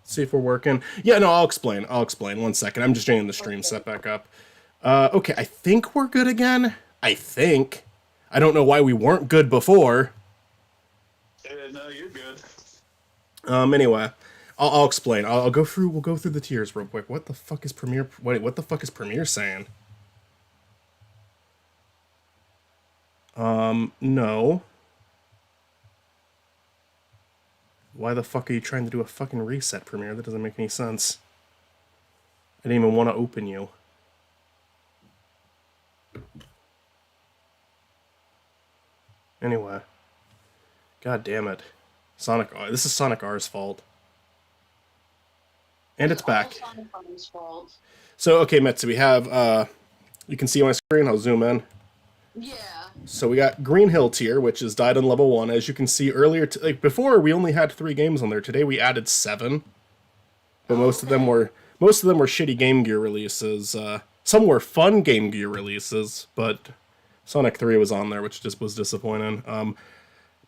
See if we're working. Yeah, no, I'll explain. I'll explain. 1 second. I'm just getting the stream set back up. Okay, I think we're good again. I think. I don't know why we weren't good before. No, you're good. Anyway, I'll explain. I'll go through. We'll go through the tiers real quick. What the fuck is Premiere? Wait, what the fuck is Premiere saying? No. Why the fuck are you trying to do a fucking reset, Premiere? That doesn't make any sense. I didn't even want to open you. Anyway. God damn it. Sonic R. This is Sonic R's fault. And it's back. Sonic R's fault. So, okay, Metsu, we have, you can see on my screen, I'll zoom in. Yeah. So we got Green Hill tier, which is died on level 1. As you can see earlier, like before, we only had 3 games on there. Today we added 7. But most of them were shitty Game Gear releases. Some were fun Game Gear releases, but Sonic 3 was on there, which just was disappointing.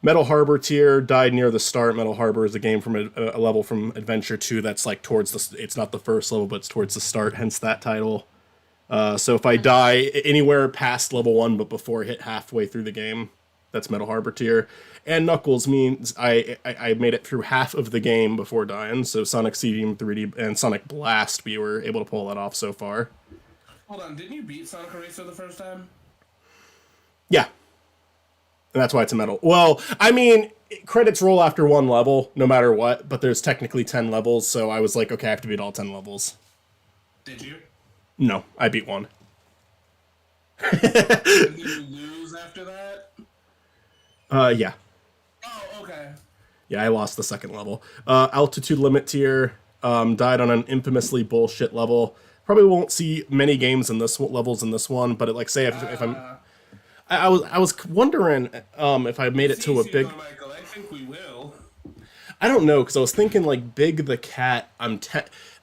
Metal Harbor tier died near the start. Metal Harbor is a game from a level from Adventure 2 that's like towards the... It's not the first level, but it's towards the start, hence that title. So if I die anywhere past level 1 but before I hit halfway through the game, that's Metal Harbor tier. And Knuckles means I made it through half of the game before dying, so Sonic CD 3D and Sonic Blast, we were able to pull that off so far. Hold on, didn't you beat Sonic Eraser the first time? Yeah. And that's why it's a metal. Well, I mean, credits roll after 1 level, no matter what, but there's technically 10 levels, so I was like, okay, I have to beat all 10 levels. Did you? No, I beat 1. Did you lose after that? Yeah. Oh, okay. Yeah, I lost the 2nd level. Altitude Limit tier, died on an infamously bullshit level. Probably won't see many games in this levels in this one, but like say if I'm... I was wondering if I made it to a big... Michael, I think we will. I don't know, because I was thinking like Big the Cat,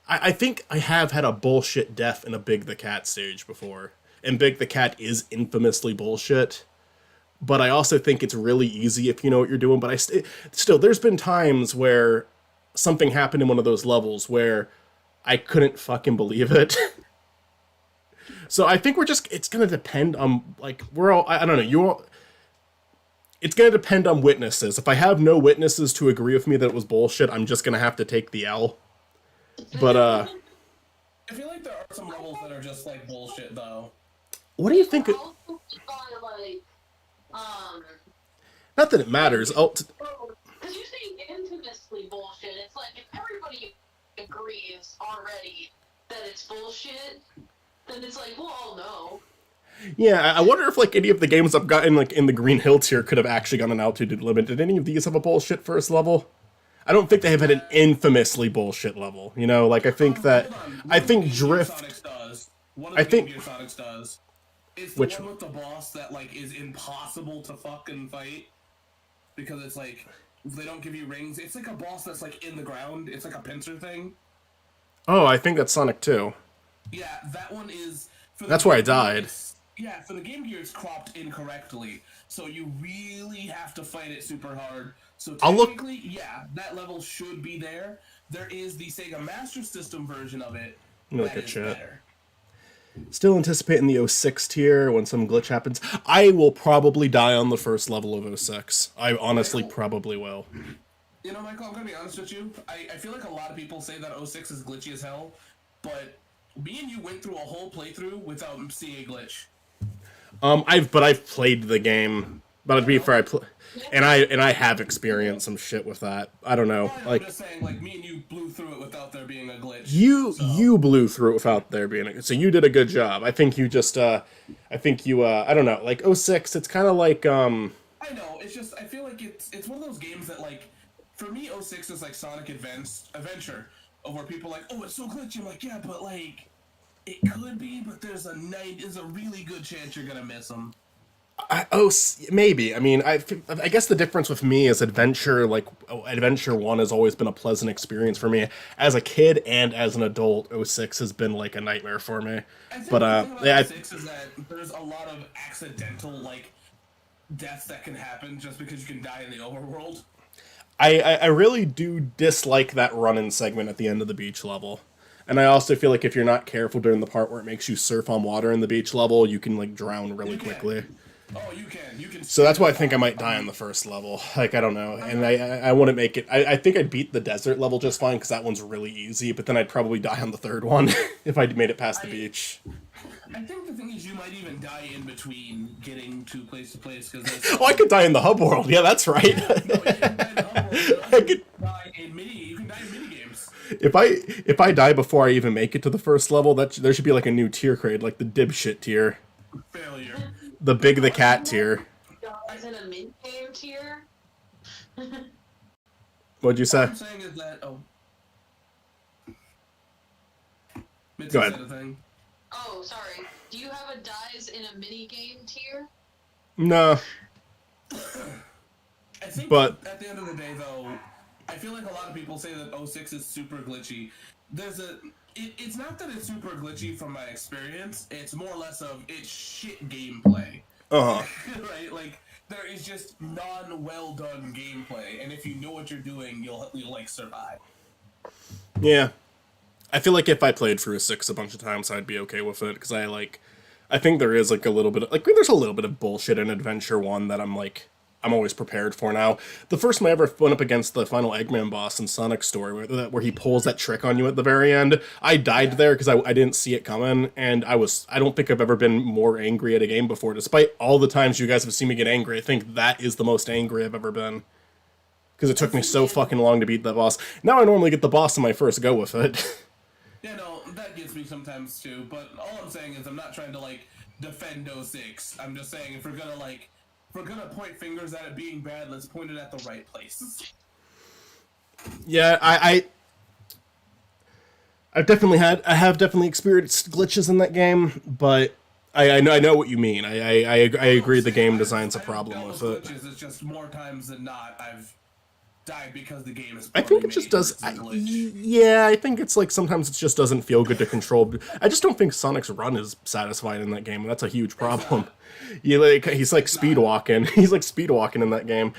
I think I have had a bullshit death in a Big the Cat stage before. And Big the Cat is infamously bullshit. But I also think it's really easy if you know what you're doing. But still, there's been times where something happened in one of those levels where I couldn't fucking believe it. So I think it's going to depend on, like, I don't know, it's going to depend on witnesses. If I have no witnesses to agree with me that it was bullshit, I'm just going to have to take the L. But, I feel like there are some levels that are just, like, bullshit, though. What do you think? Not that it matters. Because you say infamously bullshit, it's like if everybody agrees already that it's bullshit, then it's like, well, no. Yeah, I wonder if like any of the games I've gotten like in the Green Hill tier could have actually gone an altitude limit. Did any of these have a bullshit first level? I don't think they have had an infamously bullshit level. You know, like I think that I think Drift. One of the Game Gear Sonics does. It's the Which one with the boss that like is impossible to fucking fight because it's like they don't give you rings. It's like a boss that's like in the ground. It's like a pincer thing. Oh, I think that's Sonic 2. Yeah, that one is. That's where I died. Yeah, for the Game Gear, it's cropped incorrectly, so you really have to fight it super hard. So technically, yeah, that level should be there. There is the Sega Master System version of it that is better. Still anticipating the 06 tier when some glitch happens. I will probably die on the first level of 06. I honestly probably will. You know, Michael, I'm gonna be honest with you. I feel like a lot of people say that 06 is glitchy as hell, but me and you went through a whole playthrough without seeing a glitch. I've played the game, but to be fair, I have experienced some shit with that. I don't know, I'm just saying, like me and you blew through it without there being a glitch. You blew through it without there being a, so you did a good job. I think you just I don't know, like 06, it's kind of like I know, it's just I feel like it's one of those games that like for me 06 is like Sonic Adventure, where people are like, oh, it's so glitchy. I'm like, yeah, but like. It could be, but there's a really good chance you're gonna miss them. Maybe. I mean, I guess the difference with me is Adventure 1 has always been a pleasant experience for me. As a kid and as an adult, 06 has been like a nightmare for me. But yeah, 06 is that there's a lot of accidental like deaths that can happen just because you can die in the overworld. I really do dislike that run-in segment at the end of the beach level. And I also feel like if you're not careful during the part where it makes you surf on water in the beach level, you can like drown really You can. quickly. Oh, you can. You can. So that's why I think I might die on the first level. Like, I don't know. And I wouldn't make it. I think I'd beat the desert level just fine because that one's really easy, but then I'd probably die on the third one if I made it past the beach. I think the thing is, you might even die in between getting to place because. Oh, I could die in the hub world. Yeah, that's right. No, you can die in the hub world. I could- You can die in mini games. if I die before I even make it to the first level, there should be like a new tier grade, like the dipshit tier, Failure. the big the cat tier. Guys in a mid-game tier? What'd you What say? I'm saying is that Mitzi Go ahead. said a thing. Oh, sorry. Do you have a dies in a mini-game tier? No. I think But- at the end of the day, though, I feel like a lot of people say that 06 is super glitchy. It's not that it's super glitchy from my experience. It's more or less of it's shit gameplay. Uh-huh. Right? Like, there is just non-well done gameplay, and if you know what you're doing, you'll like survive. Yeah. I feel like if I played through a 6 a bunch of times, I'd be okay with it, because I think there is like a little bit of, like, there's a little bit of bullshit in Adventure 1 that I'm always prepared for now. The first time I ever went up against the final Eggman boss in Sonic's story, where he pulls that trick on you at the very end, I died there because I didn't see it coming, and I don't think I've ever been more angry at a game before. Despite all the times you guys have seen me get angry, I think that is the most angry I've ever been. Because it took me so fucking long to beat that boss. Now I normally get the boss in my first go with it. Yeah, no, that gets me sometimes too, but all I'm saying is I'm not trying to, like, defend 06. I'm just saying if we're gonna point fingers at it being bad, let's point it at the right places. Yeah, I have definitely experienced glitches in that game, but I know what you mean. I agree the game design's a problem with it. Glitches, it's just more times than not I've died because the game is I think poorly it just made does. versus a glitch. Yeah, I think it's like sometimes it just doesn't feel good to control. I just don't think Sonic's run is satisfying in that game, and that's a huge problem. He's like speed walking. He's like speed walking in that game.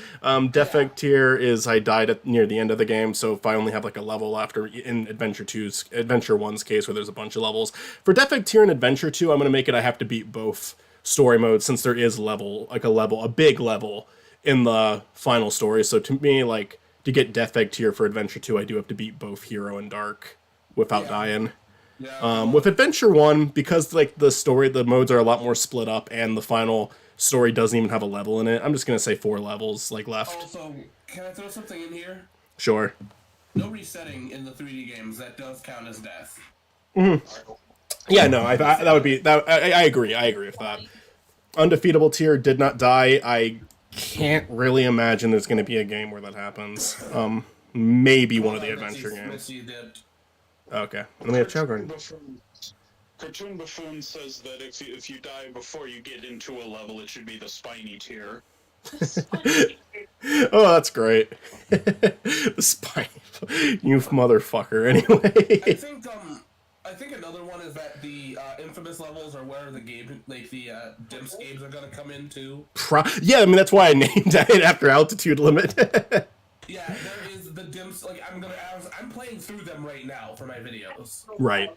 Defect tier is I died near the end of the game, so if I only have like a level after in Adventure 1's case where there's a bunch of levels. For Defect tier in Adventure 2, I'm gonna make it I have to beat both story modes since there is a big level in the final story. So to me, like, to get Defect tier for Adventure 2, I do have to beat both Hero and Dark without dying. Yeah, With Adventure 1, because like the modes are a lot more split up and the final story doesn't even have a level in it, I'm just gonna say 4 levels like left. also, can I throw something in here? Sure. No resetting in the 3D games, that does count as death. Yeah, no, that would be that. I agree. I agree with that. Undefeatable tier did not die. I can't really imagine there's going to be a game where that happens. Maybe one of the adventure games. Missy dipped. Okay, and we have Chowgarden. Cartoon Buffoon says that if you die before you get into a level, it should be the spiny tier. Oh, that's great. The spine, you motherfucker. Anyway, I think another one is that the infamous levels are where the game, like the Dimps games, are gonna come into. Yeah, I mean that's why I named it after Altitude Limit. Yeah, there is the Dimps. Like I'm playing through them right now for my videos. Right.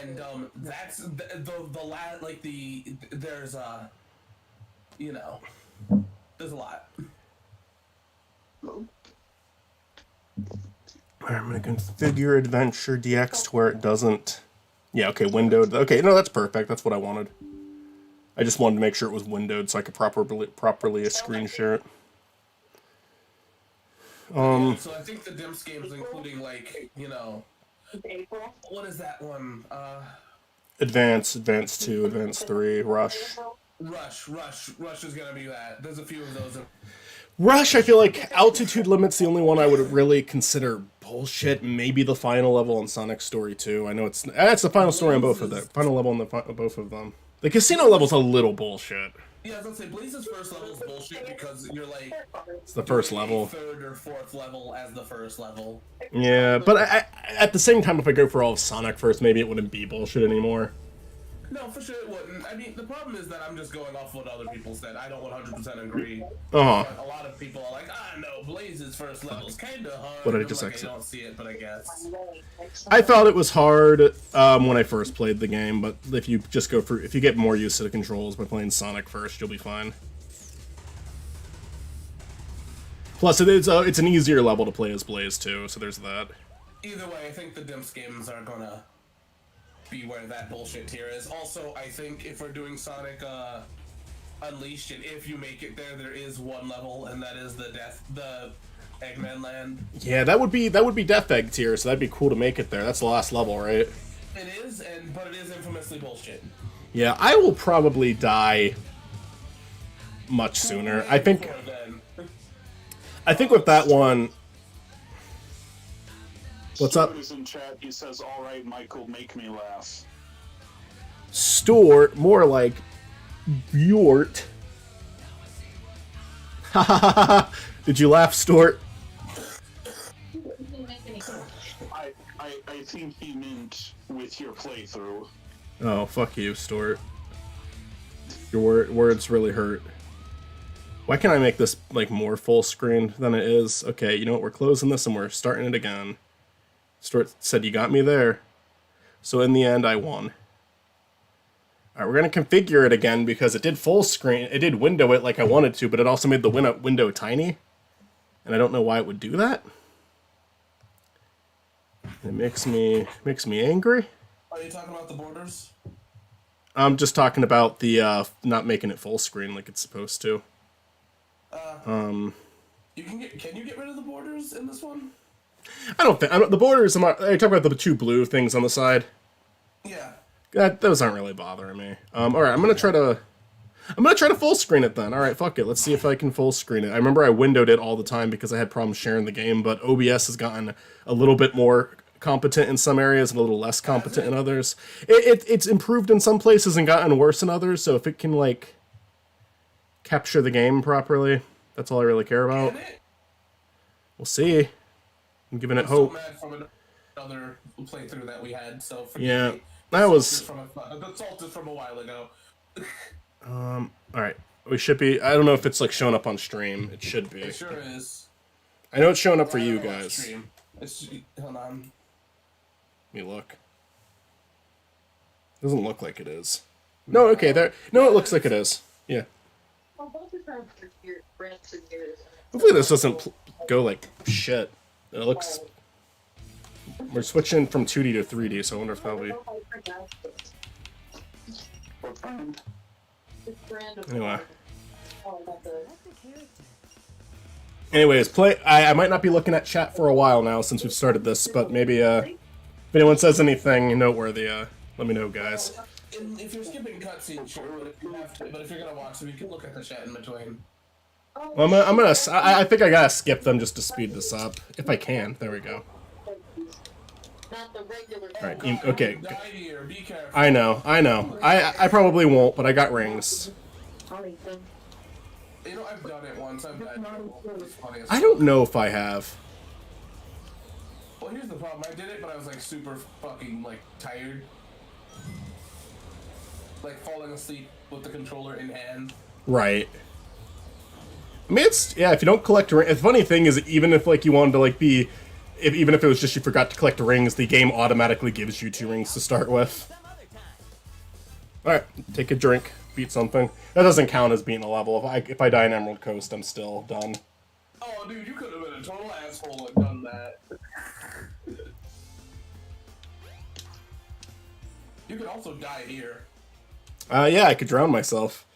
And that's the last, like there's there's a lot. I'm going to configure Adventure DX to where it doesn't... Yeah, okay, windowed. Okay, no, that's perfect. That's what I wanted. I just wanted to make sure it was windowed so I could properly screen share it. Yeah, so I think the Dimps games, including what is that one? Advance 2, Advance 3, Rush. Rush is gonna be that. There's a few of those. Rush, I feel like Altitude Limit's the only one I would really consider bullshit. Maybe the final level in Sonic Story 2. I know it's the final story on both of them. Final level on both of them. The casino level's a little bullshit. Yeah, I was gonna say Blaze's first level is bullshit because you're like It's the first level. Third or fourth level as the first level. Yeah, but at the same time, if I go for all of Sonic first, maybe it wouldn't be bullshit anymore. No, for sure it wouldn't. I mean, the problem is that I'm just going off what other people said. I don't 100% agree. Uh-huh. But a lot of people are like, no, Blaze's first level's kind of hard. What did I I'm just like, exit? I don't see it, but I guess. I thought it was hard when I first played the game, but if you just go for if you get more used to the controls by playing Sonic first, you'll be fine. Plus, it's an easier level to play as Blaze too, so there's that. Either way, I think the Dimps games are gonna be where that bullshit tier is. Also, I think if we're doing Sonic Unleashed, and if you make it there, there is one level, and that is the Eggman Land. Yeah, that would be Death Egg tier, so that'd be cool to make it there. That's the last level, right? It is, but it is infamously bullshit. Yeah, I will probably die much sooner. I think Before then. with that one. What's up? Stuart is in chat. He says, "All right, Michael, make me laugh." Stuart, more like Bjort. Ha ha ha ha! Did you laugh, Stuart? I think he meant with your playthrough. Oh, fuck you, Stuart. Your words really hurt. Why can't I make this, like, more full screen than it is? Okay, you know what? We're closing this and we're starting it again. Stuart said, you got me there. So in the end, I won. Alright, we're going to configure it again because it did full screen. It did window it like I wanted to, but it also made the window tiny. And I don't know why it would do that. It makes me angry. Are you talking about the borders? I'm just talking about the not making it full screen like it's supposed to. You can you get rid of the borders in this one? I don't think the borders. Are you talking about the two blue things on the side? Yeah. Those aren't really bothering me. All right, I'm gonna try to full screen it then. All right, fuck it. Let's see if I can full screen it. I remember I windowed it all the time because I had problems sharing the game, but OBS has gotten a little bit more competent in some areas and a little less competent in others. It's improved in some places and gotten worse in others. So if it can like capture the game properly, that's all I really care about. We'll see. I'm giving it hope. So mad from another playthrough that we had. So Yeah, me. that was. The salt is from a while ago. All right, we should be. I don't know if it's like showing up on stream. It should be. It sure is. I know it's showing up for I you don't know what guys. stream. Hold on. Let me look. Doesn't look like it is. No, okay, there. No, it looks like it is. Yeah. Hopefully this doesn't go like shit. It looks. We're switching from 2D to 3D, so I wonder if that'll be. Anyway. Anyways, play. I might not be looking at chat for a while now since we've started this, but maybe if anyone says anything noteworthy, let me know, guys. And if you're skipping cutscenes, sure, but if you have to, but if you're gonna watch them, you can look at the chat in between. Well, I think I gotta skip them just to speed this up if I can. There we go. All right. Okay. Die here, be careful. I know. I probably won't, but I got rings. You know, I've done it once. I've died. It's funny as I don't know if I have. Well, here's the problem. I did it, but I was like super fucking like tired, like falling asleep with the controller in hand. Right. I mean, it's if you don't collect rings. The funny thing is, even if like you wanted to like be, even if it was just you forgot to collect rings, the game automatically gives you 2 rings to start with. All right, take a drink, beat something. That doesn't count as beating a level. If I die in Emerald Coast, I'm still done. Oh, dude, you could have been a total asshole and done that. You could also die here. Yeah, I could drown myself.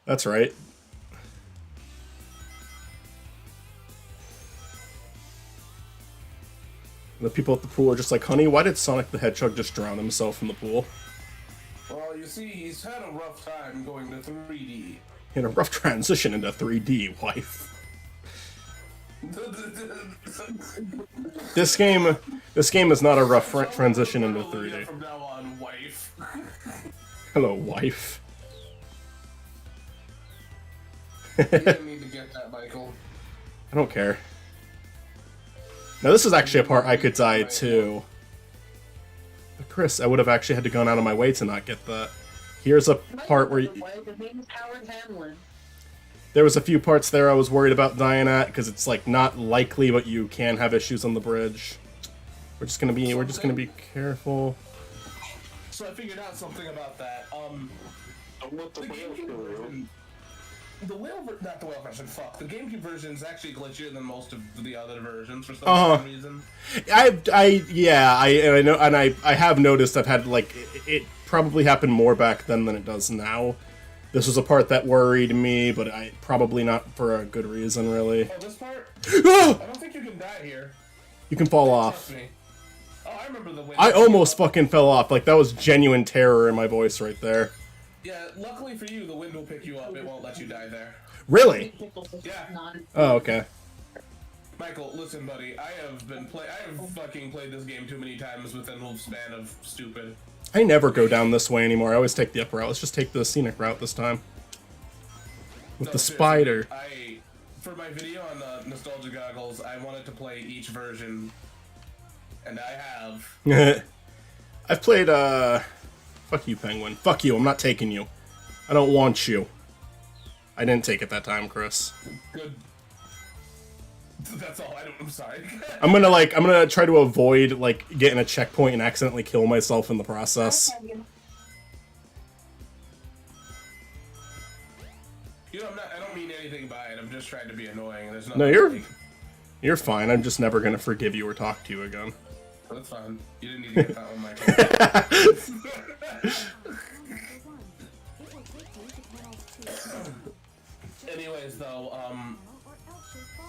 That's right. The people at the pool are just like, honey, why did Sonic the Hedgehog just drown himself in the pool? Well, you see, he's had a rough time going to 3D. In a rough transition into 3D, wife. This game is not a rough transition into 3D. From now on, wife. Hello, wife. You didn't need to get that, Michael. I don't care. Now this is actually a part I could die too. But Chris, I would have actually had to gone out of my way to not get that. Here's a part where The name's Howard Hamlin. there was a few parts there I was worried about dying at because it's like not likely, but you can have issues on the bridge. We're just gonna be careful. So I figured out something about that. What the The GameCube version, not the whale version. Fuck, the GameCube version is actually glitchier than most of the other versions for some reason. I know, and I have noticed I've had like it probably happened more back then than it does now. This was a part that worried me, but I probably not for a good reason, really. Oh, this part? I don't think you can die here. You can fall Trust off. me. Oh, I remember the way. I almost fucking fell off. Like that was genuine terror in my voice right there. Yeah, luckily for you, the wind will pick you up. It won't let you die there. Really? Yeah. Oh, okay. Michael, listen, buddy. I have fucking played this game too many times within the span of stupid. I never go down this way anymore. I always take the upper route. Let's just take the scenic route this time. With No, the seriously, spider. For my video on Nostalgia Goggles, I wanted to play each version, and I have. I've played, fuck you, Penguin. Fuck you, I'm not taking you. I don't want you. I didn't take it that time, Chris. Good. That's all. I'm sorry. I'm gonna try to avoid, like, getting a checkpoint and accidentally kill myself in the process. You know, I don't mean anything by it. I'm just trying to be annoying. There's No, you're fine. I'm just never gonna forgive you or talk to you again. That's fine. You didn't need to get that one, Michael. Anyways, though,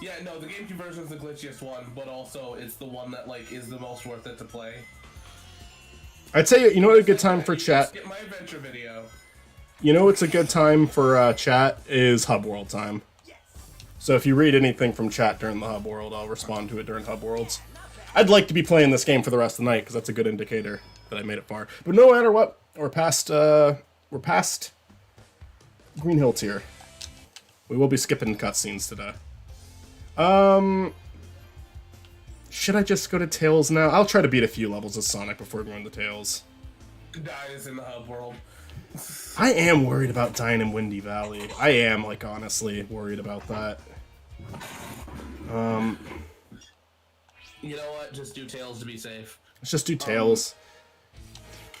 yeah, no, the GameCube version is the glitchiest one, but also it's the one that like is the most worth it to play. I'd say, you know what a good time for chat? Skip my adventure video. You know what's a good time for chat is Hub World time. So if you read anything from chat during the Hub World, I'll respond to it during Hub Worlds. I'd like to be playing this game for the rest of the night because that's a good indicator that I made it far. But no matter what, we're past Green Hill tier. We will be skipping cutscenes today. Should I just go to Tails now? I'll try to beat a few levels of Sonic before going to Tails. Dies in the Hub World. I am worried about dying in Windy Valley. I am, like, honestly worried about that. You know what? Just do Tails to be safe. Let's just do Tails.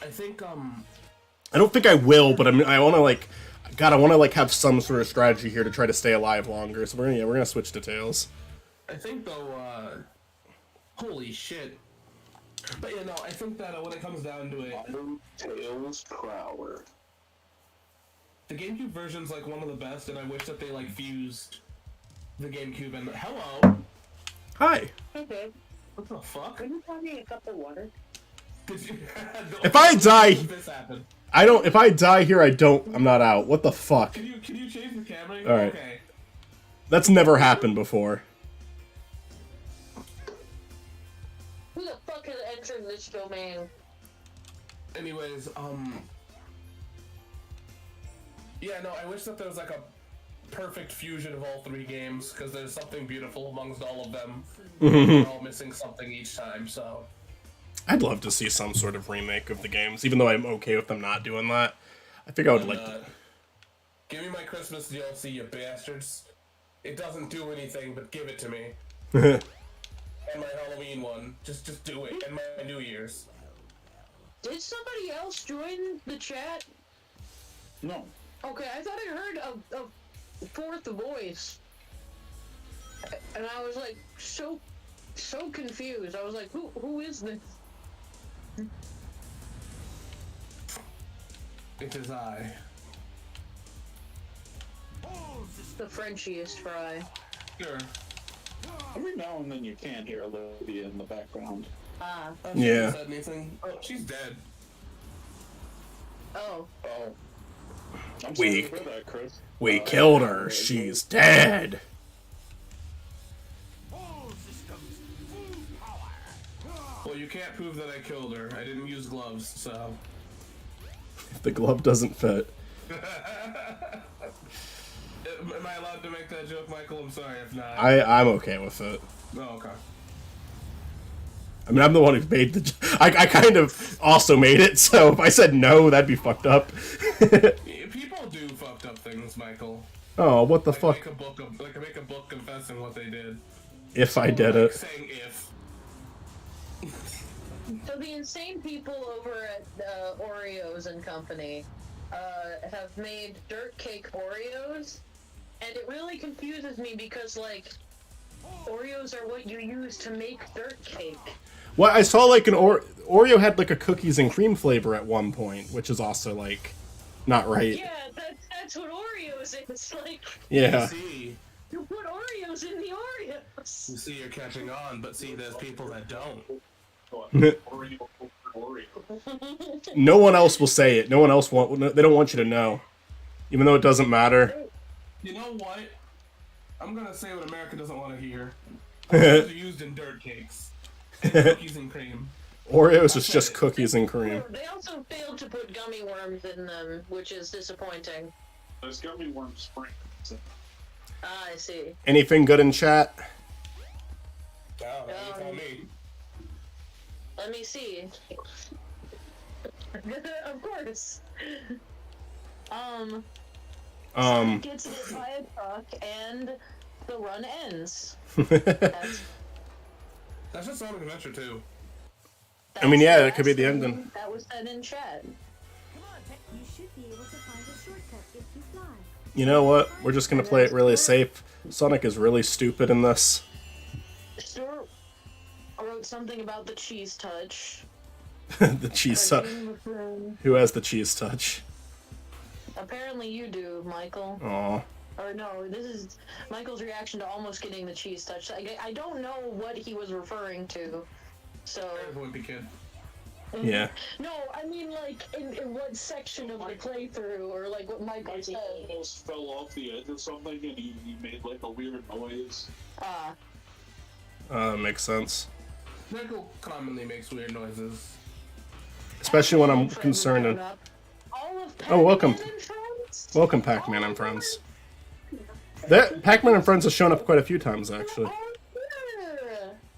I think, I don't think I will, but I want to, like... God, I want to, like, have some sort of strategy here to try to stay alive longer. So we're gonna switch to Tails. I think, though, holy shit. But yeah, no, I think that when it comes down to it... Tails Prower. The GameCube version's, like, one of the best, and I wish that they, like, fused the GameCube and... Hello! Hi! Hey, babe. What the fuck? Can you find me a cup of water? If I die... This happened. if I die here, I'm not out. What the fuck? Can you change the camera? Alright. Okay. That's never happened before. Who the fuck has entered this domain? Anyways, yeah, no, I wish that there was, like, a perfect fusion of all three games, because there's something beautiful amongst all of them. We're all missing something each time, so... I'd love to see some sort of remake of the games, even though I'm okay with them not doing that. I think I would like to... Give me my Christmas DLC, you bastards. It doesn't do anything, but give it to me. And my Halloween one. Just do it. And my New Year's. Did somebody else join the chat? No. Okay, I thought I heard a fourth voice. And I was like, so confused. I was like, who is this? It is I. The Frenchiest fry. Sure. Every now and then you can hear Olivia in the background. Ah. She Yeah. hasn't said anything. Oh, she's dead. Oh. Oh. I'm We- sorry for that, Chris. We killed her. She's dead. Well, you can't prove that I killed her. I didn't use gloves, so... If the glove doesn't fit. Am I allowed to make that joke, Michael? I'm sorry if not. I'm okay with it. Oh, okay. I mean, I'm the one who made the. I kind of also made it, so if I said no, that'd be fucked up. People do fucked up things, Michael. Oh, what the Like fuck? make a book confessing what they did. If I did Like it. saying if. So the insane people over at Oreos and Company have made dirt cake Oreos, and it really confuses me because, like, Oreos are what you use to make dirt cake. Well, I saw like an Oreo had like a cookies and cream flavor at one point, which is also like not right. Yeah, that's what Oreos is. Like, Yeah. See, you put Oreos in the you Oreos. see, you're catching on, but see, there's people that don't. Oreo, Oreo. No one else will say it. No one else they don't want you to know, even though it doesn't matter. You know what? I'm gonna say what America doesn't want to hear. Oreos are used in dirt cakes and cookies and cream. Oreos is just cookies and cream. They also failed to put gummy worms in them, which is disappointing. There's gummy worm spring. Ah, I see. Anything good in chat? Wow, you tell me. Let me see. Of course. Gets hit by a truck and the run ends. That's That's just Sonic Adventure too. I mean, yeah, the that could be last the thing ending. That was said in chat. You should be able to find a shortcut if you fly. You know what? We're just gonna play it really safe. Sonic is really stupid in this. Stuart wrote something about the cheese touch. The cheese touch. Who has the cheese touch? Apparently you do, Michael. Aw. Or no, this is Michael's reaction to almost getting the cheese touch. I don't know what he was referring to. So There's Wimpy Kid. Yeah. no, I mean like in what section of the playthrough, or like what Michael Michael said. almost fell off the edge or something, and he made like a weird noise. Makes sense. Michael commonly makes weird noises. Especially when I'm concerned. Oh, welcome. Welcome, Pac-Man and Friends. That Pac-Man and Friends has shown up quite a few times, actually.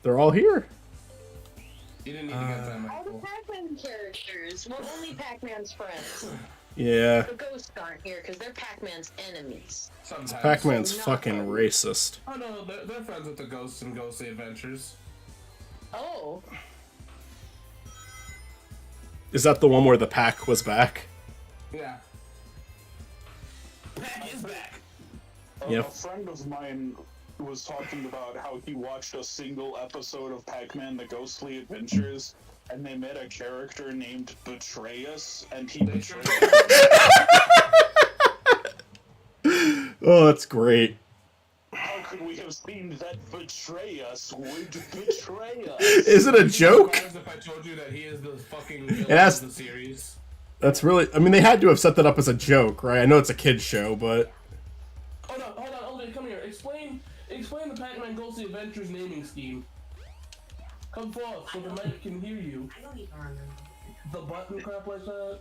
They're all here. You didn't need to get that, All the Michael. Pac-Man characters. Well, only Pac-Man's friends. Yeah. The ghosts aren't here because they're Pac-Man's enemies. Sometimes. Pac-Man's fucking racist. Oh no, they're friends with the ghosts and ghostly adventures. Oh. Is that the one where the Pac was back? Yeah. Pac is back. Yep. A friend of mine was talking about how he watched a single episode of Pac-Man: The Ghostly Adventures, and they met a character named Betrayus, and he betrayed Oh, that's great. How could we have seen that Betrayus would betray us? Is it a joke? Surprised if I told you that he is the fucking villain has- of the series. That's really. I mean, they had to have set that up as a joke, right? I know it's a kid's show, but. Hold on, come here. Explain the Pac-Man Ghostly Adventures naming scheme. Come forth so the mic can hear you. I don't even remember. The button crap like that.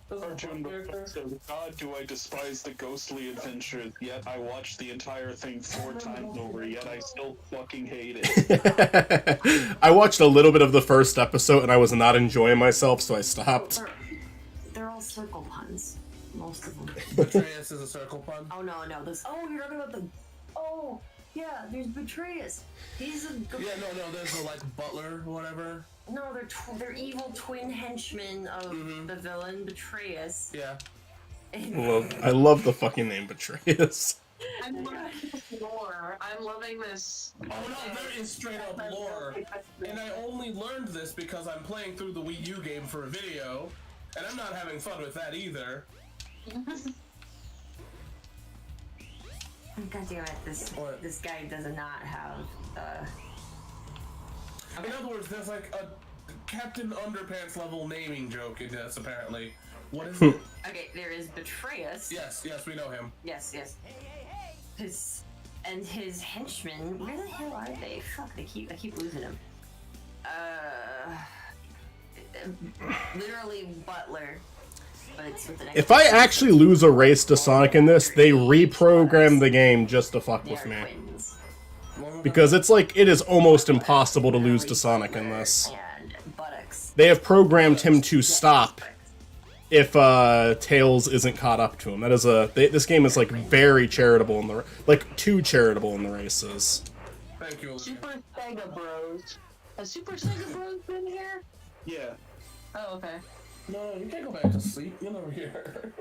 That's a Arjun fun character. says, God, do I despise the Ghostly Adventures, yet I watched the entire thing 4 times over, yet I still fucking hate it. I watched a little bit of the first episode and I was not enjoying myself, so I stopped. They're all circle puns. Most of them. Betrayus is a circle pun. Oh no, those. Oh, you're talking about the. Oh, yeah. There's Betrayus. He's a. Yeah, no, there's the like butler or whatever. No, they're evil twin henchmen of the villain Betrayus. Yeah. I love the fucking name Betrayus. I'm loving this lore. I'm loving this. Oh no, there is straight up lore. And I only learned this because I'm playing through the Wii U game for a video, and I'm not having fun with that either. God damn it! This guy does not have. In other words, there's like a Captain Underpants level naming joke in this, apparently. What is it? Okay, there is Betrayus. Yes, we know him. Yes. His henchmen. Where the hell are they? Fuck! I keep losing them. Literally butler. But it's with an If I actually lose a race to Sonic in this, they reprogram the game just to fuck with me. twins. One because it's like it is almost impossible to lose to Sonic in this. And buttocks. They have programmed him to stop if Tails isn't caught up to him. That is this game is like very charitable in the like too charitable in the races. Thank you. Super Sega Bros. Has Super Sega Bros been here? Yeah. Oh, okay. No, you can't go back to sleep. You're over here.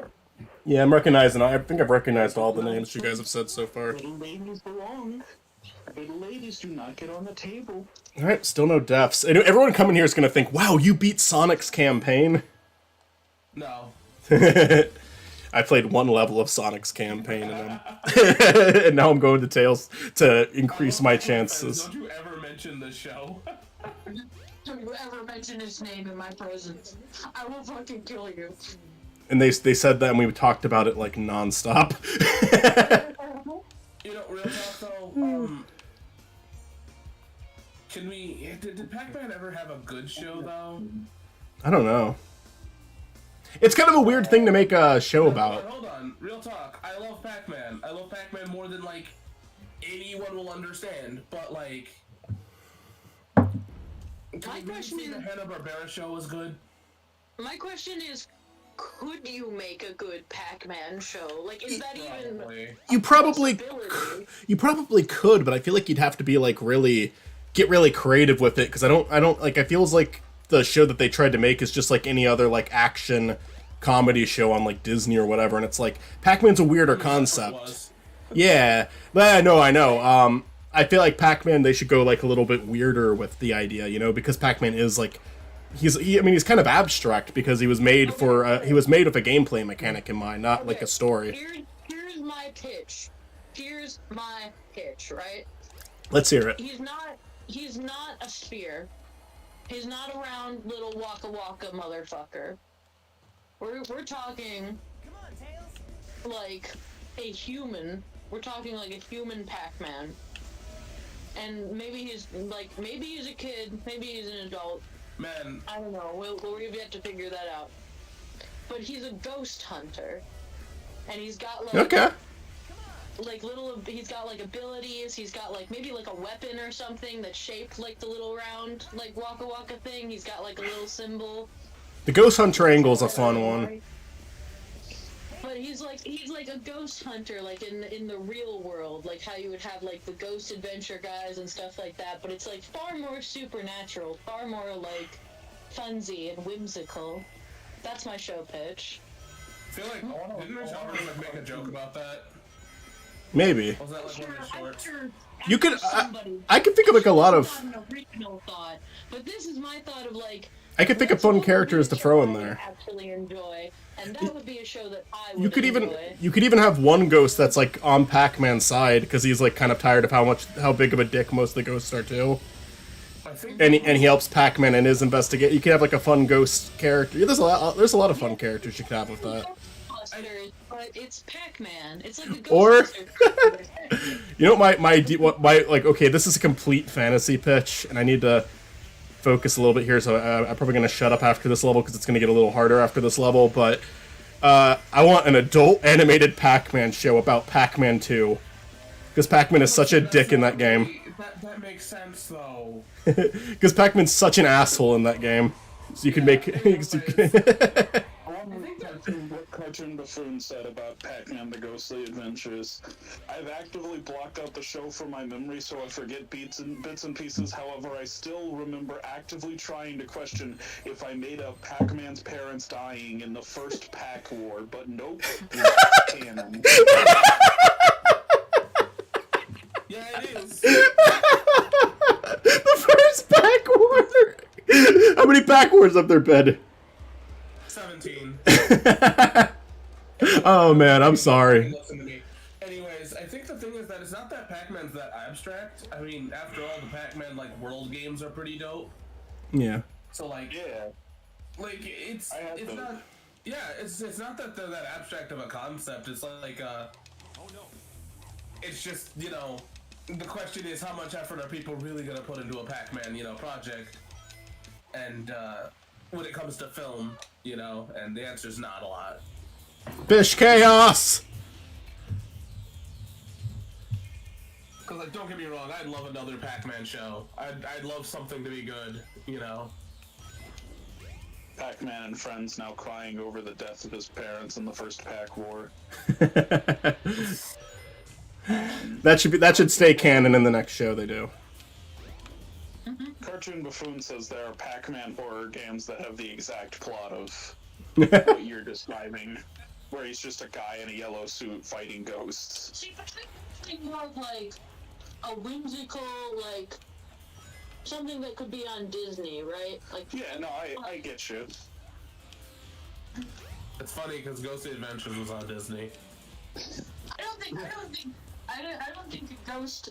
Yeah, I'm recognizing. I think I've recognized all the names you guys have said so far. Little ladies belong. Little ladies do not get on the table. All right, still no deaths. And everyone coming here is gonna think, "Wow, you beat Sonic's campaign." No. I played one level of Sonic's campaign, and and now I'm going to Tails to increase my chances. Don't you ever mention the show? Don't you ever mention his name in my presence. I will fucking kill you. And they said that, and we talked about it like nonstop. You know, real talk though, can we... Did Pac-Man ever have a good show, though? I don't know. It's kind of a weird thing to make a show about. Hold on. Real talk. I love Pac-Man. I love Pac-Man more than, like, anyone will understand. But, like... My question is... The Hanna-Barbera show was good? My question is, could you make a good Pac-Man show? Like, is that even... Probably. You probably could, but I feel like you'd have to be like get really creative with it, because I don't like, I feels like the show that they tried to make is just like any other like action comedy show on like Disney or whatever, and it's like Pac-Man's a weirder concept. Yeah, I know. I feel like Pac-Man, they should go like a little bit weirder with the idea, you know, because Pac-Man is like he's kind of abstract because he was made he was made with a gameplay mechanic in mind, not like a story. Here's my pitch. Right? Let's hear it. He's not a sphere. He's not a round little waka waka motherfucker. We're talking like a human. We're talking like a human Pac-Man. And maybe he's a kid, maybe he's an adult. Man. I don't know. We've yet to figure that out. But he's a ghost hunter. And he's got like he's got like abilities, he's got like maybe like a weapon or something that's shaped like the little round like waka waka thing. He's got like a little symbol. The Ghost Hunter angle's a fun one. But he's like a ghost hunter, like in the real world, like how you would have like the ghost adventure guys and stuff like that, but it's like far more supernatural, far more like funsy and whimsical. That's my show pitch. I feel like, didn't Rashad like make a joke about that? Maybe. Was that like one of his shorts? You could, I could think of like a lot of... An original thought, but this is my thought of like... I could think of fun characters to throw in there. Actually enjoy, and that would be a show that I would You could enjoy. even have one ghost that's like on Pac-Man's side because he's like kind of tired of how big of a dick most of the ghosts are too. And he helps Pac-Man in his investigate. You could have like a fun ghost character. Yeah, there's a lot of fun characters you could have with that. But it's Pac-Man. It's like a Or Ghostbusters. you know what my like, okay, this is a complete fantasy pitch and I need to focus a little bit here, so I'm probably going to shut up after this level because it's going to get a little harder after this level, but I want an adult animated Pac-Man show about Pac-Man 2. Because Pac-Man is such a dick in that game. That makes sense, though. Because Pac-Man's such an asshole in that game. So you can make... I want to mention what Cartoon Buffoon said about Pac-Man: The Ghostly Adventures. I've actively blocked out the show from my memory so I forget bits and pieces. However, I still remember actively trying to question if I made up Pac-Man's parents dying in the first Pac War, but nope, it's canon. Yeah, it is. The first Pac War! How many Pac Wars have there been? 17. Oh man, I'm sorry. Listen to me. Anyways, I think the thing is that it's not that Pac-Man's that abstract. I mean, after all, the Pac-Man like world games are pretty dope. Yeah. So like, Yeah. like it's those. not. Yeah, it's not that they're that abstract of a concept. It's like it's just, you know, the question is how much effort are people really gonna put into a Pac-Man, you know, project? And when it comes to film, you know, and the answer is not a lot. Bish Chaos! Go don't get me wrong, I'd love another Pac-Man show. I'd love something to be good, you know. Pac-Man and friends now crying over the death of his parents in the first Pac War. That should stay canon in the next show they do. Cartoon Buffoon says there are Pac-Man horror games that have the exact plot of what you're describing, where he's just a guy in a yellow suit fighting ghosts. See, but I think more of like a whimsical, like something that could be on Disney, right? Like, Yeah, no, I get you. It's funny because Ghostly Adventures was on Disney. I don't think a Ghost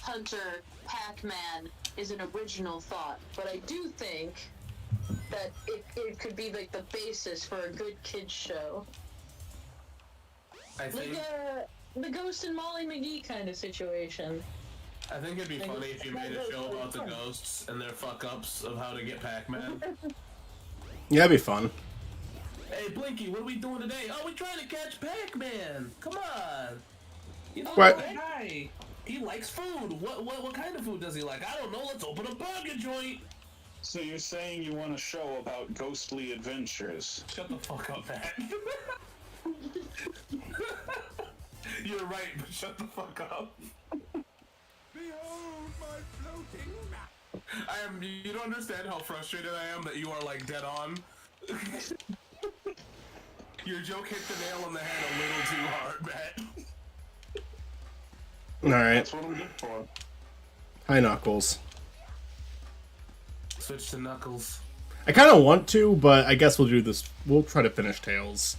Hunter Pac-Man is an original thought, but I do think that it could be like the basis for a good kids show, I like think the Ghost and Molly McGee kind of situation. it'd be funny if you made a show about the ghosts and their fuck-ups of how to get Pac-Man. Yeah, that'd be fun. Hey, Blinky, what are we doing today? Oh, we're trying to catch Pac-Man. Come on. You know, What? that guy, he likes food. What kind of food does he like? I don't know. Let's open a burger joint. So you're saying you want a show about ghostly adventures? Shut the fuck up, Matt. You're right, but shut the fuck up. Behold my floating map. You don't understand how frustrated I am that you are like dead on. Your joke hit the nail on the head a little too hard, Matt. Alright. That's what I'm good for. Hi, Knuckles. Switch to Knuckles. I kind of want to, but I guess we'll do this. We'll try to finish Tails.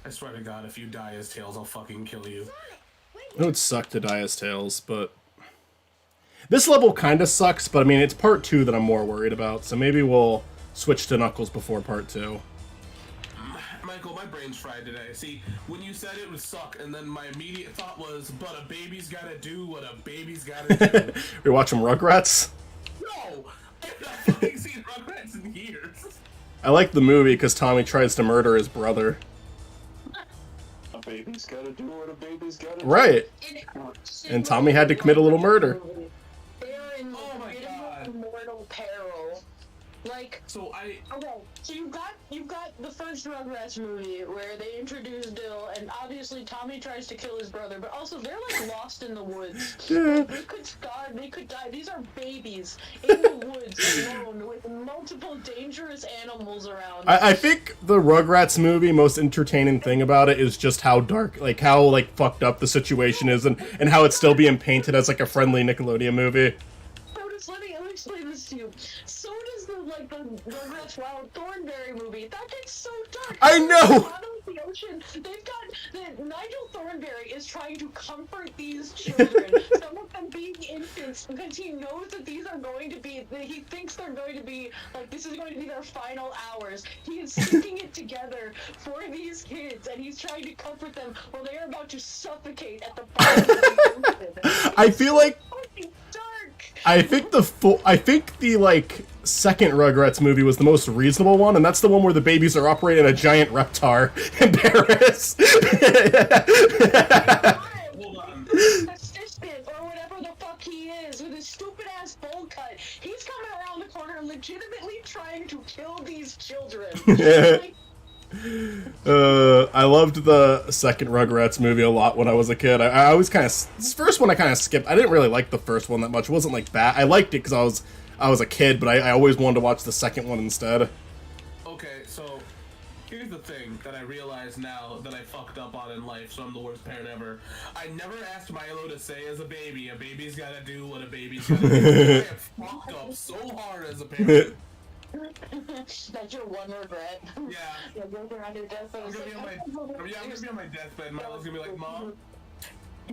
I swear to God, if you die as Tails, I'll fucking kill you. It would suck to die as Tails, but... This level kind of sucks, but I mean, it's part 2 that I'm more worried about, so maybe we'll switch to Knuckles before part 2. Michael, my brain's fried today. See, when you said it would suck, and then my immediate thought was, but a baby's gotta do what a baby's gotta do. You're watching Rugrats? No! I've not fucking seen Rugrats in years. I like the movie because Tommy tries to murder his brother. A baby's gotta do what a baby's gotta Right. And Tommy had to commit a little murder. They are in Oh my God. mortal peril. Like, So okay, so you've got the first Rugrats movie where they introduce Dill, and obviously Tommy tries to kill his brother, but also they're like lost in the woods. Like, they could starve, they could die. These are babies in the woods alone with multiple dangerous animals around. I think the Rugrats movie, most entertaining thing about it is just how dark, like how like fucked up the situation is, and how it's still being painted as like a friendly Nickelodeon movie. So does, let me explain this to you. So does the Rugrats Wild Thornberry movie. That gets so dark. I know! Bottom of the ocean. They've got Nigel Thornberry is trying to comfort these children. Some of them being infants because he knows that these are going to be. He thinks they're going to be like this is going to be their final hours. He is sticking it together for these kids, and he's trying to comfort them while they are about to suffocate at the bottom of the ocean. I feel like Fucking dark. I think the like second Rugrats movie was the most reasonable one, and that's the one where the babies are operating a giant Reptar in Paris. hold on. Assistant or whatever the fuck he is with his stupid ass bowl cut. He's coming around the corner legitimately trying to kill these children. Like, I loved the second Rugrats movie a lot when I was a kid. I always kind of this first one I kind of skipped. I didn't really like the first one that much. It wasn't like that. I liked it because I was a kid, but I always wanted to watch the second one instead. Okay, so here's the thing that I realize now that I fucked up on in life, so I'm the worst parent ever. I never asked Milo to say as a baby's gotta do what a baby's gotta do. I have fucked up so hard as a parent. that's your one regret. Yeah. You're going around your deathbed. I'm gonna be on my deathbed. Milo's gonna be like, Mom,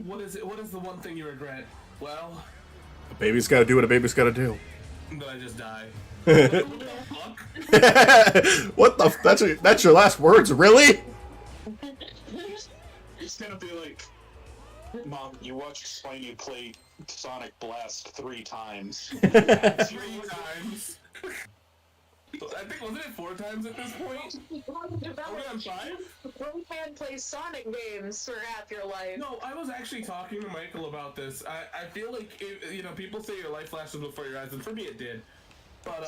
what is the one thing you regret? Well, A baby's got to do what a baby's got to do. that I just die. What the fuck? What the? That's your last words, really? It's gonna be like, Mom, you watched Spiny play Sonic Blast 3 times. 3 times. I think, wasn't it 4 times at this point? Are we on 5? Rohan plays Sonic games for half your life. No, I was actually talking to Michael about this. I feel like, people say your life flashes before your eyes, and for me it did. But,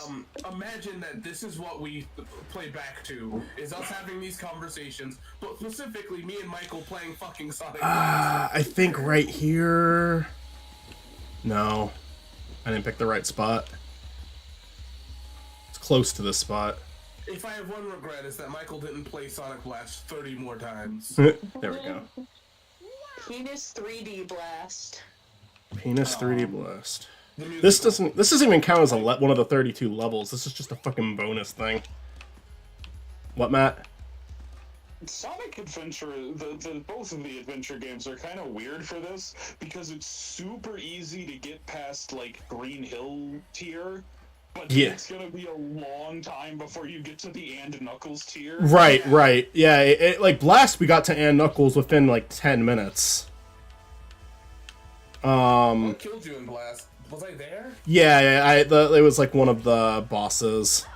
imagine that this is what we play back to, is us having these conversations, but specifically me and Michael playing fucking Sonic. I think right here. No, I didn't pick the right spot. It's close to this spot. If I have one regret, is that Michael didn't play Sonic Blast 30 more times. There we go. Penis 3D Blast. Penis 3D Blast. The music- This doesn't even count as one of the 32 levels. This is just a fucking bonus thing. What, Matt? Sonic Adventure, both of the adventure games are kind of weird for this because it's super easy to get past like Green Hill tier, but Yeah. it's gonna be a long time before you get to the And Knuckles tier. Right, right. Yeah, like Blast, we got to Ann Knuckles within like 10 minutes. What killed you in Blast? Was I there? Yeah, it was like one of the bosses.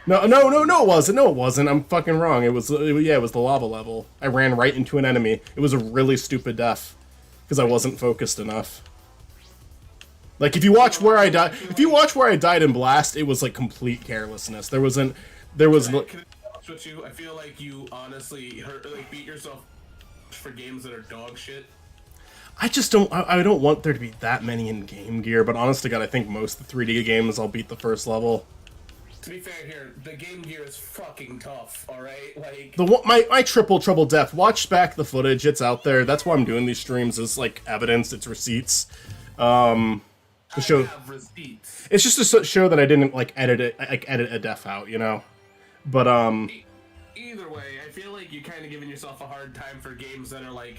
No, it wasn't. No, it wasn't. I'm fucking wrong. It was the lava level. I ran right into an enemy. It was a really stupid death because I wasn't focused enough. Like if you watch where I died in Blast, it was like complete carelessness. There was. Can I be honest with you? I feel like you honestly beat yourself for games that are dog shit. I just don't. I don't want there to be that many in Game Gear, but honest to God, I think most of the 3D games I'll beat the first level. To be fair here, the Game Gear is fucking tough, alright? Like, My Triple Trouble Death. Watch back the footage. It's out there. That's why I'm doing these streams. Is like evidence. It's receipts. To show. I have receipts. It's just to show that I didn't like edit a death out, you know. But Either way, I feel like you're kind of giving yourself a hard time for games that are like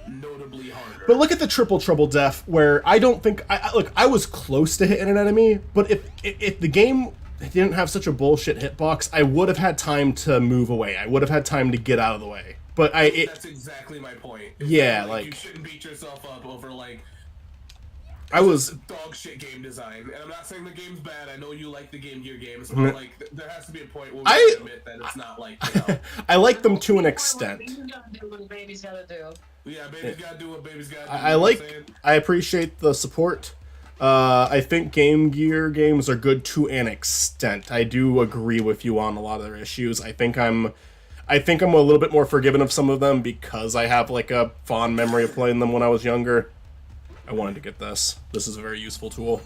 notably harder. But look at the Triple Trouble Death, where I don't think I was close to hitting an enemy, but if the game didn't have such a bullshit hitbox, I would have had time to move away. I would have had time to get out of the way. But that's exactly my point. Yeah, you shouldn't beat yourself up over I was dog shit game design. And I'm not saying the game's bad. I know you like the Game Gear games, but there has to be a point where we admit that it's not I like them to an extent. Baby's gotta do what baby's gotta do. Yeah, baby's gotta do what baby's gotta do. I appreciate the support. I think Game Gear games are good to an extent. I do agree with you on a lot of their issues. I think I'm a little bit more forgiving of some of them because I have like a fond memory of playing them when I was younger. I wanted to get this. This is a very useful tool.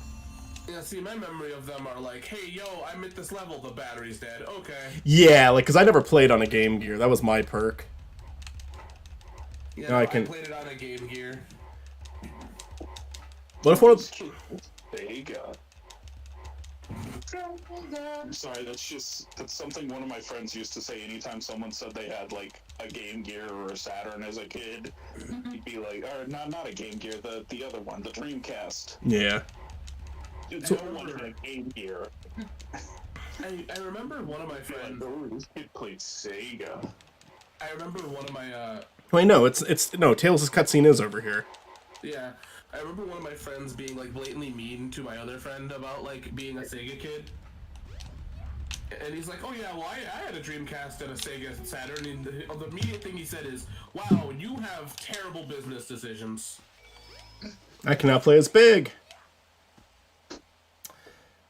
Yeah, see, my memory of them are like, hey, yo, I'm at this level, the battery's dead. Okay. Yeah, like, because I never played on a Game Gear. That was my perk. Yeah, Now I played it on a Game Gear. What if one of... Sega. I'm sorry, that's something one of my friends used to say anytime someone said they had like a Game Gear or a Saturn as a kid. He'd be like, or not a Game Gear, the other one, the Dreamcast. Yeah. No one had a Game Gear. I remember one of my friends. Oh, this kid played Sega. I remember one of my Wait, no, no, Tails' cutscene is over here. yeah. I remember one of my friends being like blatantly mean to my other friend about like being a Sega kid. And he's like, oh yeah, well I had a Dreamcast and a Sega Saturn, and the immediate thing he said is, wow, you have terrible business decisions. I cannot play as big.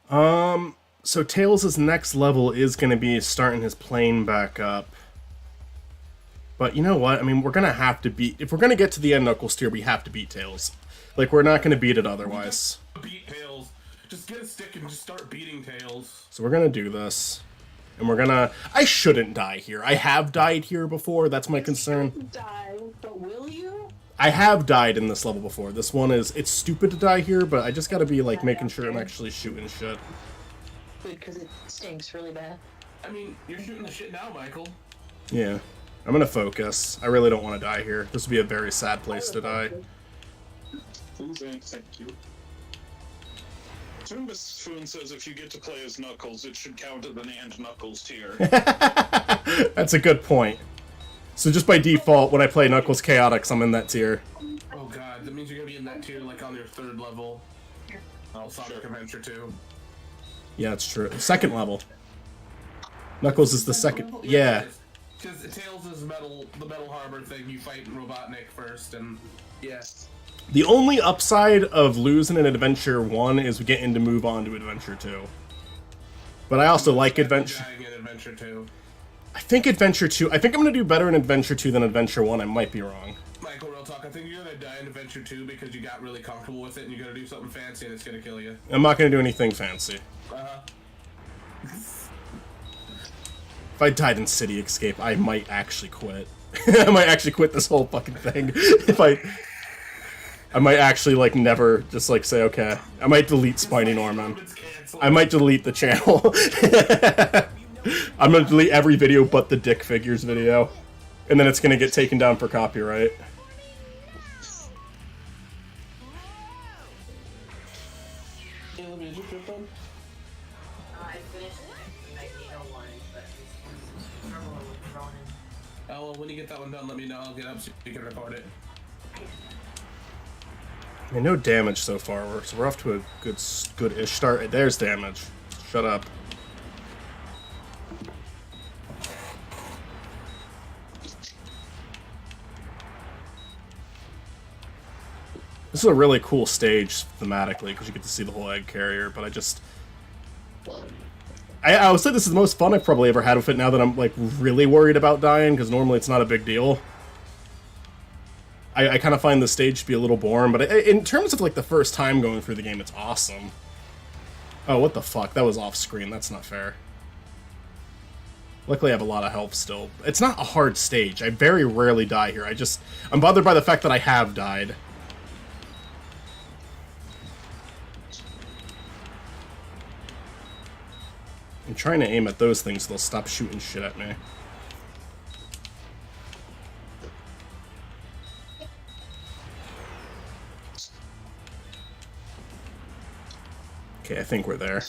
So Tails' next level is going to be starting his plane back up. But you know what? I mean, we're going to have to beat... If we're going to get to the end Knuckles tier, we have to beat Tails. Like, we're not going to beat it otherwise. Beat Tails. Just get a stick and just start beating Tails. So we're going to do this. And we're going to... I shouldn't die here. I have died here before. That's my concern. Die, but will you? I have died in this level before. This one is... It's stupid to die here, but I just got to be, like, making sure I'm actually shooting shit. Good, because it stinks really bad. I mean, you're shooting the shit now, Michael. Yeah. I'm going to focus. I really don't want to die here. This would be a very sad place to die. Thank you. Toomba Spoon says if you get to play as Knuckles, it should count as an And Knuckles tier. That's a good point. So just by default, when I play Knuckles Chaotix, I'm in that tier. Oh god, that means you're gonna be in that tier like on your 3rd level. Oh, Sonic Adventure 2. Yeah, that's true. Second level. Knuckles is the second. Yeah. Because Tails is the Metal Harbor thing. You fight Robotnik first, and yeah. The only upside of losing in Adventure 1 is we get to move on to Adventure 2. But I also like Adventure... Dying in Adventure 2. I think Adventure 2... I think I'm going to do better in Adventure 2 than Adventure 1. I might be wrong. Michael, real talk, I think you're gonna die in Adventure 2 because you got really comfortable with it and you're gonna do something fancy and it's gonna kill you. I'm not going to do anything fancy. Uh-huh. If I died in City Escape, I might actually quit. I might actually quit this whole fucking thing. If I might actually, like, never just, like, say, okay. I might delete Spiny Norman. I might delete the channel. I'm gonna delete every video but the Dick Figures video. And then it's gonna get taken down for copyright. Caleb, did you trip them? I finished it. I need a one, but it's trouble with Ronan. Oh, well, when you get that one done, let me know. I'll get up so you can record it. I mean, no damage so far, so we're off to a good-ish start. There's damage. Shut up. This is a really cool stage thematically because you get to see the whole egg carrier, but I would say this is the most fun I've probably ever had with it now that I'm like really worried about dying, because normally it's not a big deal. I kind of find the stage to be a little boring, but in terms of like the first time going through the game, it's awesome. Oh, what the fuck? That was off screen. That's not fair. Luckily, I have a lot of health still. It's not a hard stage. I very rarely die here. I'm bothered by the fact that I have died. I'm trying to aim at those things so they'll stop shooting shit at me. Okay, I think we're there.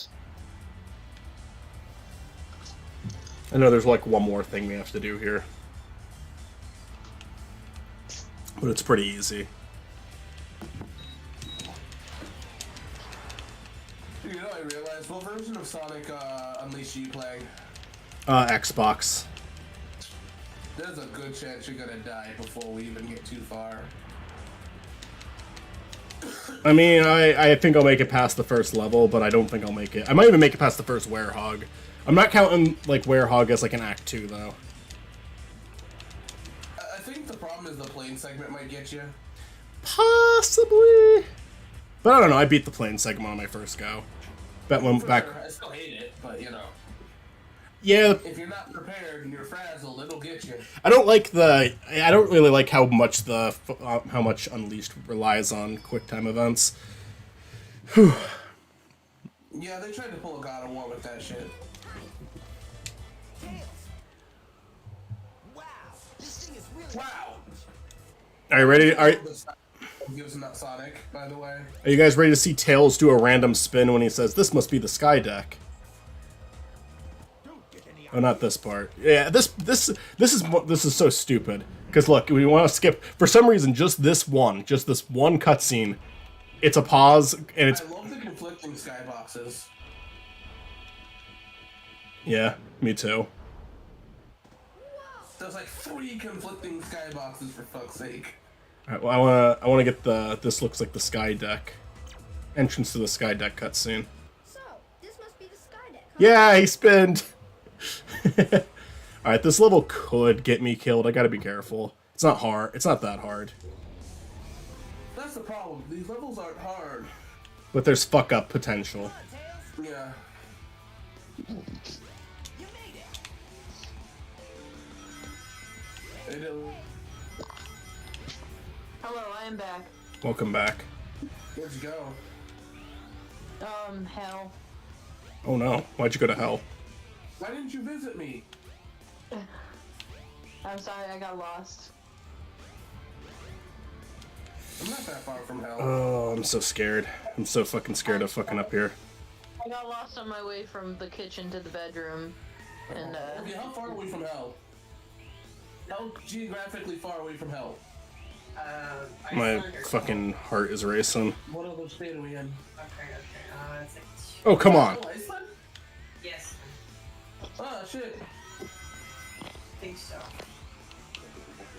I know there's like one more thing we have to do here. But it's pretty easy. You know, I realized, what version of Sonic Unleashed are you playing? Xbox. There's a good chance you're gonna die before we even get too far. I mean, I think I'll make it past the first level, but I don't think I'll make it. I might even make it past the first Werehog. I'm not counting, like, Werehog as, like, an Act 2, though. I think the problem is the plane segment might get you. Possibly. But I don't know, I beat the plane segment on my first go. Bet when For back... sure, I still hate it, but you know. Yeah, If you're not prepared and you're frazzled, it'll get you. I don't like the... I don't really like how much how much Unleashed relies on QuickTime events. Whew. Yeah, they tried to pull a God of War with that shit. Wow, this thing is really Wow! Are you ready? Gives him that Sonic, by the way. Are you guys ready to see Tails do a random spin when he says, "This must be the Sky Deck"? Oh, not this part. Yeah, this is so stupid. Because look, we want to skip for some reason just this one cutscene. It's a pause and it's I love the conflicting skyboxes. yeah, me too. There's like 3 conflicting skyboxes for fuck's sake. All right, well, I want to get this looks like the Sky Deck entrance to the Sky Deck cutscene. So, this must be the Sky Deck, huh? Yeah, he spinned. Alright, this level could get me killed. I gotta be careful. It's not hard. It's not that hard. That's the problem. These levels aren't hard. But there's fuck up potential. Yeah. They do. Hello, I am back. Welcome back. Where'd you go? Hell. Oh no. Why'd you go to hell? Why didn't you visit me? I'm sorry, I got lost. I'm not that far from hell. Oh, I'm so scared. I'm so fucking scared of fucking up here. I got lost on my way from the kitchen to the bedroom, and Okay, how far away from hell? How geographically far away from hell? My fucking heart is racing. What other state are we in? Okay. It's like, Oh, come on. Oh, Iceland? yes. Oh shit. I think so.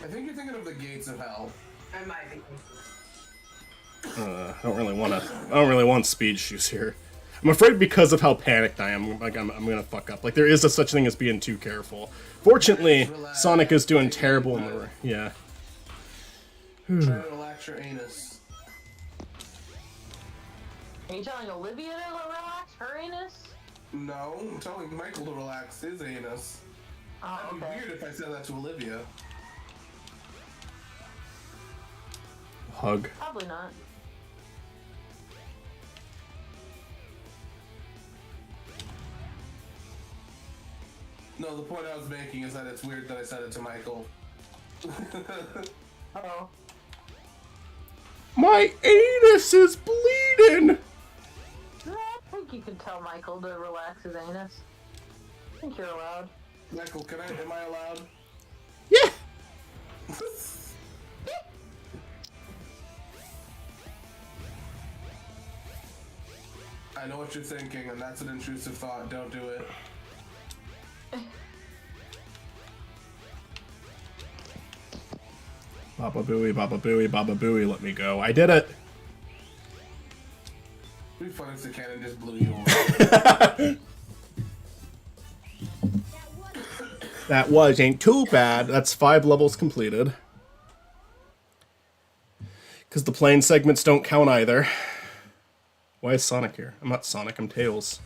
I think you're thinking of the Gates of Hell. I might be. I don't really want speed shoes here. I'm afraid because of how panicked I am, like I'm gonna fuck up. Like there is a such thing as being too careful. Fortunately, Sonic is doing terrible in the yeah. Try to relax your anus. Are you telling Olivia to relax her anus? No, I'm telling Michael to relax his anus. Oh, That'd be okay. weird if I said that to Olivia. Hug. Probably not. No, the point I was making is that it's weird that I said it to Michael. Oh. My anus is bleeding! No, I think you can tell Michael to relax his anus. I think you're allowed. Michael, am I allowed? Yeah! I know what you're thinking, and that's an intrusive thought. Don't do it. Baba Booey, Baba Booey, Baba Booey, let me go. I did it! It'd be fun if the cannon just blew you away. That ain't too bad. That's 5 levels completed. Because the plane segments don't count either. Why is Sonic here? I'm not Sonic, I'm Tails.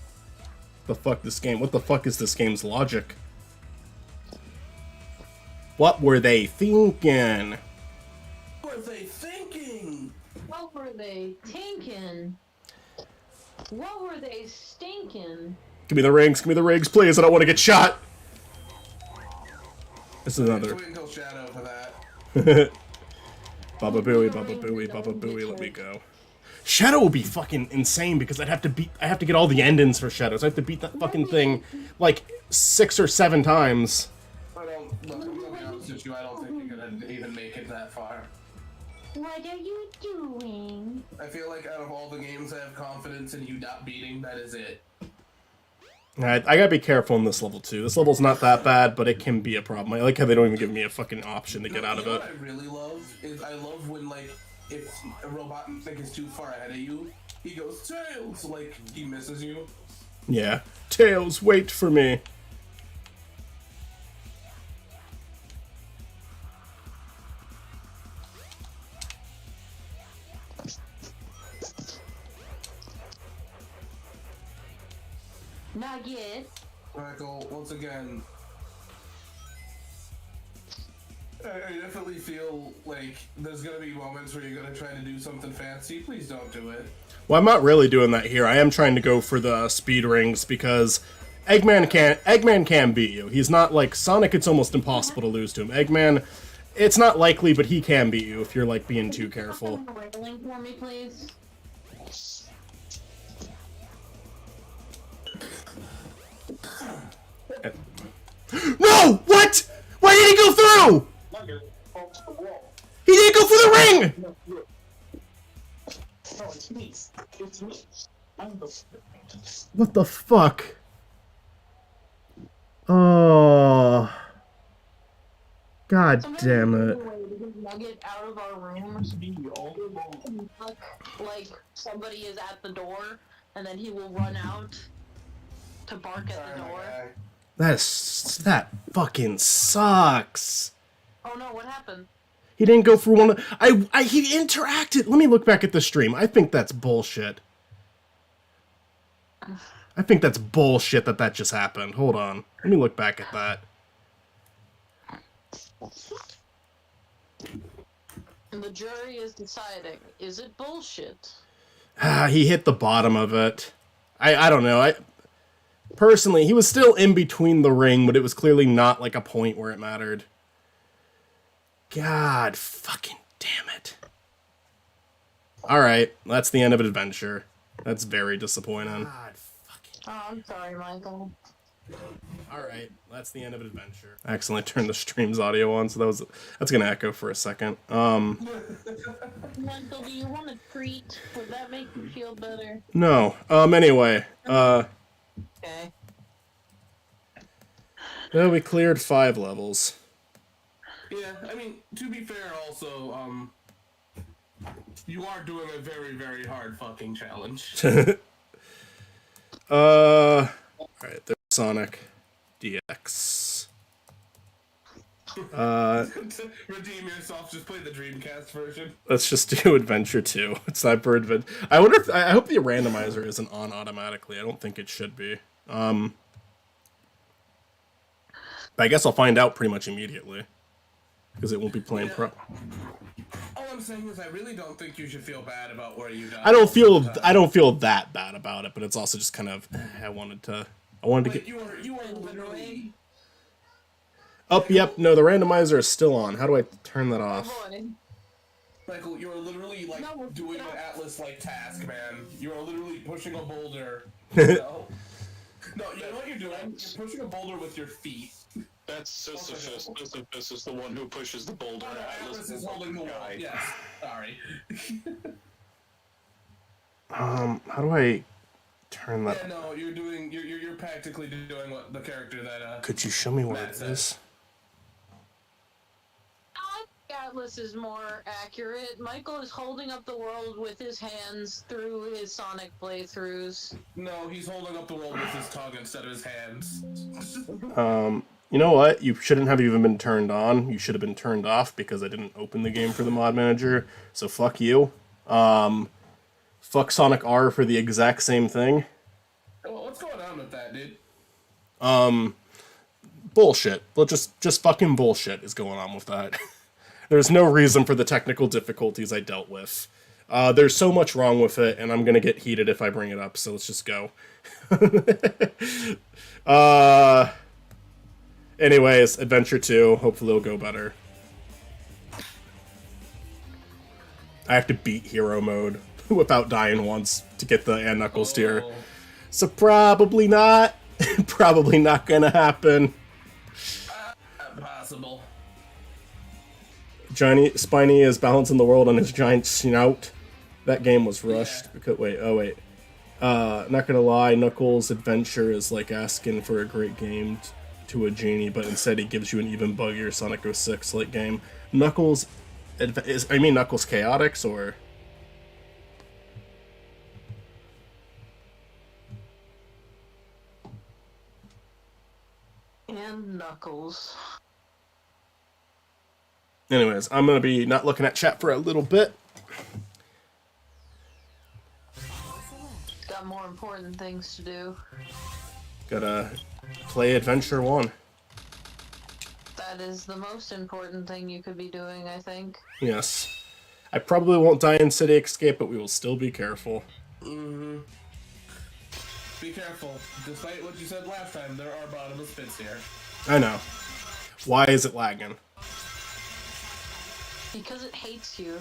What the fuck is this game's logic? What were they thinking? What were they thinking? What were they tinking? What were they stinking? Give me the rings, please, I don't want to get shot! This is another. Wait until Shadow for that. Baba Booey, Baba Booey, Baba Booey, let me go. Shadow will be fucking insane because I have to get all the endings for Shadows. I have to beat that fucking thing like 6 or 7 times. Look, I'm gonna be honest with you, I don't think you're gonna even make it that far. What are you doing? I feel like out of all the games I have confidence in you not beating, that is it. I gotta be careful in this level too. This level's not that bad, but it can be a problem. I like how they don't even give me a fucking option to get out of it. What I really love is I love when, like, if a robot is too far ahead of you, he goes, Tails! Like, he misses you. Yeah. Tails, wait for me. Not yet. Michael, once again, I definitely feel like there's gonna be moments where you're gonna try to do something fancy. Please don't do it. Well, I'm not really doing that here. I am trying to go for the speed rings because Eggman can beat you. He's not like Sonic. It's almost impossible to lose to him. Eggman, it's not likely, but he can beat you if you're like being too careful. Railing for me, please. No! What? Why did he go through? He didn't go through the ring! No, it's me. It's me. I'm the. What the fuck? Oh. God damn it. Nugget out of our rooms. Like somebody is at the door, and then he will run out to bark at the door. That fucking sucks. Oh no, what happened? He didn't go through one of he interacted. Let me look back at the stream. I think that's bullshit. I think that's bullshit that just happened. Hold on. Let me look back at that. And the jury is deciding, is it bullshit? He hit the bottom of it. I don't know. Personally, he was still in between the ring, but it was clearly not like a point where it mattered. God fucking damn it. Alright, that's the end of Adventure. That's very disappointing. God fucking... Oh, I'm sorry, Michael. Alright, that's the end of Adventure. I accidentally turned the stream's audio on, so that's gonna echo for a second. Michael, do you want a treat? Would that make you feel better? No. Anyway, Okay. Well, we cleared 5 levels. Yeah, I mean, to be fair, also, you are doing a very, very hard fucking challenge. Alright, there's Sonic DX. To redeem yourself, just play the Dreamcast version. Let's just do Adventure 2. It's not for Adventure. I wonder if I hope the randomizer isn't on automatically. I don't think it should be. But I guess I'll find out pretty much immediately because it won't be playing pro. All I'm saying is, I really don't think you should feel bad about where you died. I don't feel that bad about it, but it's also just kind of I wanted to Like, get you are literally. up. Yep, no, the randomizer is still on. How do I turn that off? Michael, you are literally like No, doing no. an Atlas-like task, man. You are literally pushing a boulder. No, you know what you're doing? You're pushing a boulder with your feet. That's Sisyphus. Sisyphus is the one who pushes the boulder. Oh, no, Atlas is holding the wall. guy. Yes. Sorry. How do I turn that? Yeah, no, you're practically doing what the character that Could you show me where Matt it said. is? Atlas is more accurate. Michael is holding up the world with his hands through his Sonic playthroughs. No, he's holding up the world with his tongue instead of his hands. You know what? You shouldn't have even been turned on. You should have been turned off because I didn't open the game for the mod manager. So fuck you. Fuck Sonic R for the exact same thing. Well, what's going on with that, dude? Bullshit. Well, just fucking bullshit is going on with that. There's no reason for the technical difficulties I dealt with. There's so much wrong with it, and I'm gonna get heated if I bring it up, so let's just go. Anyways, Adventure 2, hopefully it'll go better. I have to beat hero mode without dying once to get the and Knuckles tier. Oh, So probably not. Probably not gonna happen. possible. Spiny is balancing the world on his giant snout. That game was rushed. Yeah. Because, wait. Not gonna lie, Knuckles' Adventure is like asking for a great game to a genie, but instead he gives you an even buggier Sonic 06 like game. Knuckles Knuckles Chaotix or And Knuckles. anyways, I'm gonna be not looking at chat for a little bit. Got more important things to do. Gotta play Adventure 1. That is the most important thing you could be doing, I think. Yes. I probably won't die in City Escape, but we will still be careful. Mm-hmm. Be careful. Despite what you said last time, there are bottomless pits here. I know. Why is it lagging? Because it hates you.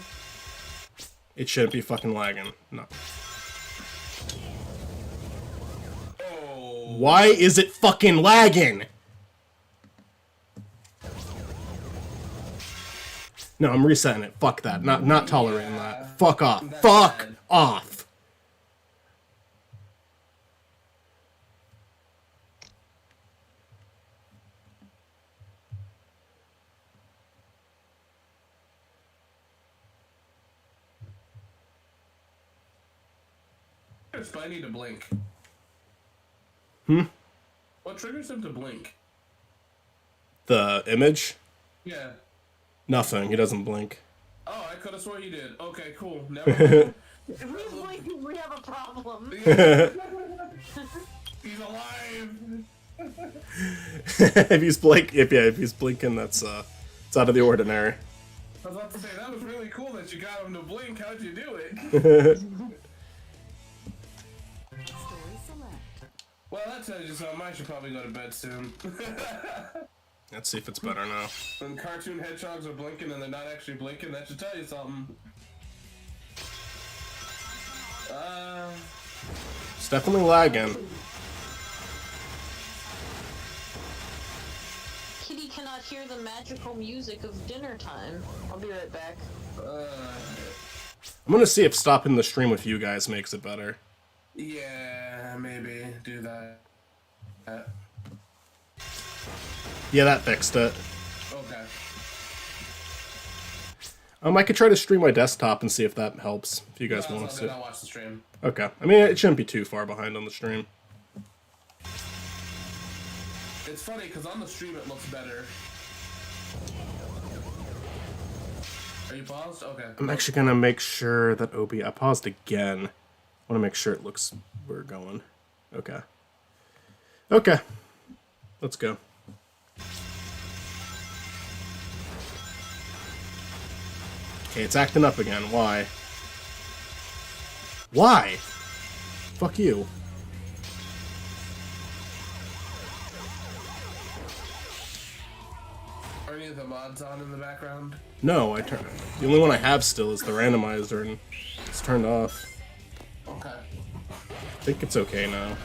It shouldn't be fucking lagging. No. Oh. Why is it fucking lagging? No, I'm resetting it. Fuck that. Not tolerating that. Fuck off. That's Fuck bad. off. Triggers Spiny to blink? What triggers him to blink? The image? Yeah. Nothing. He doesn't blink. Oh, I could have swore he did. Okay, cool. Never mind. We have a problem. He's alive. if he's blinking, that's it's out of the ordinary. I was about to say, that was really cool that you got him to blink. How'd you do it? Well, that tells you something. I should probably go to bed soon. Let's see if it's better now. When cartoon hedgehogs are blinking and they're not actually blinking, that should tell you something. It's definitely lagging. Kitty cannot hear the magical music of dinner time. I'll be right back. I'm gonna see if stopping the stream with you guys makes it better. Yeah, maybe do that. Yeah, that fixed it. Okay. I could try to stream my desktop and see if that helps. If you guys No, want it's to all see. good. I'll watch the stream. Okay. I mean, it shouldn't be too far behind on the stream. It's funny because on the stream it looks better. Are you paused? Okay. I'm actually gonna make sure that I paused again. I want to make sure it looks where we're going. Okay. Okay. Let's go. Okay, it's acting up again. Why? Why? Fuck you. Are any of the mods on in the background? No, the only one I have still is the randomizer, and it's turned off. Okay. I think it's okay now.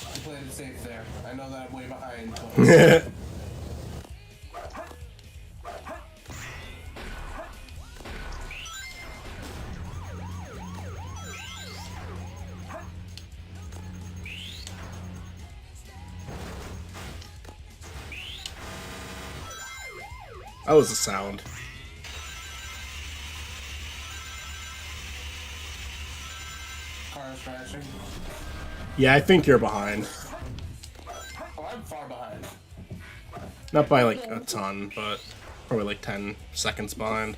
I played it safe there. I know that I'm way behind. But... That was the sound. Cars crashing. Yeah, I think you're behind. Oh, I'm far behind. Not by like a ton, but probably like 10 seconds behind.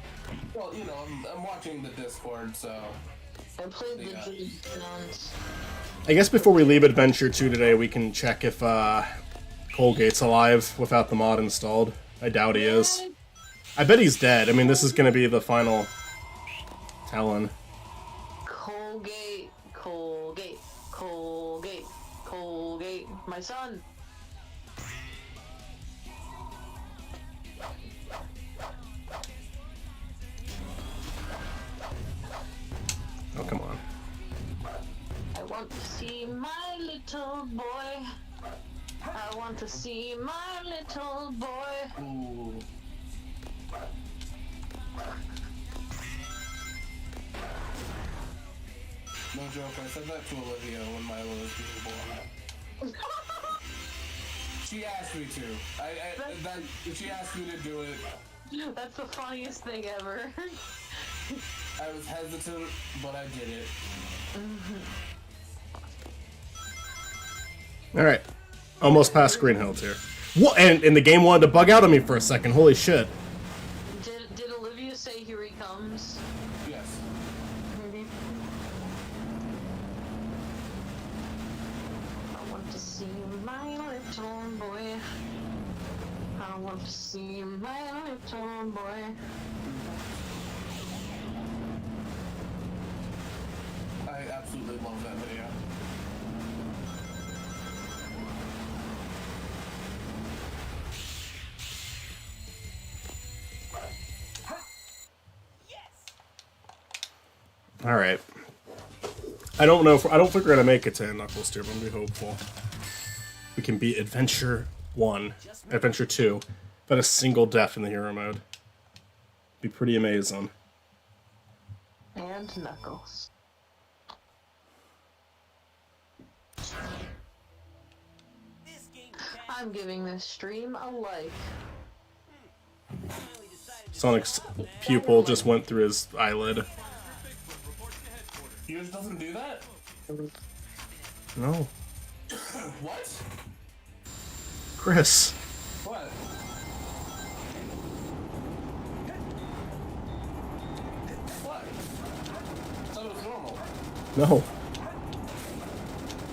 Well, you know, I'm watching the Discord, so... I played the Yeah. G-Stones. I guess before we leave Adventure 2 today, we can check if Colgate's alive without the mod installed. I doubt he is. I bet he's dead. I mean, this is gonna be the final Talon. Colgate, Colgate, Colgate, Colgate. My son. Oh, come on. I want to see my little boy. I want to see my little boy. Ooh. No joke, I said that to Olivia when Milo was being born. She asked me to. She asked me to do it. That's the funniest thing ever. I was hesitant, but I did it. Alright. Almost past Green Hill tier. What? And the game wanted to bug out on me for a second. Holy shit. Did Olivia say here he comes? Yes. I want to see my little boy. I want to see my little boy. I absolutely love that video. Alright. I don't know I don't think we're gonna make it to Knuckles tier, but I'm gonna be hopeful. We can beat Adventure 1, Adventure 2, without a single death in the hero mode. Be pretty amazing. And Knuckles. I'm giving this stream a like. Sonic's pupil just went through his eyelid. Yours doesn't do that? No. What? Chris. What? What? I thought it was normal. No.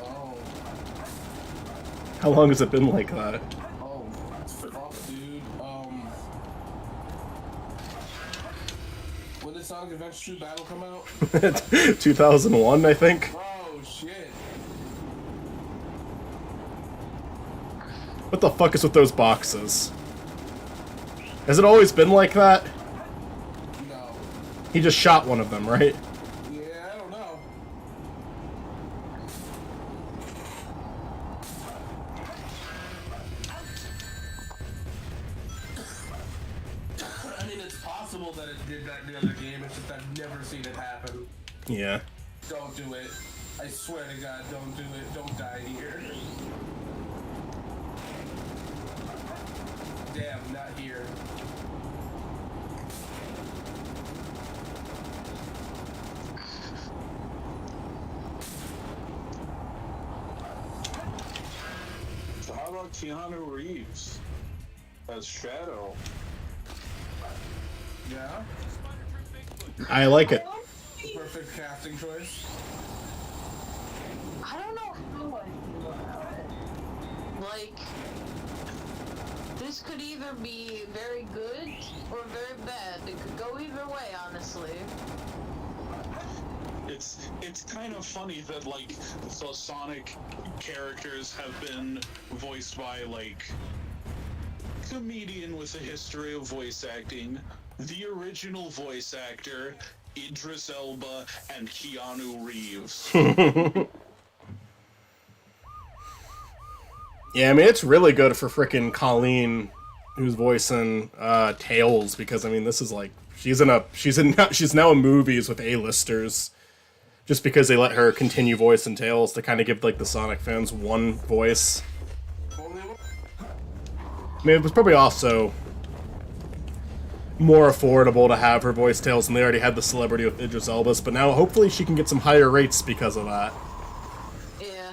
Oh. How long has it been like that? Oh. Fuck, dude. When did Sonic Adventure 2 Battle come out? 2001, I think. Oh, shit. What the fuck is with those boxes? Has it always been like that? No. He just shot one of them, right? Yeah, I don't know. possible that it did that in the other game. It's just I've never seen it happen. Yeah. Don't do it. I swear to God, don't do it. Don't die here. Damn, not here. So how about Keanu Reeves as Shadow? Yeah? I like it. Perfect casting choice. I don't know how I feel about it. Like, this could either be very good or very bad. It could go either way, honestly. It's kind of funny that like the Sonic characters have been voiced by like comedian with a history of voice acting, the original voice actor, Idris Elba, and Keanu Reeves. Yeah, I mean, it's really good for frickin' Colleen, who's voicing Tails, because I mean, this is like she's now in movies with A-listers, just because they let her continue voicing Tails to kind of give like the Sonic fans one voice. I mean, it was probably also more affordable to have her voice Tails, and they already had the celebrity with Idris Elba, but now hopefully she can get some higher rates because of that. Yeah.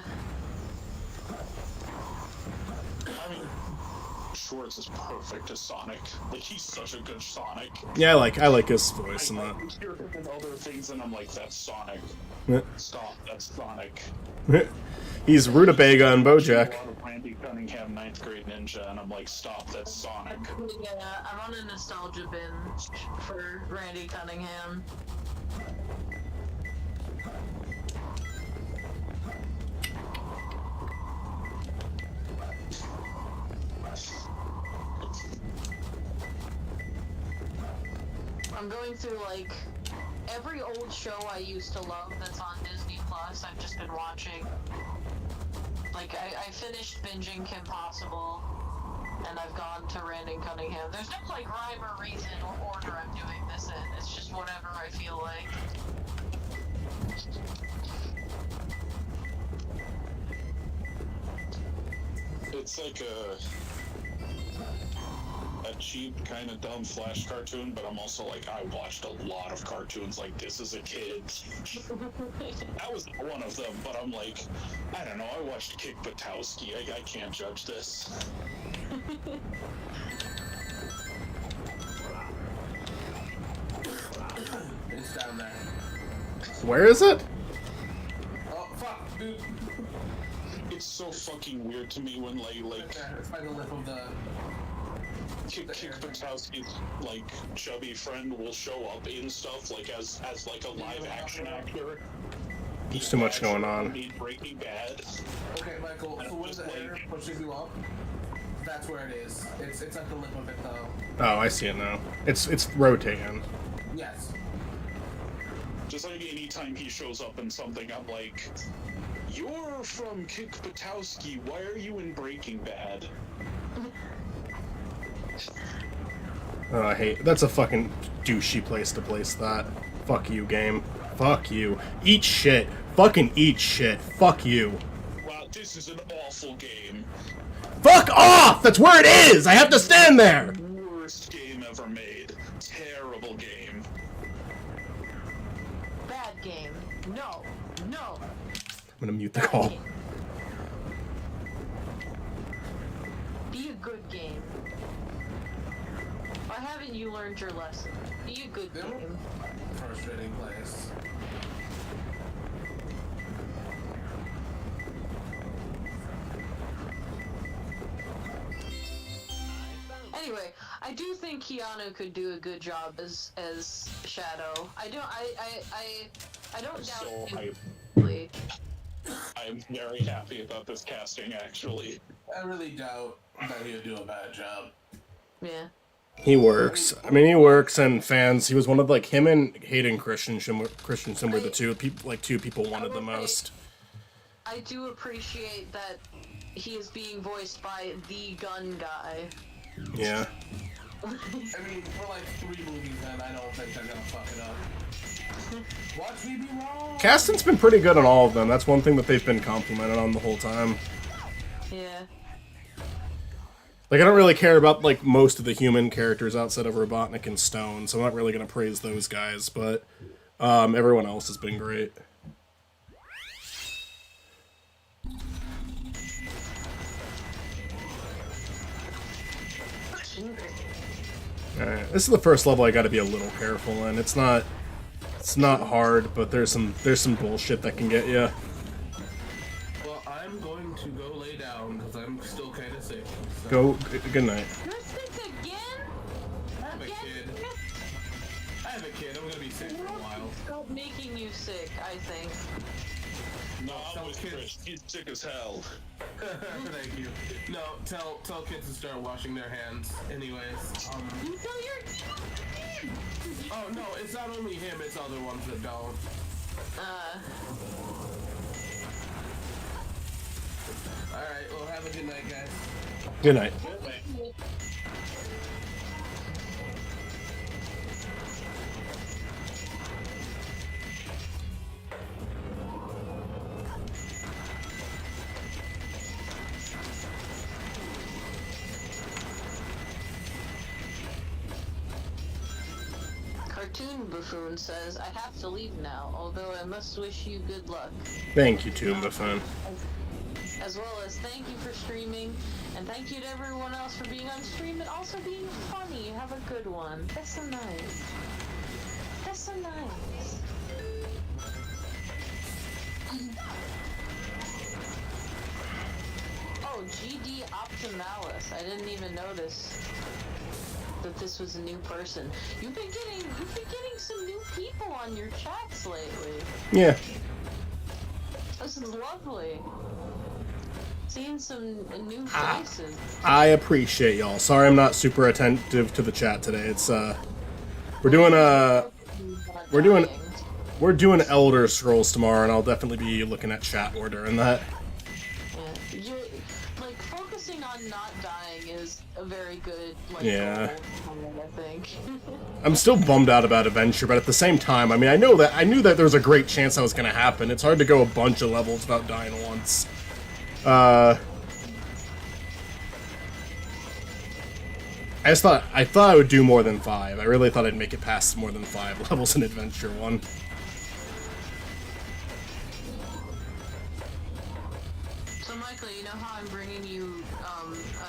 I mean, Schwartz is perfect as Sonic. Like he's such a good Sonic. Yeah, I like his voice in I that. hear him in other things, and I'm like, that's Sonic. Stop, that's Sonic. He's Rutabaga and BoJack. A lot of Randy Cunningham, 9th grade ninja, and I'm like, stop, that's Sonic. Yeah, I'm on a nostalgia binge for Randy Cunningham. I'm going through like every old show I used to love that's on Disney Plus. I've just been watching. Like I finished binging Kim Possible, and I've gone to Randy Cunningham. There's no like rhyme or reason or order I'm doing this in. It's just whatever I feel like. It's like a cheap, kind of dumb Flash cartoon, but I'm also like, I watched a lot of cartoons like this as a kid. That was one of them, but I'm like, I don't know, I watched Kick Buttowski. I can't judge this. It's down there. Where is it? Oh, fuck, dude. It's so fucking weird to me when It's by the lip of the... Kick Buttowski's like chubby friend will show up in stuff like as like a live action actor. There's too much going on. Breaking Bad. Okay, Michael, so when the hair pushes you up, that's where it is. It's at the lip of it, though. Oh, I see it now. It's rotating. Yes. Just like anytime he shows up in something, I'm like, you're from Kick Buttowski, why are you in Breaking Bad? Oh, I hate. That's a fucking douchey place to place that. Fuck you, game. Fuck you. Eat shit. Fucking eat shit. Fuck you. Wow, this is an awful game. Fuck off! That's where it is! I have to stand there! Worst game ever made. Terrible game. Bad game. No. No. I'm gonna mute the call. Be a good game. Why haven't you learned your lesson? Be a good game. Frustrating place. Anyway, I do think Keanu could do a good job as Shadow. I don't doubt So him. I'm very happy about this casting, actually. I really doubt that he would do a bad job. Yeah. He works. I mean, he works, and fans. He was one of like him and Hayden Christensen were the two people wanted the most. I do appreciate that he is being voiced by the gun guy. Yeah. I mean, we're like 3 movies in. I don't think they're gonna fuck it up. Watch me be wrong. Casting's been pretty good on all of them. That's one thing that they've been complimented on the whole time. Yeah. Like, I don't really care about, like, most of the human characters outside of Robotnik and Stone, so I'm not really gonna praise those guys, but everyone else has been great. Alright, this is the first level I gotta be a little careful in. It's not hard, but there's some bullshit that can get you. Well, I'm going to go lay down because I'm still kind of sick. So. Go, good night. You're sick again? I have a kid. I have a kid. I'm gonna be sick for a while. Stop making you sick, I think. No, Tell I'm with kids. Chris. He's sick as hell. Thank you. No, tell kids to start washing their hands. Anyways, You tell your oh no, it's not only him. It's other ones that don't. All right. Well, have a good night, guys. Good night. Cartoon Buffoon says, I have to leave now, although I must wish you good luck. Thank you, Tomb Buffoon. As well as thank you for streaming, and thank you to everyone else for being on stream and also being funny. Have a good one. That's so nice. That's so nice. Oh, GD Optimalis. I didn't even notice that this was a new person. You've been getting some new people on your chats lately. Yeah. This is lovely. Seeing some new faces. I appreciate y'all. Sorry I'm not super attentive to the chat today. It's we're doing Elder Scrolls tomorrow, and I'll definitely be looking at chat more during that. Yeah. You're, like, focusing on not dying is a very good, like, Yeah. goal, I think. I'm still bummed out about Adventure, but at the same time, I mean, I knew that there was a great chance that was gonna happen. It's hard to go a bunch of levels without dying once. I thought I would do more than 5. I really thought I'd make it past more than 5 levels in Adventure 1. So, Michael, you know how I'm bringing you a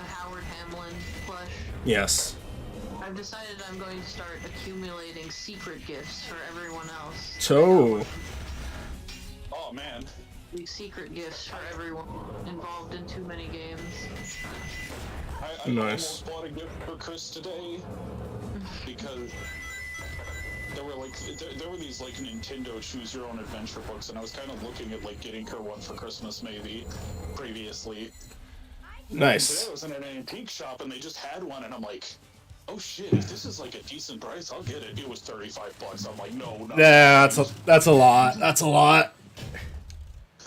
Howard Hamlin plush? Yes. I've decided I'm going to start accumulating secret gifts for everyone else. So, Oh man. These secret gifts for everyone involved in too many games. I Nice. almost bought a gift for Chris today because there were these like Nintendo Choose Your Own Adventure books, and I was kind of looking at like getting her one for Christmas maybe previously. Today nice. I was in an antique shop and they just had one, and I'm like, oh shit, if this is like a decent price, I'll get it. It was $35. I'm like, no, not Yeah, that's a lot. That's a lot.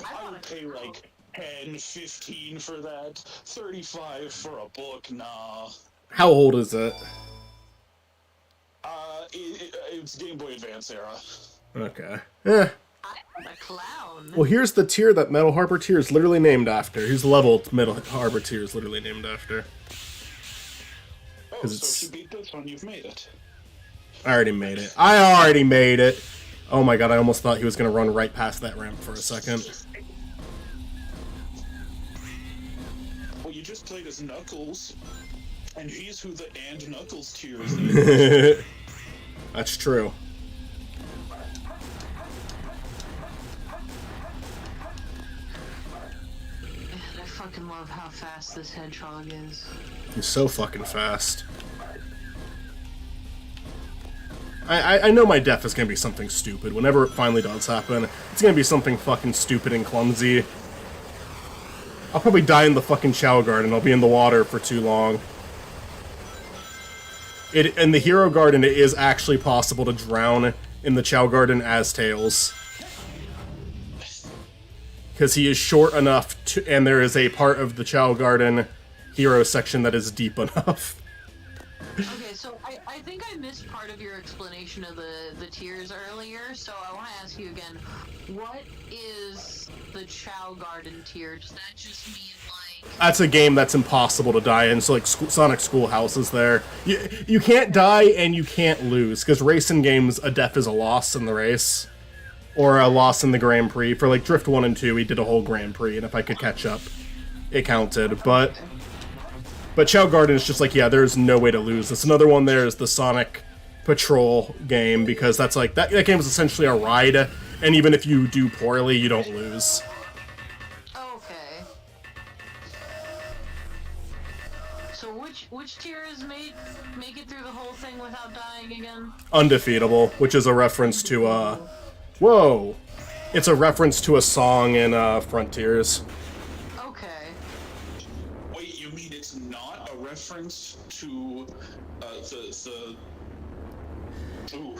I would pay like 10, 15 for that. 35 for a book, nah. How old is it? It's Game Boy Advance era. Okay. Eh. I'm a clown. Well, here's the tier that Metal Harbor tier is literally named after. Here's the level Metal Harbor tier is literally named after. Oh, 'Cause so it's- if you beat this one, you've made it. I already made it. I already made it. Oh my god, I almost thought he was gonna run right past that ramp for a second. Well, you just played as Knuckles, and he's who the and Knuckles tier is. That's true. I fucking love how fast this hedgehog is. He's so fucking fast. I know my death is gonna be something stupid. Whenever it finally does happen, it's gonna be something fucking stupid and clumsy. I'll probably die in the fucking Chow Garden. I'll be in the water for too long. In the Hero Garden, it is actually possible to drown in the Chow Garden as Tails. Because he is short enough to, and there is a part of the Chow Garden hero section that is deep enough. Okay, so I think I missed part of your explanation of the tiers earlier, so I want to ask you again, what is the Chow Garden tier? Does that just mean, like... That's a game that's impossible to die in, so like Sonic Schoolhouse is there. You can't die and you can't lose, because racing games, a death is a loss in the race. Or a loss in the Grand Prix. For like Drift 1 and 2, we did a whole Grand Prix, and if I could catch up, it counted. But Chow Garden is just like, yeah, there's no way to lose. It's another one there is the Sonic Patrol game, because that's like, that game is essentially a ride, and even if you do poorly, you don't lose. Okay. So which tiers make it through the whole thing without dying again? Undefeatable, which is a reference to, whoa! It's a reference to a song in, Frontiers. Okay. Wait, you mean it's not a reference to the ooh.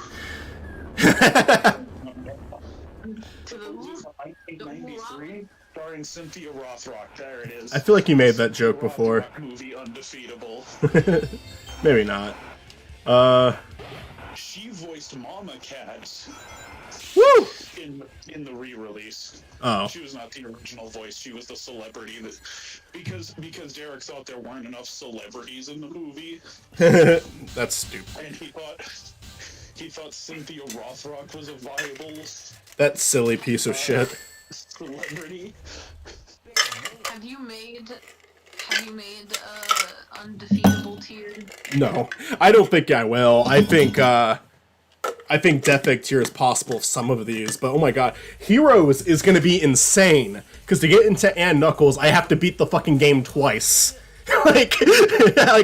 To the 1993, starring Cynthia Rothrock. There it is. I feel like you made that joke before. Rothrock movie Undefeatable. Maybe not. She voiced Mama Cat Woo! in the re-release. Oh. She was not the original voice. She was the celebrity that because Derek thought there weren't enough celebrities in the movie, That's stupid. and he thought Cynthia Rothrock was a viable That silly piece of shit. celebrity. Have you made undefeatable tier? No. I don't think I will. I think Death Egg tier is possible of some of these, but oh my god. Heroes is gonna be insane. Because to get into Ann Knuckles, I have to beat the fucking game twice. like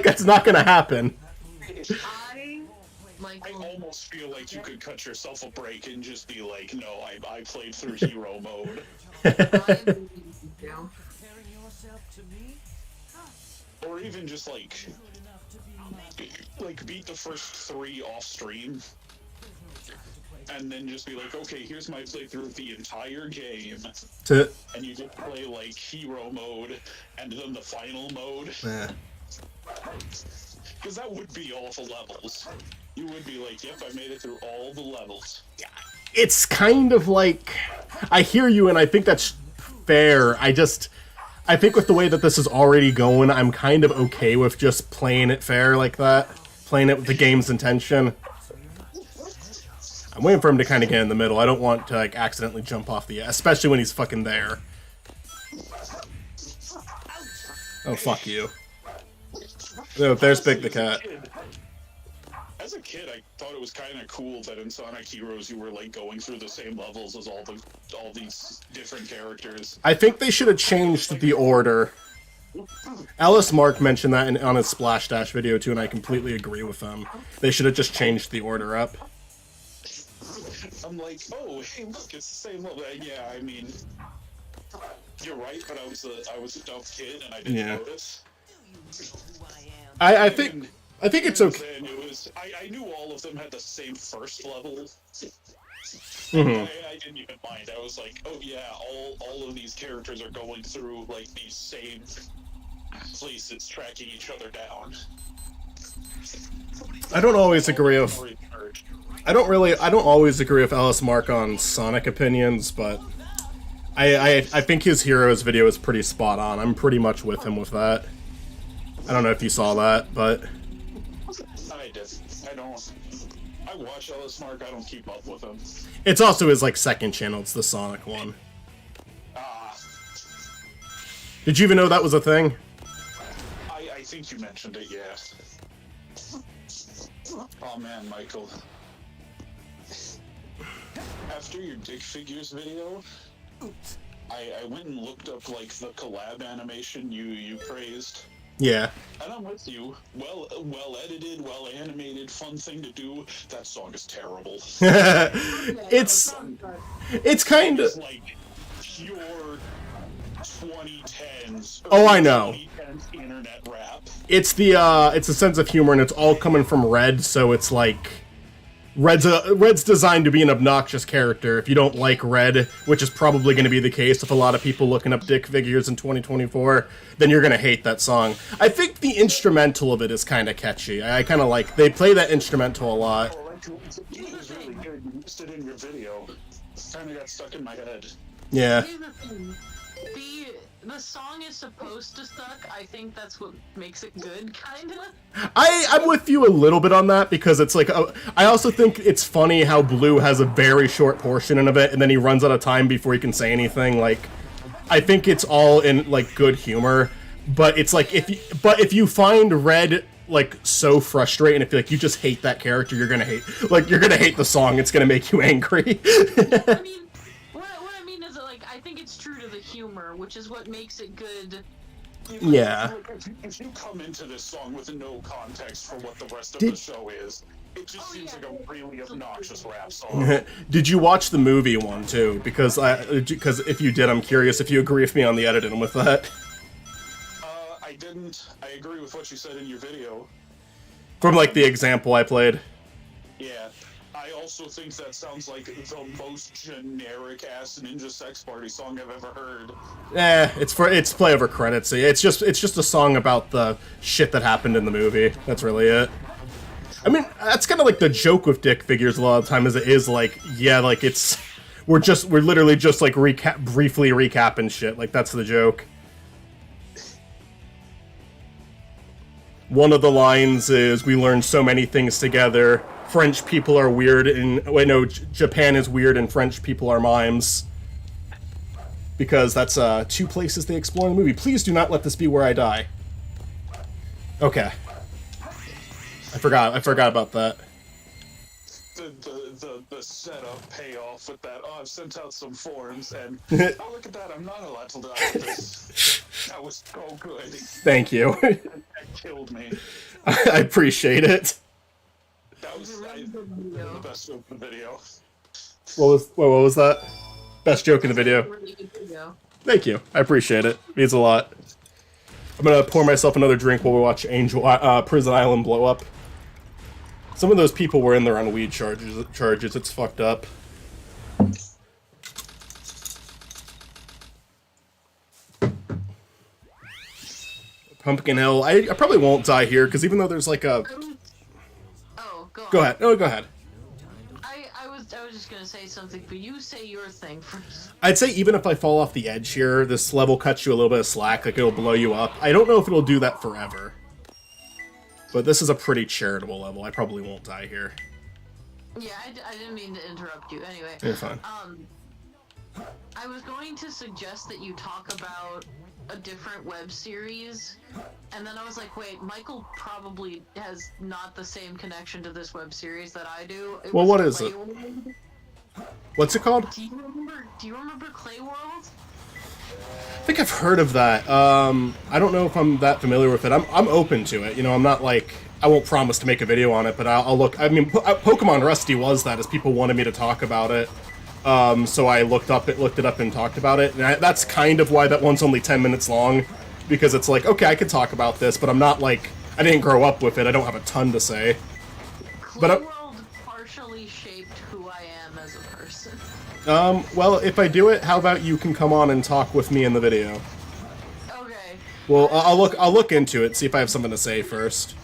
that's not gonna happen. I almost feel like you could cut yourself a break and just be like, no, I played through hero mode. Or even just like beat the first 3 off stream. And then just be like, okay, here's my playthrough of the entire game. And you just play like hero mode and then the final mode. Because that would be all the levels. You would be like, yep, I made it through all the levels. It's kind of like, I hear you and I think that's fair. I think with the way that this is already going, I'm kind of okay with just playing it fair like that. Playing it with the game's intention. I'm waiting for him to kind of get in the middle. I don't want to like accidentally jump off the, especially when he's fucking there. Oh, fuck you. No, there's Big the Cat. As a kid, I thought it was kind of cool that in Sonic Heroes you were like going through the same levels as all these different characters. I think they should have changed the order. Ellis Mark mentioned that on his Splash Dash video too, and I completely agree with him. They should have just changed the order up. I'm like, oh, hey, look, it's the same level. Yeah, I mean, you're right, but I was a dumb kid and I didn't notice. I think it's okay. I knew all of them had the same first level. Mm-hmm. I didn't even mind. I was like, oh yeah, all of these characters are going through like these same places, tracking each other down. I don't always agree with. I don't always agree with Ellis Mark on Sonic opinions, but I think his Heroes video is pretty spot on. I'm pretty much with him with that. I don't know if you saw that, but I did. I watch Ellis Mark. I don't keep up with him. It's also his like second channel. It's the Sonic one. Did you even know that was a thing? I think you mentioned it. Yeah. Oh man, Michael. After your Dick Figures video, I went and looked up like the collab animation you praised. Yeah. And I'm with you. Well edited, well animated, fun thing to do. That song is terrible. It's kind of like pure 2010s. Oh, I know. 2010s internet rap. It's a sense of humor, and it's all coming from Red, so it's like Red's designed to be an obnoxious character. If you don't like Red, which is probably going to be the case with a lot of people looking up Dick figures in 2024, then you're going to hate that song. I think the instrumental of it is kind of catchy. I kind of like, they play that instrumental a lot. Oh, it was really good. You used it in your video. Kind of got stuck in my head. Yeah. Here's the thing. The song is supposed to suck. I think that's what makes it good, kinda. I'm with you a little bit on that, because it's like, I also think it's funny how Blue has a very short portion of it, and then he runs out of time before he can say anything. Like, I think it's all in, like, good humor, but it's like, if you find Red, like, so frustrating, if like you just hate that character, you're gonna hate the song. It's gonna make you angry. I mean, what I mean is that, like, I think it's true to the humor, which is what makes it good. Yeah. If you come into this song with no context for what the rest of the show is, it just seems like a really obnoxious rap song. Did you watch the movie one too? Because if you did, I'm curious if you agree with me on the editing with that. I didn't. I agree with what you said in your video. From like the example I played. Yeah. I also think that sounds like the most generic ass Ninja Sex Party song I've ever heard. It's play over credits. It's just a song about the shit that happened in the movie. That's really it. I mean, that's kind of like the joke with Dick figures a lot of the time, is it is like, yeah, like we're literally just like briefly recapping shit. Like, that's the joke. One of the lines is, "We learned so many things together. French people are weird, and Japan is weird, and French people are mimes." Because that's two places they explore in the movie. Please do not let this be where I die. Okay. I forgot about that. The setup payoff with that. Oh, I've sent out some forms, and oh, look at that! I'm not allowed to die with this. That was so good. Thank you. That killed me. I appreciate it. That was the best joke in the video. What was that? Best joke in the video. Really good video. Thank you. I appreciate it. It means a lot. I'm gonna pour myself another drink while we watch Prison Island blow up. Some of those people were in there on weed charges. It's fucked up. Pumpkin Hill. I probably won't die here, because even though there's like a... Oh, go on. Go ahead. No, go ahead. I was just gonna say something, but you say your thing first. I'd say even if I fall off the edge here, this level cuts you a little bit of slack, like it'll blow you up. I don't know if it'll do that forever. But this is a pretty charitable level. I probably won't die here. Yeah, I didn't mean to interrupt you. Anyway. You're fine. I was going to suggest that you talk about a different web series, and then I was like, wait, Michael probably has not the same connection to this web series that I do. Well, what is it? What's it called? Do you remember Clay World? I think I've heard of that. I don't know if I'm that familiar with it. I'm open to it. You know, I'm not like, I won't promise to make a video on it, but I'll look. I mean, Pokemon Rusty was that, as people wanted me to talk about it. So I looked it up and talked about it. And that's kind of why that one's only 10 minutes long, because it's like, okay, I could talk about this, but I'm not like, I didn't grow up with it. I don't have a ton to say. Clay But World partially shaped who I am as a person. well, if I do it, how about you can come on and talk with me in the video? Okay. Well, I'll look into it, see if I have something to say first.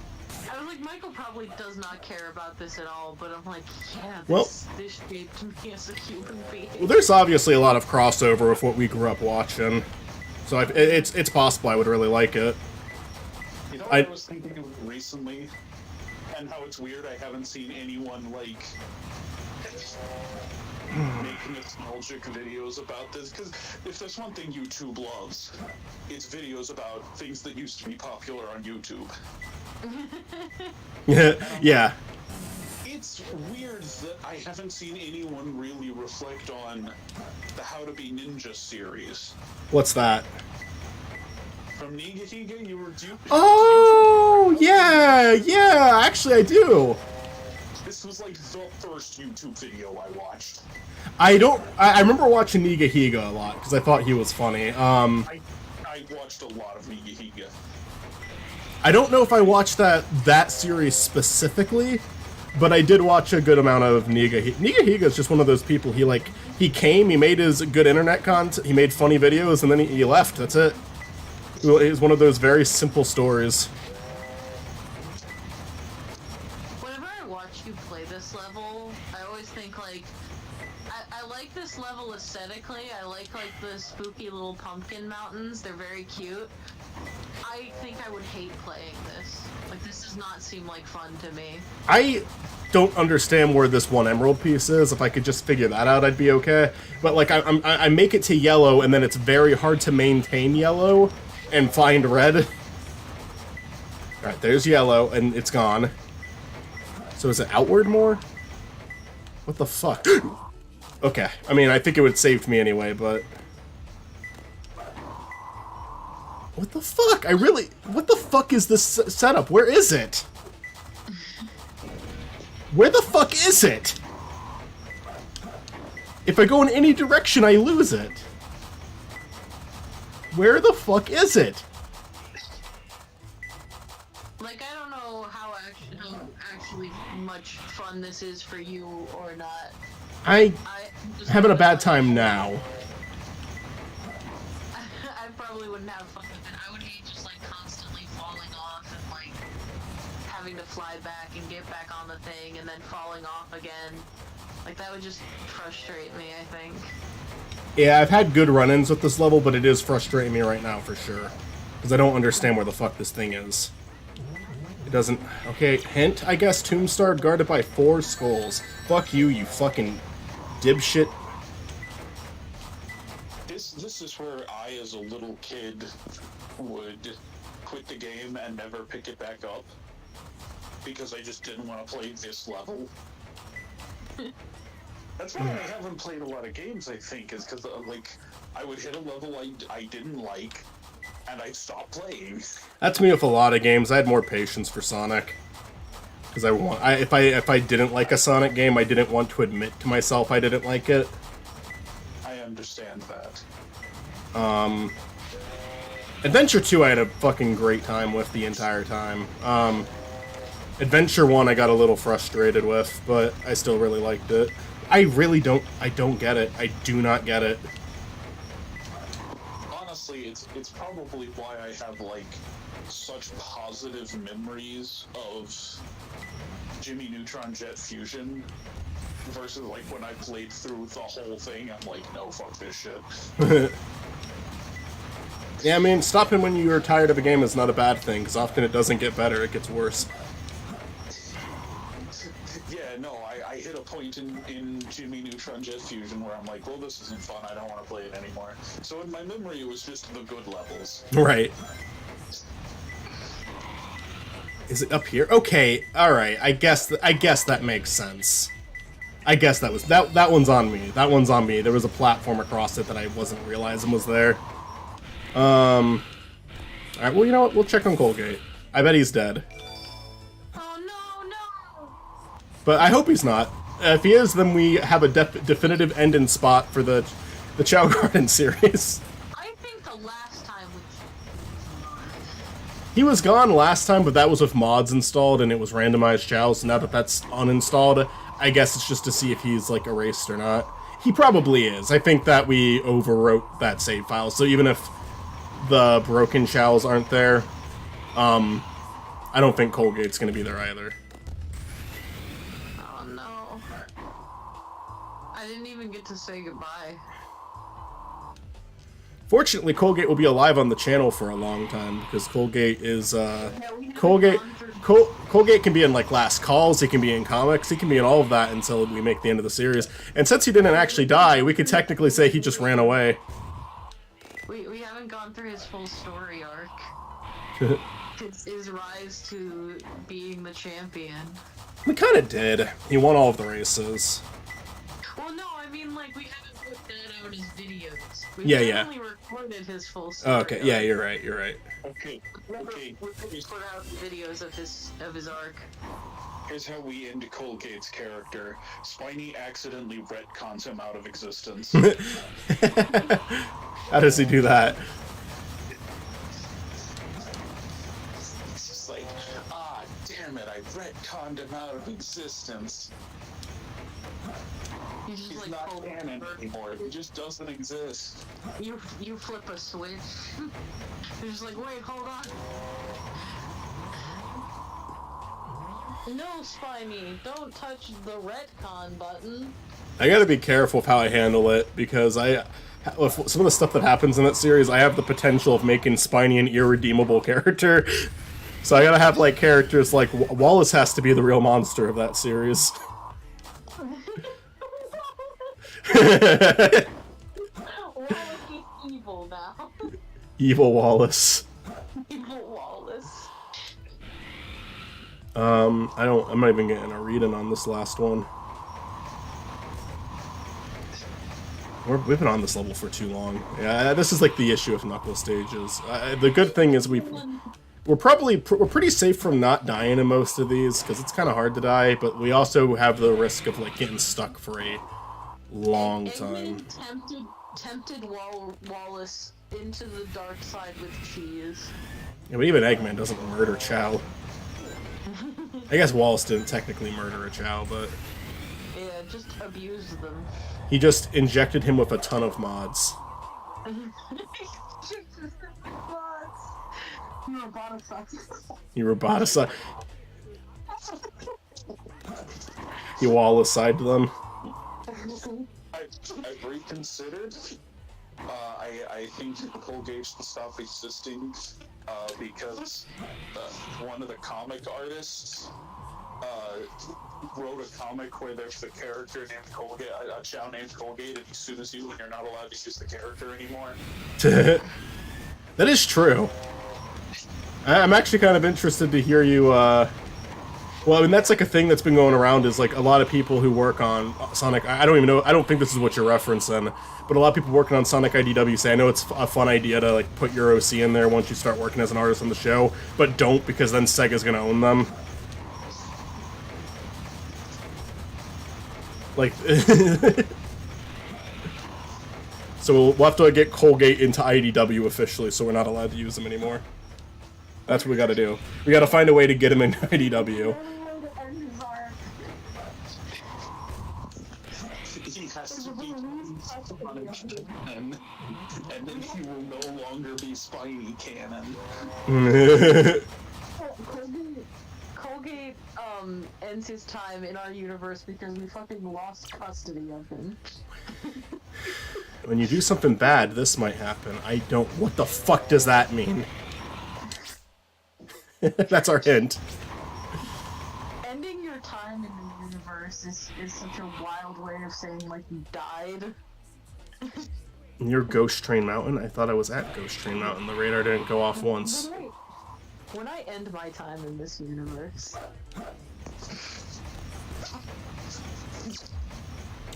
I was like, Michael probably does not care about this at all, but I'm like, yeah, Well- this shaped me as a human being. Well, there's obviously a lot of crossover with what we grew up watching, so it's possible I would really like it. You know what I was thinking of recently? And how it's weird I haven't seen anyone, like, making nostalgic videos about this. Because if there's one thing YouTube loves, it's videos about things that used to be popular on YouTube. Yeah. It's weird that I haven't seen anyone really reflect on the How to Be Ninja series. What's that? From Nigahiga, you were duped. Oh, yeah, actually I do. This was like the first YouTube video I watched. I remember watching Nigahiga a lot, because I thought he was funny. I watched a lot of Nigahiga. I don't know if I watched that series specifically, But I did watch a good amount of Niga. Niga Higa is just one of those people. He came, he made his good internet content, he made funny videos, and then he left. That's it. It was one of those very simple stories. Whenever I watch you play this level, I always think like, I like this level aesthetically. I like the spooky little pumpkin mountains. They're very cute. I think I would hate playing this. Like, this does not seem like fun to me. I don't understand where this one emerald piece is. If I could just figure that out, I'd be okay. But like, I make it to yellow, and then it's very hard to maintain yellow and find red. Alright, there's yellow, and it's gone. So is it outward more? What the fuck? Okay, I mean, I think it would save me anyway, but... What the fuck? What the fuck is this setup? Where is it? Where the fuck is it? If I go in any direction, I lose it. Where the fuck is it? Like, I don't know how actually much fun this is for you or not. I'm having a bad time now. I probably wouldn't have fun with it. I would hate just like constantly falling off and like having to fly back and get back on the thing and then falling off again. Like, that would just frustrate me, I think. Yeah, I've had good run-ins with this level, but it is frustrating me right now for sure. Because I don't understand where the fuck this thing is. It doesn't... Okay, hint, I guess. Tombstar guarded by 4 skulls. Fuck you, you fucking dipshit. This is where I, as a little kid, would quit the game and never pick it back up. Because I just didn't want to play this level. That's why I haven't played a lot of games, I think, is because, like, I would hit a level I didn't like, and I'd stop playing. That's me with a lot of games. I had more patience for Sonic. Because if I didn't like a Sonic game, I didn't want to admit to myself I didn't like it. I understand that. Adventure 2 I had a fucking great time with the entire time. Adventure 1 I got a little frustrated with, but I still really liked it. I don't get it. I do not get it. Honestly, it's probably why I have, like, such positive memories of Jimmy Neutron Jet Fusion versus, like, when I played through the whole thing, I'm like, no, fuck this shit. Yeah, I mean, stopping when you're tired of a game is not a bad thing, because often it doesn't get better, it gets worse. Yeah, no, I hit a point in Jimmy Neutron Jet Fusion where I'm like, well, this isn't fun, I don't want to play it anymore. So in my memory, it was just the good levels. Right. Is it up here? Okay, alright, I guess that makes sense. I guess that one's on me. That one's on me. There was a platform across it that I wasn't realizing was there. Alright, well, you know what? We'll check on Colgate. I bet he's dead. Oh no! But I hope he's not. If he is, then we have a definitive end in spot for the Chao Garden series. I think the last time He was gone last time, but that was with mods installed and it was randomized Chao, so now that that's uninstalled, I guess it's just to see if he's, like, erased or not. He probably is. I think that we overwrote that save file, so even if the broken Chaos aren't there, I don't think Colgate's gonna be there either. Oh no. I didn't even get to say goodbye. Fortunately, Colgate will be alive on the channel for a long time, because Colgate is, Colgate can be in, like, Last Calls, he can be in comics, he can be in all of that until we make the end of the series. And since he didn't actually die, we could technically say he just ran away. We haven't gone through his full story arc. His rise to being the champion. We kinda did. He won all of the races. Well, no, I mean, like, we haven't put that out as videos. We've Yeah. definitely recorded his full story Okay, yeah, arc. you're right, you're right. Okay, okay. We put out videos of his arc. Here's how we end Colgate's character. Spiny accidentally retcons him out of existence. How does he do that? It's just like, ah, damn it, I retconned retconned him out of existence. He's just He's like not Cole canon Bird. anymore. He just doesn't exist. You flip a switch. You're just like, wait, hold on. No, Spiny, don't touch the retcon button. I gotta be careful with how I handle it, because with some of the stuff that happens in that series, I have the potential of making Spiny an irredeemable character. So I gotta have, like, characters like Wallace has to be the real monster of that series. Wallace is evil now. Evil Wallace. Evil Wallace. I'm not even getting a read-in on this last one. We've been on this level for too long. Yeah, this is like the issue with Knuckle stages. The good thing is we're pretty safe from not dying in most of these, because it's kind of hard to die, but we also have the risk of, like, getting stuck for a long time. Eggman tempted Wallace into the dark side with cheese. Yeah, but even Eggman doesn't murder Chow. I guess Wallace didn't technically murder a Chow, but Yeah, just abuse them. he just injected him with a ton of mods. You roboticized. He roboticized. He Wallace-sided them. I've reconsidered. I think Colgate should stop existing because one of the comic artists wrote a comic where there's a character named Colgate, a Chow named Colgate, and he sues you and you're not allowed to use the character anymore. That is true. I'm actually kind of interested to hear you, well, I mean, that's like a thing that's been going around, is like a lot of people who work on Sonic, I don't even know, I don't think this is what you're referencing, but a lot of people working on Sonic IDW say, I know it's a fun idea to, like, put your OC in there once you start working as an artist on the show, but don't, because then Sega's gonna own them. Like, so we'll have to get Colgate into IDW officially, so we're not allowed to use him anymore. That's what we gotta do. We gotta find a way to get him in IDW. He has to be punished, and then he will no longer be Spiny canon. Colgate ends his time in our universe because we fucking lost custody of him. When you do something bad, this might happen. I don't... What the fuck does that mean? That's our hint. Ending your time in the universe is such a wild way of saying, like, you died. Near Ghost Train Mountain? I thought I was at Ghost Train Mountain. The radar didn't go off once. When I end my time in this universe...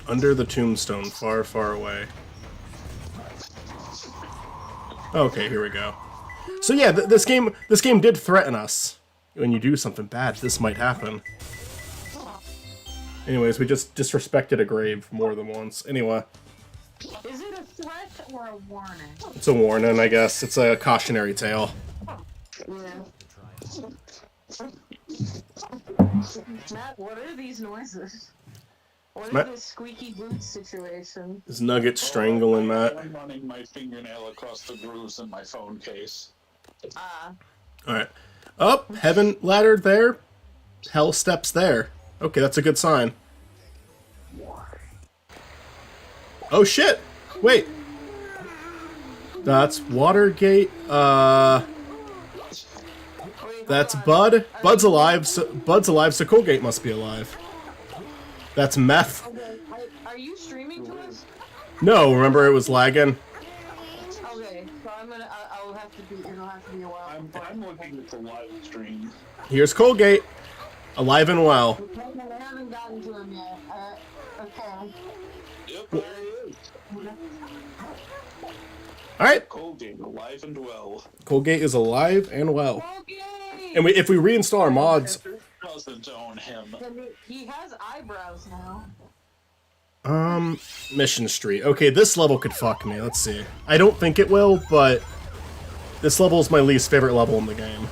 Under the tombstone, far, far away. Okay, here we go. So yeah, this game did threaten us. When you do something bad, this might happen. Anyways, we just disrespected a grave more than once. Anyway. Is it a threat or a warning? It's a warning, I guess. It's a cautionary tale. Yeah. Matt, what are these noises? What is this squeaky boots situation? Is Nugget strangling Matt? I'm running my fingernail across the grooves in my phone case. Alright. Up, heaven ladder there. Hell steps there. Okay, that's a good sign. Oh shit! Wait. That's Watergate. That's Bud. Bud's alive, so Colgate must be alive. That's Meth. Okay, are you streaming to us? No, remember it was lagging? Okay, so I'll have to be, it'll have to be a while. I'm looking at the live stream. Here's Colgate. Alive and well. I haven't gotten to him yet. Okay. Yep, there he is. Alright. Colgate, alive and well. Colgate is alive and well. Colgate! And if we reinstall our mods... Doesn't own him. He has eyebrows now. Mission Street. Okay, this level could fuck me. Let's see. I don't think it will, but this level is my least favorite level in the game.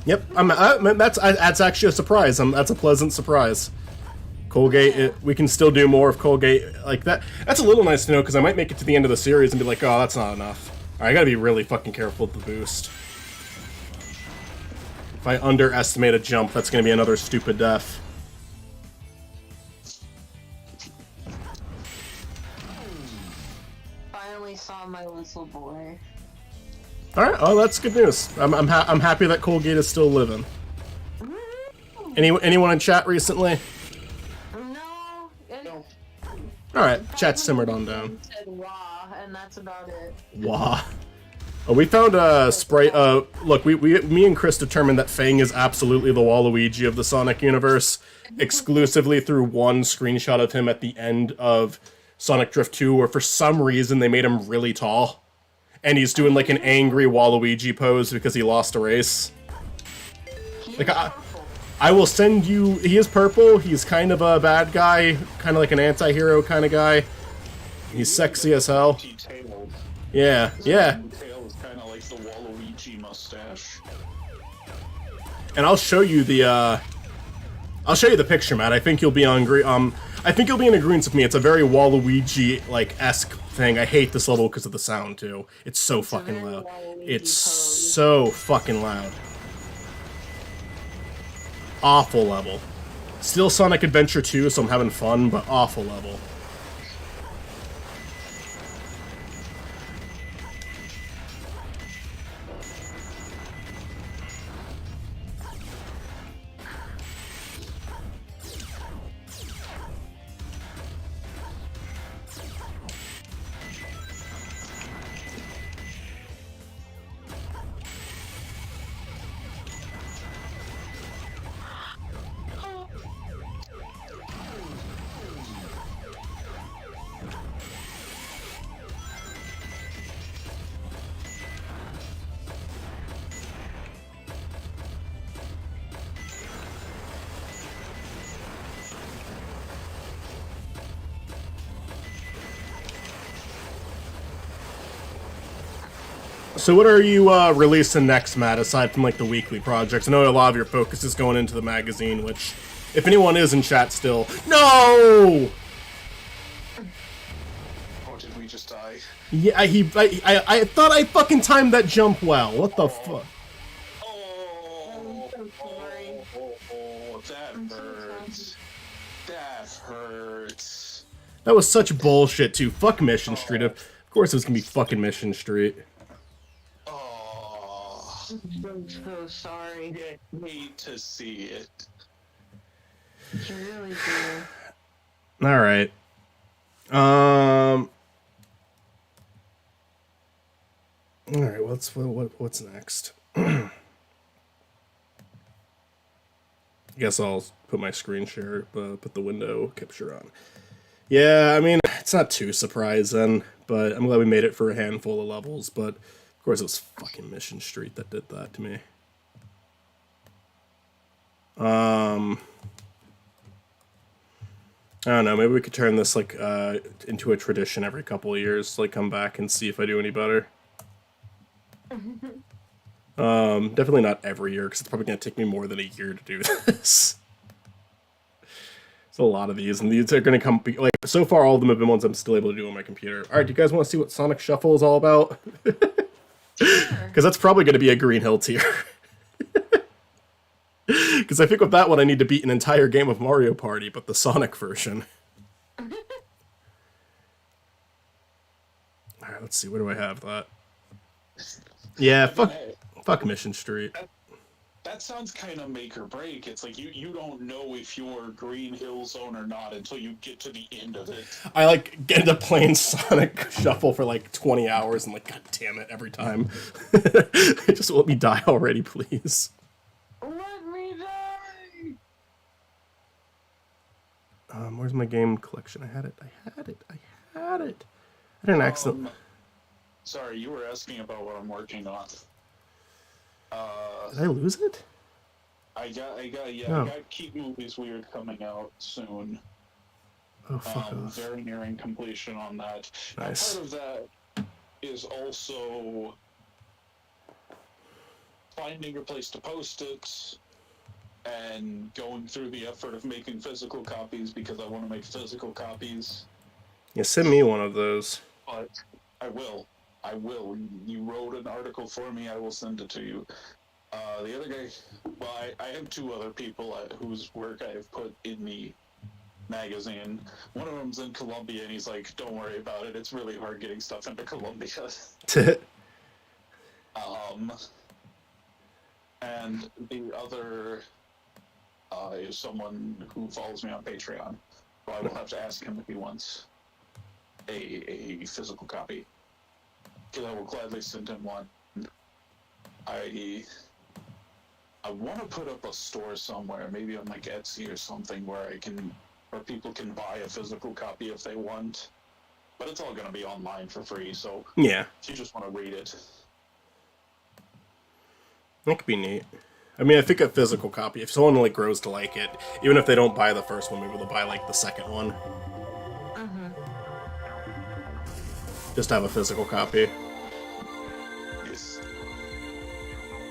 Yep, that's actually a surprise. That's a pleasant surprise. Colgate, we can still do more of Colgate like that. That's a little nice to know because I might make it to the end of the series and be like, oh, that's not enough. Alright, I gotta be really fucking careful with the boost. If I underestimate a jump, that's gonna be another stupid death. Finally saw my little boy. Alright, oh, that's good news. I'm happy that Colgate is still living. Anyone in chat recently? No. Alright, chat simmered on down. Said wah, and that's about it. Wah. Oh, we found a spray. Look, me and Chris determined that Fang is absolutely the Waluigi of the Sonic universe, exclusively through one screenshot of him at the end of Sonic Drift 2, where for some reason they made him really tall, and he's doing like an angry Waluigi pose because he lost a race. Like I will send you. He is purple. He's kind of a bad guy, kind of like an anti-hero kind of guy. He's sexy as hell. Detailed. Yeah, yeah. The tail is kind of like the Waluigi mustache. And I'll show you the picture, Matt. I think you'll be on I think you'll be in agreement with me. It's a very Waluigi like esque thing. I hate this level because of the sound too. It's so fucking loud. It's so fucking loud. Awful level. Still Sonic Adventure 2, so I'm having fun, but awful level. So what are you releasing next, Matt, aside from like the weekly projects? I know a lot of your focus is going into the magazine, which, if anyone is in chat still... No! Oh, did we just die? Yeah, I thought I fucking timed that jump well. What the fuck? Oh, that hurts. That hurts. That was such bullshit, too. Fuck Mission Street. Of course it was gonna be fucking Mission Street. I'm so sorry. I hate to see it. You really do. Alright. Alright, what's next? I guess I'll put my screen share, put the window capture on. Yeah, I mean, it's not too surprising, but I'm glad we made it for a handful of levels, but of course it was fucking Mission Street that did that to me. I don't know, maybe we could turn this, like, into a tradition every couple of years, like, come back and see if I do any better. Definitely not every year, because it's probably going to take me more than a year to do this. There's a lot of these, and these are going to come, like, so far all of them have been ones I'm still able to do on my computer. Alright, do you guys want to see what Sonic Shuffle is all about? Because that's probably going to be a Green Hill tier. Because I think with that one I need to beat an entire game of Mario Party, but the Sonic version. Alright, let's see, where do I have that? Yeah, fuck Mission Street. That sounds kind of make or break. It's like you don't know if you're Green Hill Zone or not until you get to the end of it. I like get into playing Sonic Shuffle for like 20 hours and like, god damn it, every time. Just let me die already, please. Let me die! Where's my game collection? I had it. I didn't accidentally... Sorry, you were asking about what I'm working on. Did I lose it? I got No. I got Keep Movies Weird coming out soon. Oh, fuck off. Very nearing completion on that. Nice. Part of that is also finding a place to post it and going through the effort of making physical copies because I want to make physical copies. Yeah, send me one of those. But I will. You wrote an article for me. I will send it to you. The other guy, well, I have two other people whose work I have put in the magazine. One of them's in Colombia, and he's like, "Don't worry about it. It's really hard getting stuff into Colombia." And the other is someone who follows me on Patreon. So I will have to ask him if he wants a physical copy. Because I will gladly send him one. I want to put up a store somewhere, maybe on like Etsy or something, where people can buy a physical copy if they want. But it's all going to be online for free, so Yeah, if you just want to read it. that could be neat. I mean, I think a physical copy, if someone like grows to like it, even if they don't buy the first one, maybe they'll buy like the second one. Just to have a physical copy. Yes.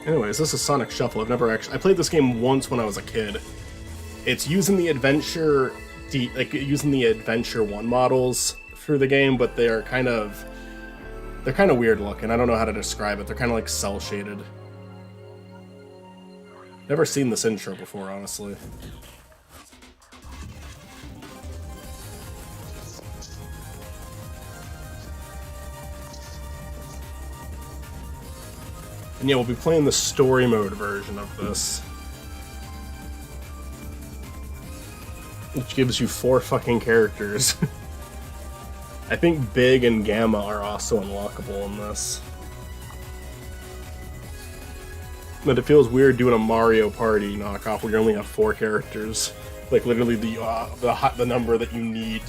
Anyways, this is Sonic Shuffle. I played this game once when I was a kid. It's using the Adventure 1 models through the game, but they're kind of weird looking. I don't know how to describe it. They're kind of like cell shaded. Never seen this intro before, honestly. And yeah, we'll be playing the story mode version of this. Which gives you 4 fucking characters. I think Big and Gamma are also unlockable in this. But it feels weird doing a Mario Party knockoff where you only have 4 characters. Like literally the number that you need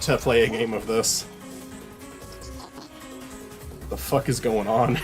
to play a game of this. The fuck is going on?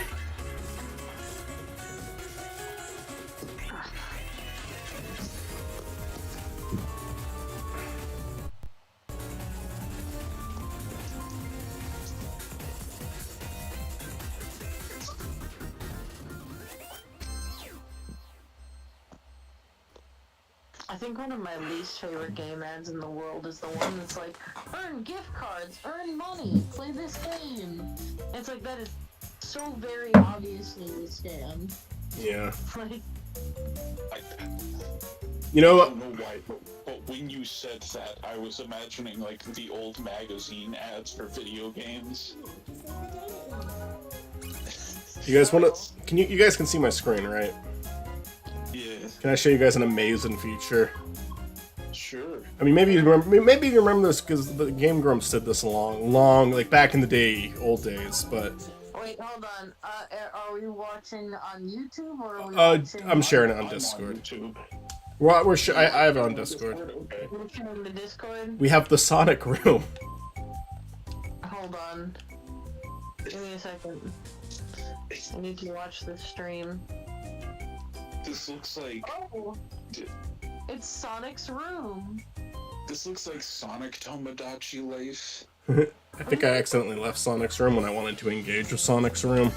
I think one of my least favorite game ads in the world is the one that's like, earn gift cards, earn money, play this game. It's like, that is so very obviously a scam. Yeah. Like, You know I what? don't know why, but when you said that, I was imagining like the old magazine ads for video games. You guys want to? You guys can see my screen, right? Yeah, Can I show you guys an amazing feature? sure. I mean, maybe you remember this because the Game Grumps did this long, like back in the day, old days. But wait, hold on. Are we watching on YouTube or are we watching? I'm sharing it I'm on Discord. YouTube. I have it on Discord. Okay. We're sharing the Discord. We have the Sonic room. Hold on. Give me a second. I need to watch this stream. This looks like Oh, it's Sonic's room. Sonic Tomodachi Life. I think I accidentally left Sonic's room when I wanted to engage with Sonic's room.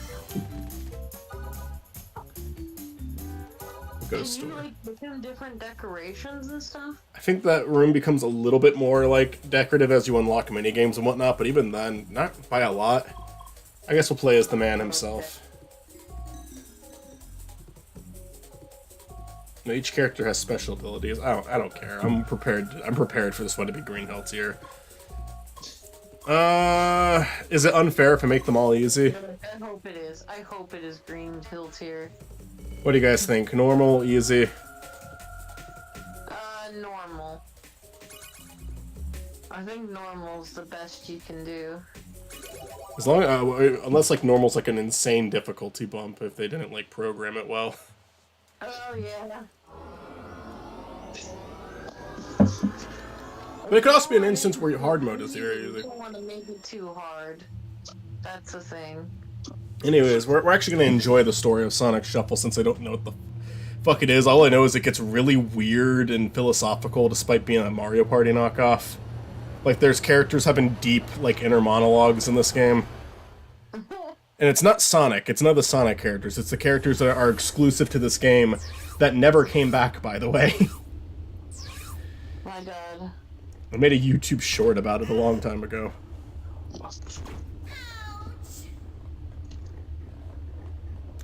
Go to Can you store. like put in different decorations and stuff? I think that room becomes a little bit more like decorative as you unlock mini games and whatnot, but even then, not by a lot. I guess we'll play as the man himself. Now, each character has special abilities. I don't care. I'm prepared for this one to be Green Hill tier. Is it unfair if I make them all easy? I hope it is. I hope it is Green Hill tier. What do you guys think? Normal, easy? Normal. I think normal's the best you can do. As long unless like normal's like an insane difficulty bump if they didn't like program it well. Oh yeah. But it could also be an instance where your hard mode is there. You don't want to make it too hard. That's the thing. Anyways, we're actually going to enjoy the story of Sonic Shuffle since I don't know what the fuck it is. All I know is it gets really weird and philosophical despite being a Mario Party knockoff. Like, there's characters having deep, like, inner monologues in this game. And it's not Sonic. It's none of the Sonic characters. It's the characters that are exclusive to this game that never came back, by the way. My God. I made a YouTube short about it a long time ago.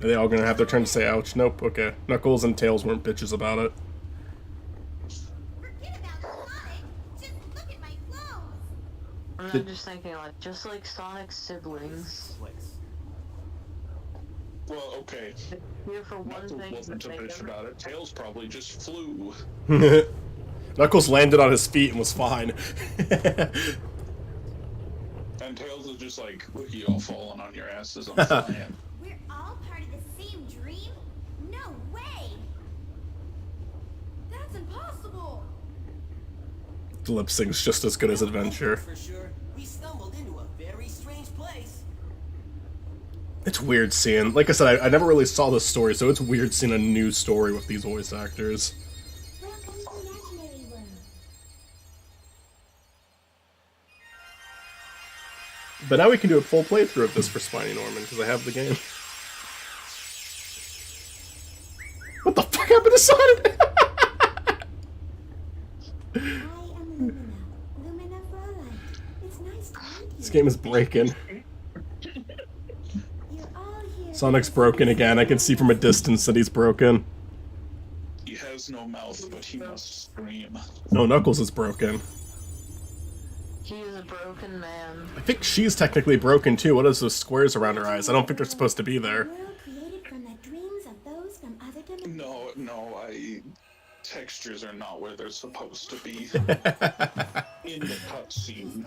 Are they all gonna have their turn to say ouch? Nope, okay. Knuckles and Tails weren't bitches about it. Forget about Sonic. Just look at my clothes. I'm just thinking, like, just like Sonic's siblings. Well, okay. Here for one Knuckles thing. wasn't a but they bitch never- about it. Tails probably just flew. Knuckles landed on his feet and was fine. And Tails is just like, look, you all falling on your asses. I'm flying. We're all part of the same dream? No way! That's impossible! The lip sync's just as good as Adventure. For sure, we stumbled into a very strange place. It's weird seeing, like I said, I never really saw this story, so it's weird seeing a new story with these voice actors. Welcome to Imaginary World. But now we can do a full playthrough of this for Spiny Norman, because I have the game. What the fuck happened to Sonic? I am Lumina. Lumina Fräulein. It's nice to meet you. This game is breaking. You're all here. Sonic's broken again. I can see from a distance that he's broken. He has no mouth, but he must scream. No, Knuckles is broken. He is a broken man. I think she's technically broken too. What is those squares around her eyes? I don't think they're supposed to be there. World created from the dreams of those from other dimensions. No, textures are not where they're supposed to be. In the cutscene.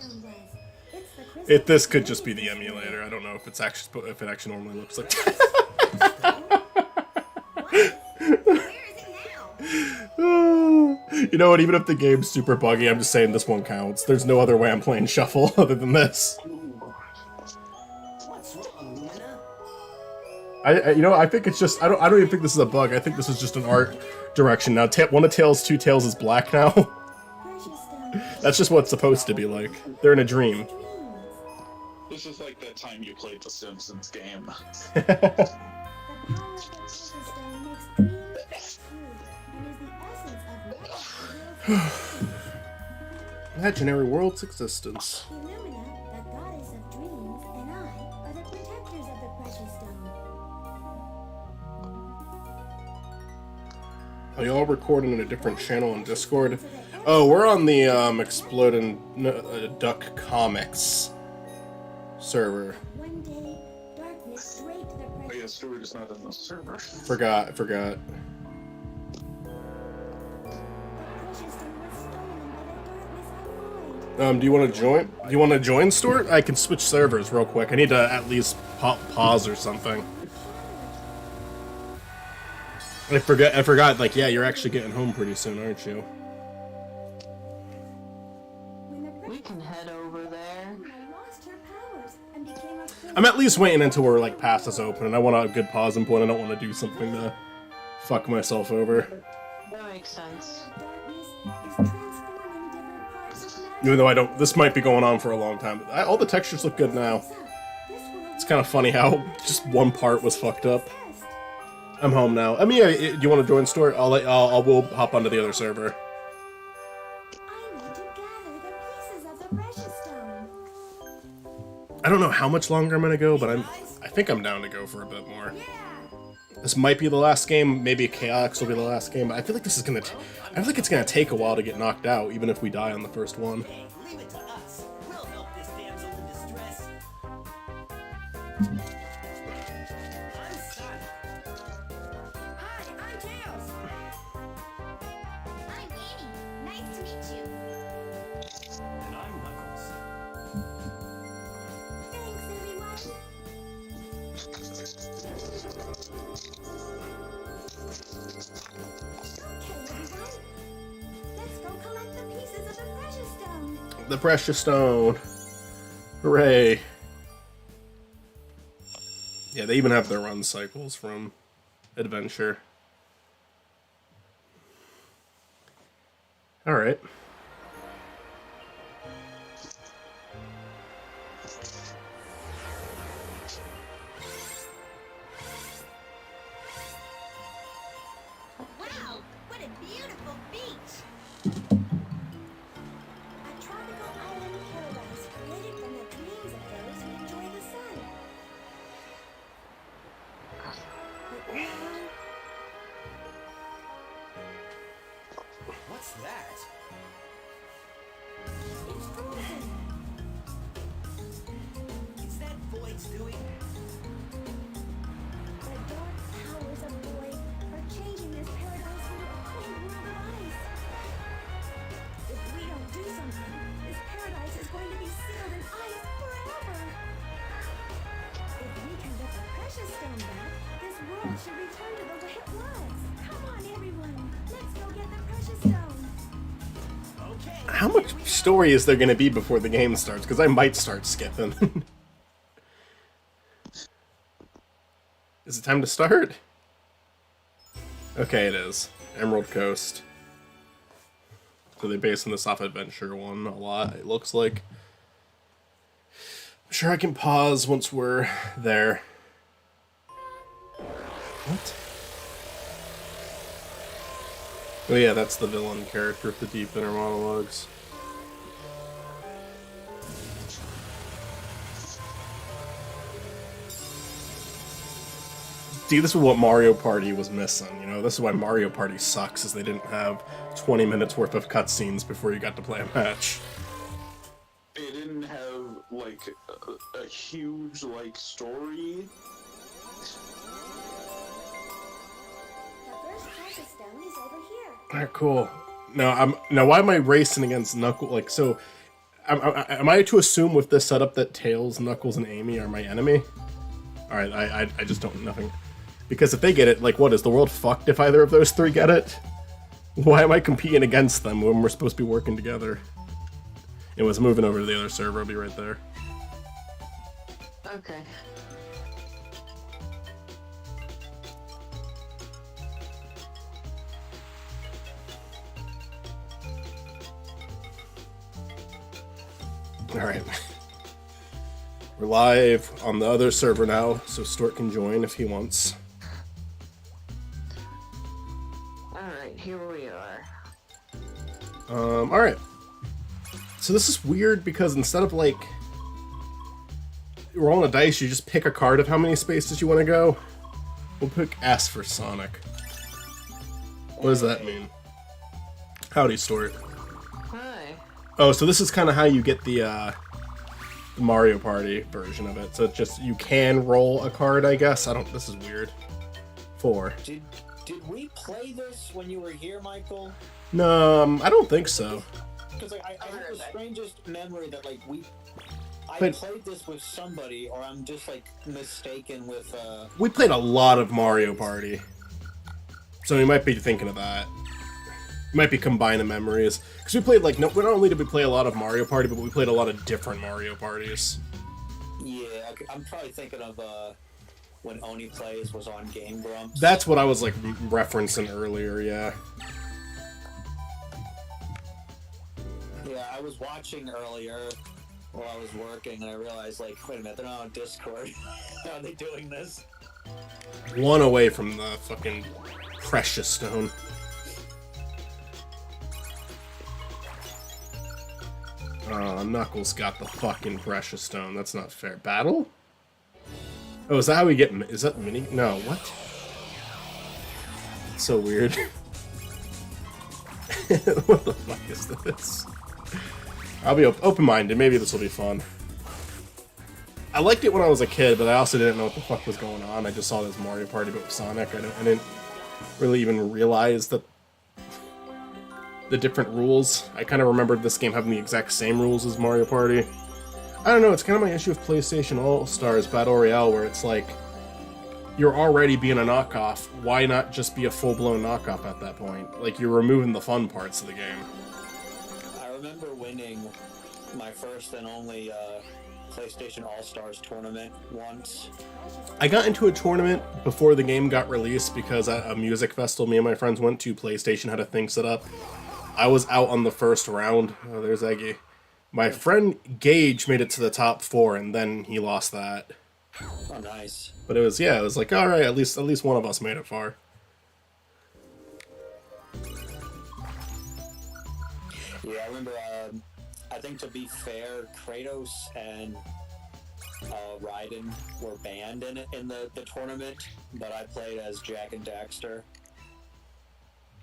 It's the crystal This could just be the emulator. I don't know if it's actually if it actually normally looks like. Where is it now? You know what? Even if the game's super buggy, I'm just saying this one counts. There's no other way I'm playing Shuffle other than this. What's wrong, Lumina? I think it's just I don't even think this is a bug. I think this is just an art direction. Now, one of Tails' two tails is black now. Precious stone. That's just what it's supposed to be like. They're in a dream. Dreams. This is like that time you played the Simpsons game. The power of the precious stone makes dreams true and is the essence of life. Imaginary world's existence. Illumina, the goddess of dreams, and I are the protectors of the precious stone. Are you all recording in a different channel on Discord? Oh, we're on the Exploding Duck Comics server. One day, darkness draped the Oh precious yeah, Stuart is not in the server. Forgot. The precious stone was stolen by the darkness of void. Do you want to join? Do you want to join, Stuart? I can switch servers real quick. I need to at least pause or something. I forgot. Like, yeah, you're actually getting home pretty soon, aren't you? When the We precious can head over there. stone lost her powers and became a I'm at least waiting until we're like past is open, and I want a good pausing point. I don't want to do something to fuck myself over. That makes sense. darkness is transforming different parts of matter. Even though I don't, this might be going on for a long time. All the textures look good now. It's kind of funny how just one part was fucked up. I'm home now. I mean, yeah, do you want to join, Stuart? We'll hop onto the other server. I need to gather the pieces of the precious stone. I don't know how much longer I'm gonna go, but I think I'm down to go for a bit more. This might be the last game. Maybe Chaotix will be the last game. But I feel like this is gonna. I feel like it's gonna take a while to get knocked out, even if we die on the first one. Hey, leave it to us. We'll help this damsel in distress. I'm Sonic. Hi, I'm Tails. I'm Annie. Nice to meet you. And I'm Knuckles. Thanks, everyone. Okay, everyone. Let's go collect the pieces of the precious stone. The precious stone. Hooray. Yeah, they even have their run cycles from Adventure. Alright. all should return to the way it was. Come on, everyone. Let's go get the precious stone. Okay. How much story is there going to be before the game starts? Because I might start skipping. Is it time to start? Okay, it is. Emerald Coast. So they're basing this off Adventure 1 a lot, it looks like. I'm sure I can pause once we're there. What? Oh yeah, that's the villain character with the deep inner monologues. See, this is what Mario Party was missing, you know? This is why Mario Party sucks, is they didn't have 20 minutes worth of cutscenes before you got to play a match. It didn't have like a huge like story. The first precious stone is over here. Alright, cool. Now why am I racing against Knuckles? Like, so, am I to assume with this setup that Tails, Knuckles, and Amy are my enemy? Alright, I just don't, nothing. Because if they get it, like, what, is the world fucked if either of those three get it? Why am I competing against them when we're supposed to be working together? It was moving over to the other server, I'll be right there. Okay. Alright. We're live on the other server now, so Stuart can join if he wants. Alright, here we are. Alright. So this is weird because instead of, like, rolling a dice, you just pick a card of how many spaces you want to go. We'll pick S for Sonic. What does that mean? Howdy, Stuart. Hi. Oh, so this is kind of how you get the Mario Party version of it. So it's just, you can roll a card, I guess. This is weird. 4. Did we play this when you were here, Michael? No, I don't think so. Because I have the strangest memory that like I But- played this with somebody, or I'm just like mistaken with. We played a lot of Mario Party. So you might be thinking of that. You might be combining memories. Because we played, like, not only did we play a lot of Mario Party, but we played a lot of different Mario Parties. Yeah, okay, I'm probably thinking of when Oni Plays was on Game Grumps. That's what I was, like, referencing earlier, yeah. Yeah, I was watching earlier while I was working, and I realized, like, wait a minute, they're not on Discord. How are they doing this? One away from the fucking precious stone. Knuckles got the fucking precious stone. That's not fair. Battle? Oh, is that how we get... Is that mini... No, what? It's so weird. What the fuck is this? I'll be open-minded. Maybe this will be fun. I liked it when I was a kid, but I also didn't know what the fuck was going on. I just saw this Mario Party but with Sonic. I didn't really even realize that the different rules. I kind of remembered this game having the exact same rules as Mario Party. I don't know, it's kind of my issue with PlayStation All-Stars Battle Royale, where it's like, you're already being a knockoff, why not just be a full-blown knockoff at that point? Like, you're removing the fun parts of the game. I remember winning my first and only PlayStation All-Stars tournament once. I got into a tournament before the game got released because at a music festival me and my friends went to, PlayStation had a thing set up. I was out on the first round. Oh, there's Eggy. My friend Gage made it to the top 4, and then he lost that. Oh, nice. But it was like, all right, at least one of us made it far. Yeah, I remember. I think to be fair, Kratos and Raiden were banned in the tournament, but I played as Jak and Daxter.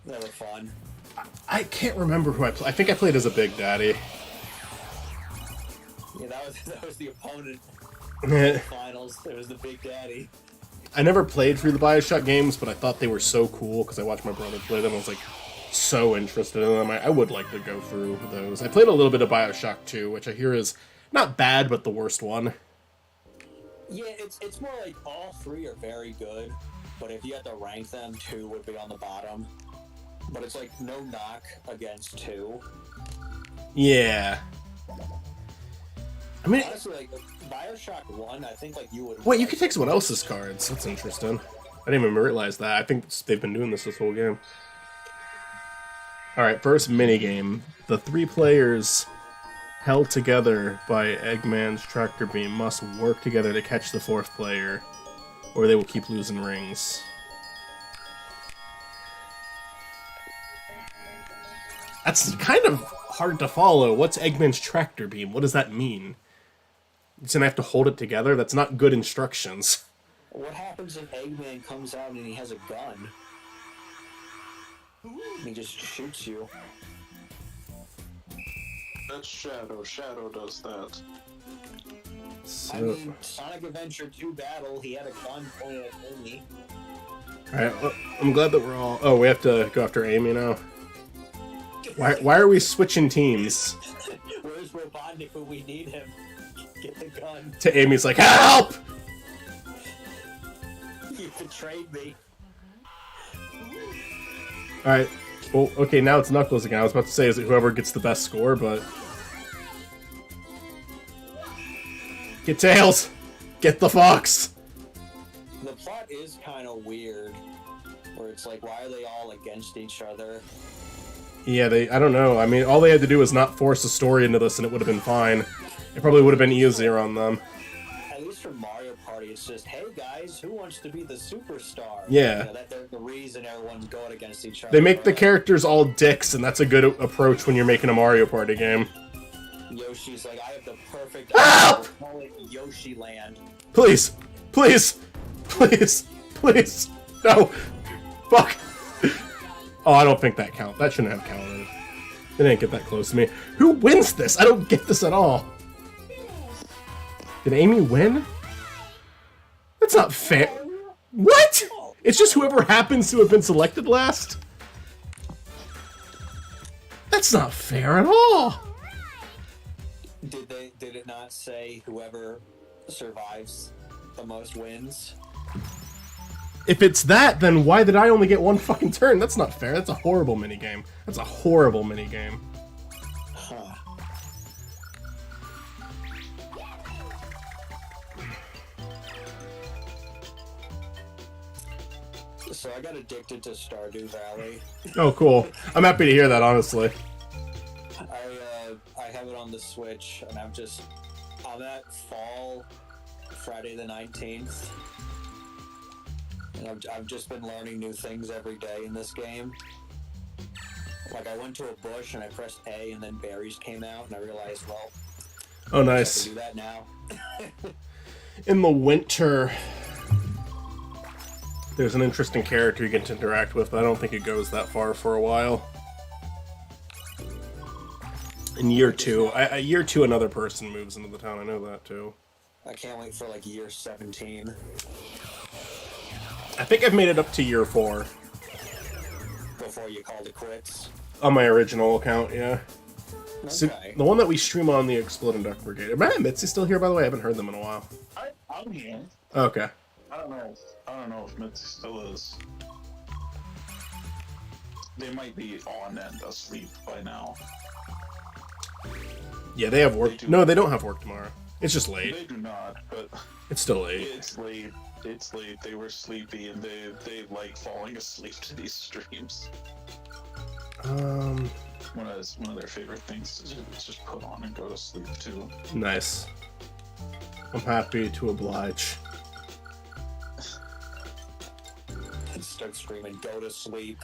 They were fun. I can't remember who I played. I think I played as a Big Daddy. Yeah, that was the opponent. In the finals. It was the Big Daddy. I never played through the Bioshock games, but I thought they were so cool because I watched my brother play them. I was like so interested in them. I would like to go through those. I played a little bit of Bioshock 2, which I hear is not bad, but the worst one. Yeah, it's more like all three are very good. but if you had to rank them, 2 would be on the bottom. But it's like no knock against 2. Yeah. I mean, Honestly, like Bioshock 1, I think like you would. wait, you can take someone else's cards. That's interesting. I didn't even realize that. I think they've been doing this whole game. Alright, first minigame. The 3 players held together by Eggman's tractor beam must work together to catch the 4th player, or they will keep losing rings. That's kind of hard to follow. What's Eggman's tractor beam? What does that mean? He's gonna have to hold it together? That's not good instructions. What happens if Eggman comes out and he has a gun? And he just shoots you. That's Shadow. Shadow does that. So, I mean, Sonic Adventure 2 Battle, he had a gun pointed at Amy. alright, well, I'm glad that we're all... Oh, we have to go after Amy now? Why are we switching teams? Where's Robotnik? We need him. Get the gun. To Amy's like, HELP! You betrayed me. Alright, well, okay, now it's Knuckles again. I was about to say, is it whoever gets the best score, but... Get Tails! Get the fox! The plot is kind of weird. Where it's like, why are they all against each other? Yeah, I don't know. I mean, all they had to do was not force a story into this and it would have been fine. It probably would have been easier on them. At least for Mario Party, it's just, hey guys, who wants to be the superstar? Yeah. You know, that's the reason everyone's going against each other. They make the characters all dicks, and that's a good approach when you're making a Mario Party game. Yoshi's like, I have the perfect Help! idea. We'll call it Yoshi Land. Please! Please! Please! Please! No! Fuck! Oh, I don't think that counts. That shouldn't have counted. It didn't get that close to me. Who wins this? I don't get this at all. Did Amy win? That's not fair. What? It's just whoever happens to have been selected last? That's not fair at all. Did it not say whoever survives the most wins? If it's that, then why did I only get 1 fucking turn? That's not fair. That's a horrible minigame. That's a horrible minigame. Huh. So I got addicted to Stardew Valley. Oh, cool. I'm happy to hear that, honestly. I have it on the Switch, and I'm at fall Friday the 19th. And I've just been learning new things every day in this game. Like, I went to a bush and I pressed A and then berries came out and I realized, well, Oh, I nice. can do that now. In the winter, there's an interesting character you get to interact with, but I don't think it goes that far for a while. In year 2, year 2, another person moves into the town. I know that too. I can't wait for like year 17. I think I've made it up to year 4 Before you called it quits. on my original account. Yeah. So, Okay. the one that we stream on the Exploding Duck Brigade. Am I Mitzi still here, by the way? I haven't heard them in a while. I'm here. Okay. I don't know if Mitzi still is. They might be on and asleep by now. Yeah, they have work. They do. No, they don't have work tomorrow. It's just late. They do not, but It's still late. it's late. It's late. They were sleepy and they like falling asleep to these streams. One of their favorite things to do is just put on and go to sleep too. Nice. I'm happy to oblige. And start screaming, go to sleep.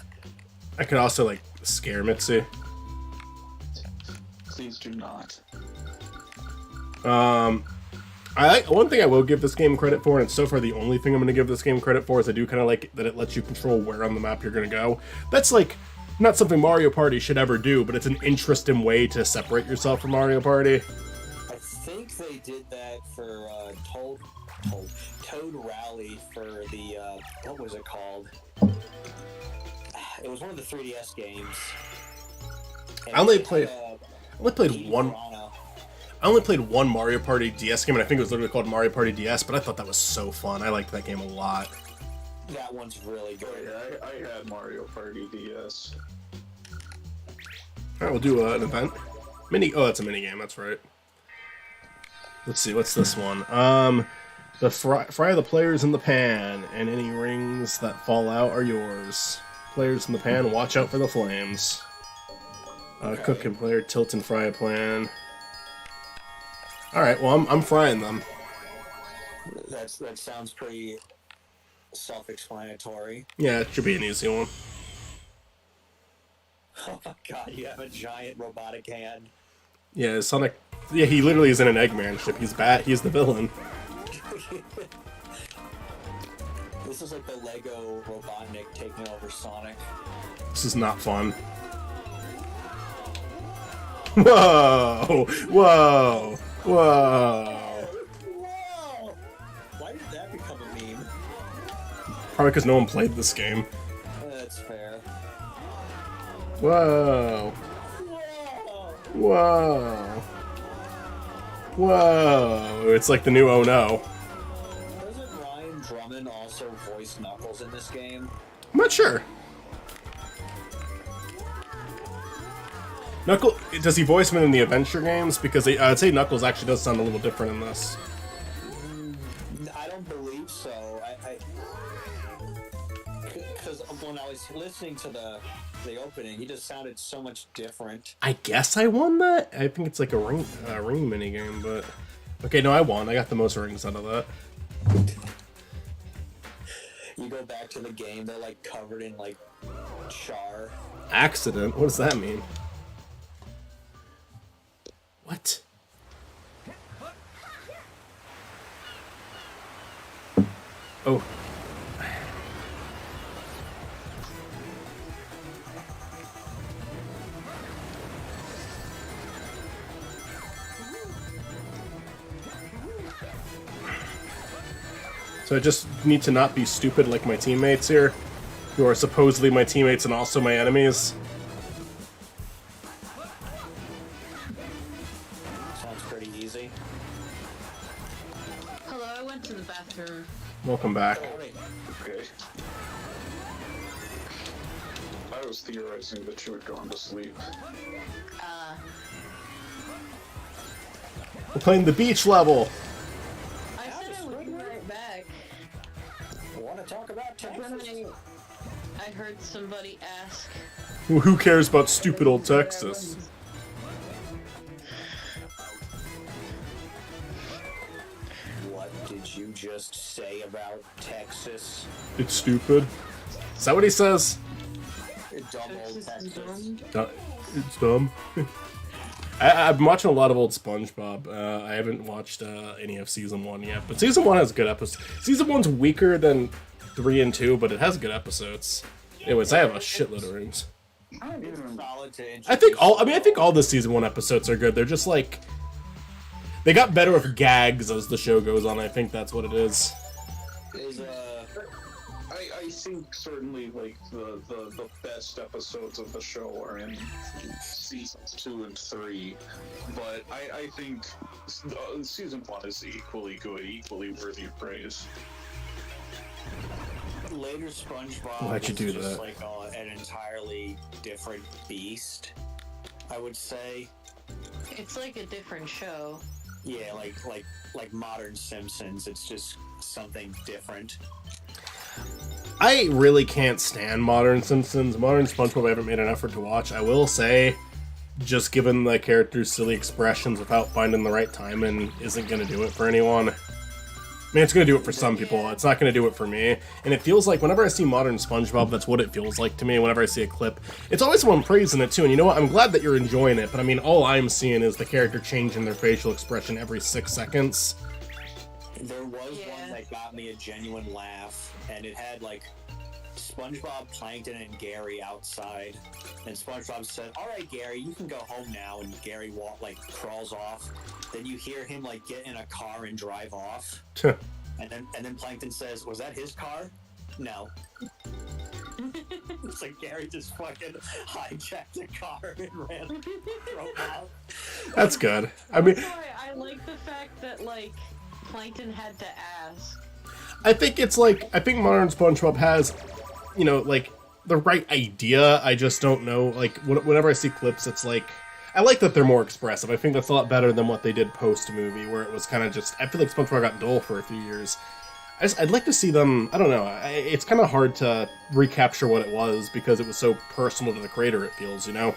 I could also, like, scare Mitzi. Please do not. One thing I will give this game credit for, and it's so far the only thing I'm going to give this game credit for, is I do kind of like that it lets you control where on the map you're going to go. That's, like, not something Mario Party should ever do, but it's an interesting way to separate yourself from Mario Party. I think they did that for Toad Rally for the, what was it called? It was one of the 3DS games. And I only it played Petey one. Piranha. I only played one Mario Party DS game, and I think it was literally called Mario Party DS, but I thought that was so fun. I liked that game a lot. That one's really Oh good. yeah, I had Mario Party DS. Alright, we'll do an event. Oh, that's a mini game, that's right. Let's see, what's this one? Fry the players in the pan, and any rings that fall out are yours. Players in the pan, watch out for the flames. Cook and player, tilt and fry a plan. Alright, well, I'm frying them. That sounds pretty self-explanatory. Yeah, it should be an easy one. Oh my god, you have a giant robotic hand. Yeah, Sonic... Yeah, he literally is in an Eggman ship. He's bad. He's the villain. This is like the Lego Robotnik taking over Sonic. This is not fun. Whoa! Whoa! Whoa! Whoa! Why did that become a meme? Probably because no one played this game. That's fair. Whoa! Whoa! Whoa! Whoa! It's like the new Oh No. Doesn't Ryan Drummond also voice Knuckles in this game? I'm not sure. Does he voice him in the adventure games? Because I'd say Knuckles actually does sound a little different in this. I don't believe so. Because when I was listening to the opening, he just sounded so much different. I guess I won that? I think it's like a ring minigame, but... Okay, no, I won. I got the most rings out of that. You go back to the game, they're like covered in like char. Accident? What does that mean? What? Oh. So I just need to not be stupid like my teammates here, who are supposedly my teammates and also my enemies. Sounds pretty easy. Hello, I went to the bathroom. Welcome back. Okay. I was theorizing that you had gone to sleep. We're playing the beach level. I said I would be right back. Want to talk about Then Texas? I heard somebody ask. Who cares about stupid old Texas? What did you just say about Texas? It's stupid. Is that what he says? Dumb old Texas. It's dumb. I've been watching a lot of old SpongeBob. I haven't watched any of season 1 yet, but season 1 has good episodes. Season 1's weaker than 3 and 2, but it has good episodes. Anyways, I have a shitload of rings. It's solid to I think all the season 1 episodes are good. They're just like they got better with gags as the show goes on. I think that's what it is. I think certainly like the best episodes of the show are in seasons 2 and 3, but I think season 1 is equally good, equally worthy of praise. Later SpongeBob Why'd you is do just that? like an entirely different beast, I would say. It's like a different show. Yeah, like modern Simpsons. It's just something different. I really can't stand modern Simpsons. Modern SpongeBob I haven't made an effort to watch. I will say, just given the character's silly expressions without finding the right timing isn't going to do it for anyone. I mean, it's going to do it for some people. It's not going to do it for me. And it feels like whenever I see modern SpongeBob, that's what it feels like to me. Whenever I see a clip, it's always someone praising it too. And you know what? I'm glad that you're enjoying it. But I mean, all I'm seeing is the character changing their facial expression every 6 seconds. There was one that got me a genuine laugh, and it had like SpongeBob, Plankton, and Gary outside, and SpongeBob said, "All right, Gary, you can go home now." And Gary crawls off. Then you hear him like get in a car and drive off, and then Plankton says, "Was that his car?" No. It's like Gary just fucking hijacked a car and drove out. That's good. I mean, Sorry, I like the fact that like Plankton had to ask. I think it's like, I think modern SpongeBob has, you know, like, the right idea. I just don't know, like, whenever I see clips, it's like, I like that they're more expressive. I think that's a lot better than what they did post-movie, where it was kind of just, I feel like SpongeBob got dull for a few years. I'd like to see them, I don't know, it's kind of hard to recapture what it was, because it was so personal to the creator, it feels, you know?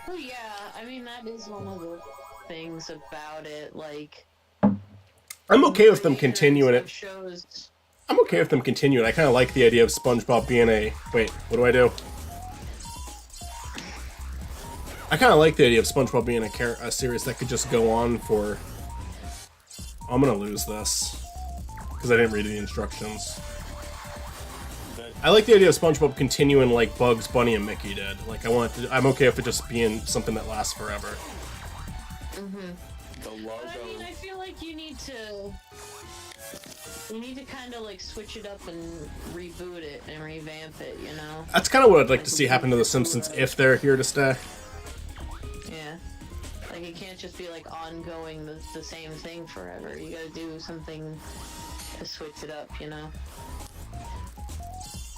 Well, yeah, I mean, that is one of the things about it, like... I'm okay with them continuing it. Shows... I'm okay with them continuing. I kind of like the idea of SpongeBob being a... Wait, what do I do? I kind of like the idea of SpongeBob being a series that could just go on for... I'm gonna lose this. Because I didn't read the instructions. I like the idea of SpongeBob continuing like Bugs Bunny and Mickey did. Like, I'm okay with it just being something that lasts forever. The logo. But, I mean, I feel like you need to kind of like switch it up and reboot it and revamp it, you know? That's kind of what I'd like to see happen to The Simpsons if they're here to stay. Yeah. Like, it can't just be like ongoing the same thing forever. You gotta do something to switch it up, you know?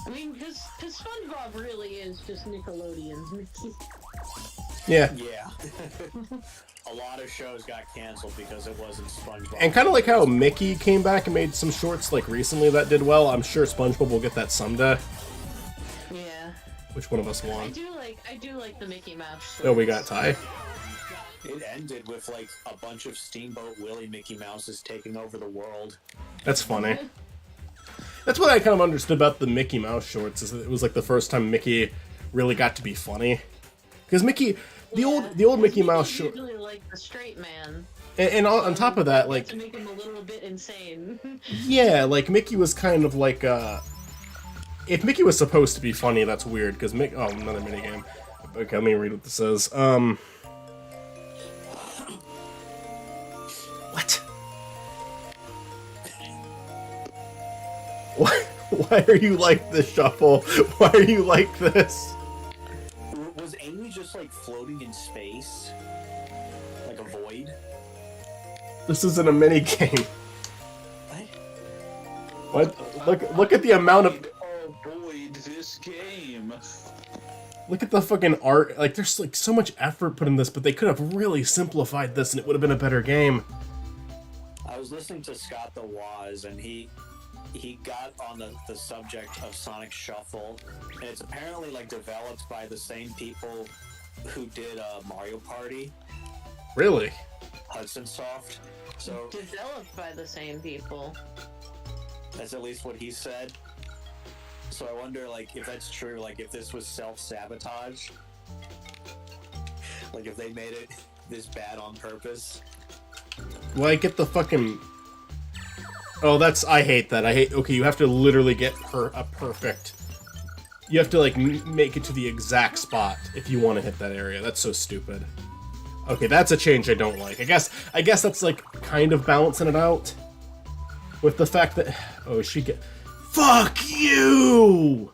I mean, because SpongeBob really is just Nickelodeon's Mickey. Yeah. Yeah. A lot of shows got canceled because it wasn't SpongeBob. And kind of like how Mickey came back and made some shorts like recently that did well, I'm sure SpongeBob will get that someday. Yeah. Which one of us I won? do like the Mickey Mouse. Oh, we got Ty. It ended with like a bunch of Steamboat Willie Mickey Mouses taking over the world. That's funny. That's what I kind of understood about the Mickey Mouse shorts, is that it was like the first time Mickey really got to be funny. Because Mickey, the old Mickey Mouse short, Usually like the straight man. and on top of that, like, To make him a little bit insane. yeah, like Mickey was kind of like if Mickey was supposed to be funny, that's weird. Because oh, another minigame. Okay, let me read what this says. What? Why are you like this, Shuffle? Why are you like this? Was Amy just like floating in space? Like a void? This isn't a minigame. What? Look at the amount of... Avoid this game. Look at the fucking art. Like, there's like so much effort put in this, but they could have really simplified this and it would have been a better game. I was listening to Scott the Waz, and he got on the subject of Sonic Shuffle, and it's apparently like developed by the same people who did Mario Party. Really? Hudson Soft. So Developed by the same people. that's at least what he said. So I wonder, like, if that's true, like, if this was self-sabotage. Like, if they made it this bad on purpose. Well, I get the fucking... Oh, I hate that. Okay, you have to literally get a perfect... You have to, like, make it to the exact spot if you want to hit that area. That's so stupid. Okay, that's a change I don't like. I guess that's, like, kind of balancing it out. With the fact that... Oh, Fuck you!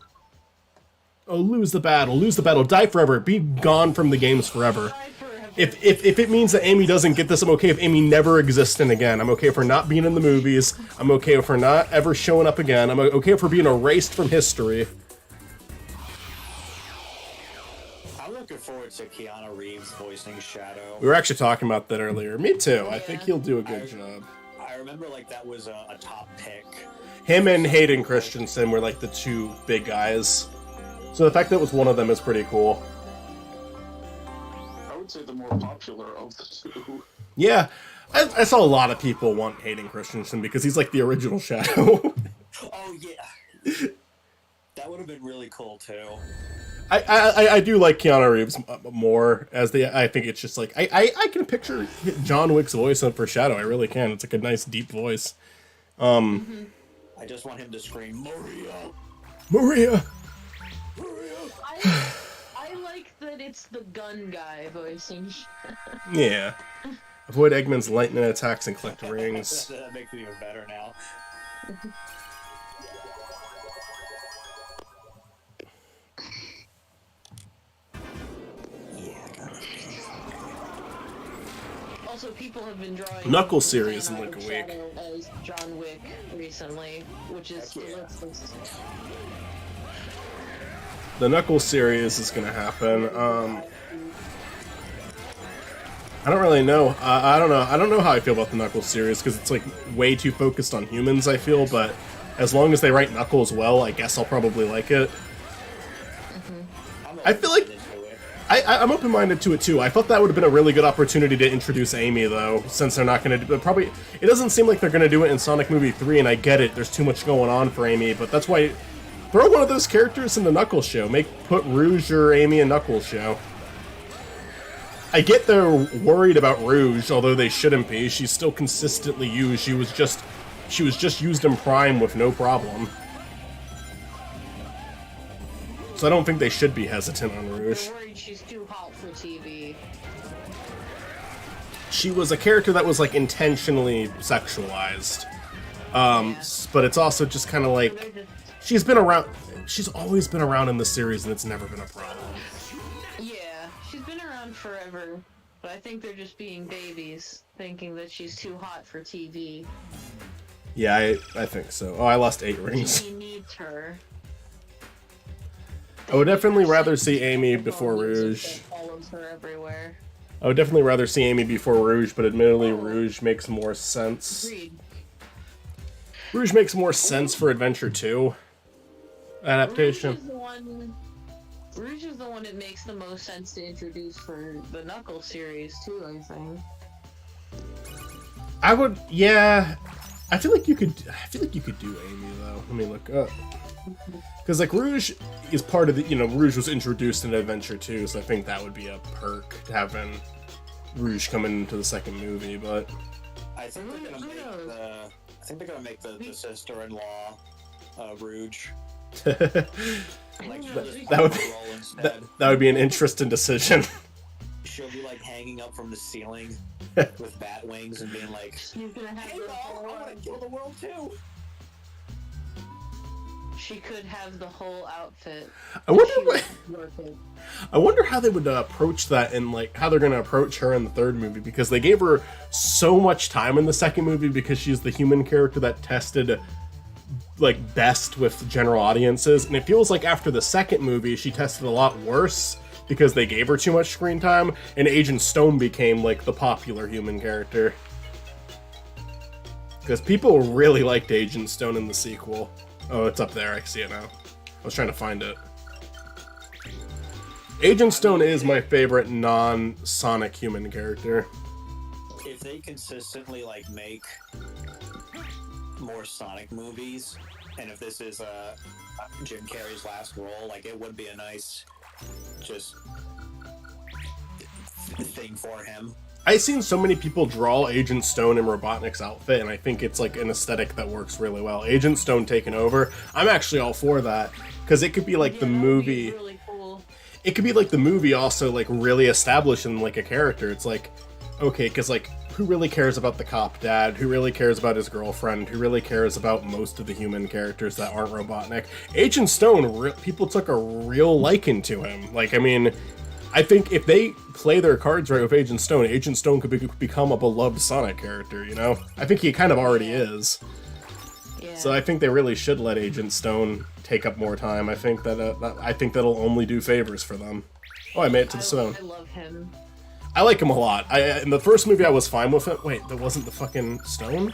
Oh, lose the battle, die forever, be gone from the games forever. If it means that Amy doesn't get this, I'm okay if Amy never existing again. I'm okay for not being in the movies. I'm okay for not ever showing up again. I'm okay for being erased from history. I'm looking forward to Keanu Reeves voicing Shadow. We were actually talking about that earlier. Me too. I think he'll do a good job. I remember, like, that was a top pick. Him and Hayden Christensen were like the two big guys. So the fact that it was one of them is pretty cool. I would say the more popular of the two. Yeah, I saw a lot of people want Hayden Christensen because he's like the original Shadow. Oh yeah, that would have been really cool too. I do like Keanu Reeves more as I think it's just like I can picture John Wick's voice for Shadow. I really can. It's like a nice deep voice. I just want him to scream Maria. Maria. I like that it's the gun guy voicing. Yeah. Avoid Eggman's lightning attacks and collect rings. That makes me even better now. Also, people have been drawing Knuckles series in fan like art a of week. Shadow as John Wick recently, which is The Knuckles series is gonna happen. I don't really know. I don't know. I don't know how I feel about the Knuckles series because it's like way too focused on humans, I feel. But as long as they write Knuckles well, I guess I'll probably like it. I feel like I'm open-minded to it too. I thought that would have been a really good opportunity to introduce Amy, though, since they're not going to do it. Probably, it doesn't seem like they're going to do it in Sonic Movie 3, and I get it. There's too much going on for Amy, but that's why throw one of those characters in the Knuckles show. Put Rouge or Amy in Knuckles show. I get they're worried about Rouge, although they shouldn't be. She's still consistently used. She was just used in Prime with no problem. So I don't think they should be hesitant on Rouge. They're worried she's too hot for TV. She was a character that was like intentionally sexualized. But it's also just kind of like she's been around. She's always been around in the series, and it's never been a problem. Yeah, she's been around forever, but I think they're just being babies, thinking that she's too hot for TV. Yeah, I think so. Oh, I lost 8 rings. He needs her. I would definitely rather see Amy before Rouge. Follows her everywhere. I would definitely rather see Amy before Rouge, but admittedly, Rouge makes more sense. Agreed. Rouge makes more sense for Adventure 2 adaptation. Rouge is the one that makes the most sense to introduce for the Knuckles series too, I think. I would, yeah. I feel like you could do Amy though. Let me look up. Because like Rouge is part of the, Rouge was introduced in Adventure 2, so I think that would be a perk to having Rouge come into the second movie. But I think they're gonna make the sister-in-law Rouge. Like, that would be an interesting decision. She'll be like hanging up from the ceiling with bat wings and being like, She's gonna have "Hey, I want to kill the world too." She could have the whole outfit. I wonder how they would approach that, and like how they're gonna approach her in the third movie, because they gave her so much time in the second movie because she's the human character that tested like best with general audiences, and it feels like after the second movie she tested a lot worse because they gave her too much screen time, and Agent Stone became like the popular human character. Because people really liked Agent Stone in the sequel. Oh, it's up there, I see it now. I was trying to find it. Agent Stone is my favorite non-Sonic human character. If they consistently like make more Sonic movies, and if this is Jim Carrey's last role, like it would be a nice just thing for him. I've seen so many people draw Agent Stone in Robotnik's outfit, and I think it's like an aesthetic that works really well. Agent Stone taking over, I'm actually all for that, because it could be like the movie. Really cool. It could be like the movie also like really establishing like a character. It's like, okay, because like who really cares about the cop dad? Who really cares about his girlfriend? Who really cares about most of the human characters that aren't Robotnik? Agent Stone, people took a real liking to him. Like, I mean, I think if they play their cards right with Agent Stone could become a beloved Sonic character, you know? I think he kind of already is. Yeah. So I think they really should let Agent Stone take up more time. I think that'll only do favors for them. Oh, I made it to the zone. I love him. I like him a lot. In the first movie I was fine with it. Wait, that wasn't the fucking Stone?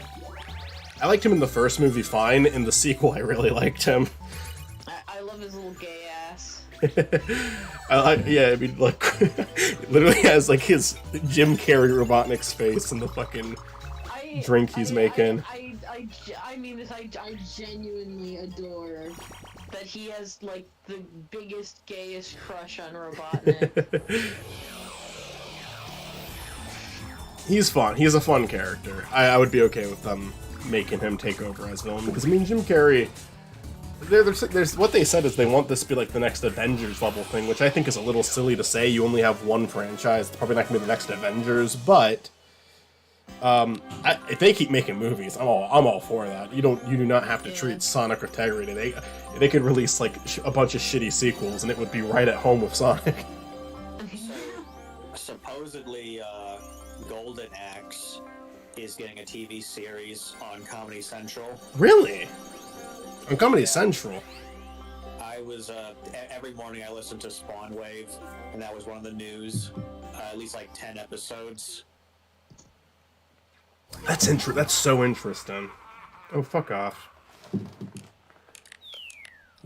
I liked him in the first movie fine. In the sequel I really liked him. I love his little gay ass. I mean, like, literally has like his Jim Carrey Robotnik's face in the fucking drink he's making. I mean this. I genuinely adore that he has like the biggest, gayest crush on Robotnik. He's fun. He's a fun character. I would be okay with them making him take over as villain, because I mean Jim Carrey. There's what they said is they want this to be like the next Avengers level thing, which I think is a little silly to say. You only have one franchise. It's probably not gonna be the next Avengers, but if they keep making movies, I'm all for that. You do not have to treat Sonic with integrity. They could release like a bunch of shitty sequels, and it would be right at home with Sonic. Supposedly, Golden Axe is getting a TV series on Comedy Central. Really? On Comedy Central. I was every morning I listened to Spawn Wave, and that was one of the news. At least like 10 episodes. That's so interesting. Oh, fuck off.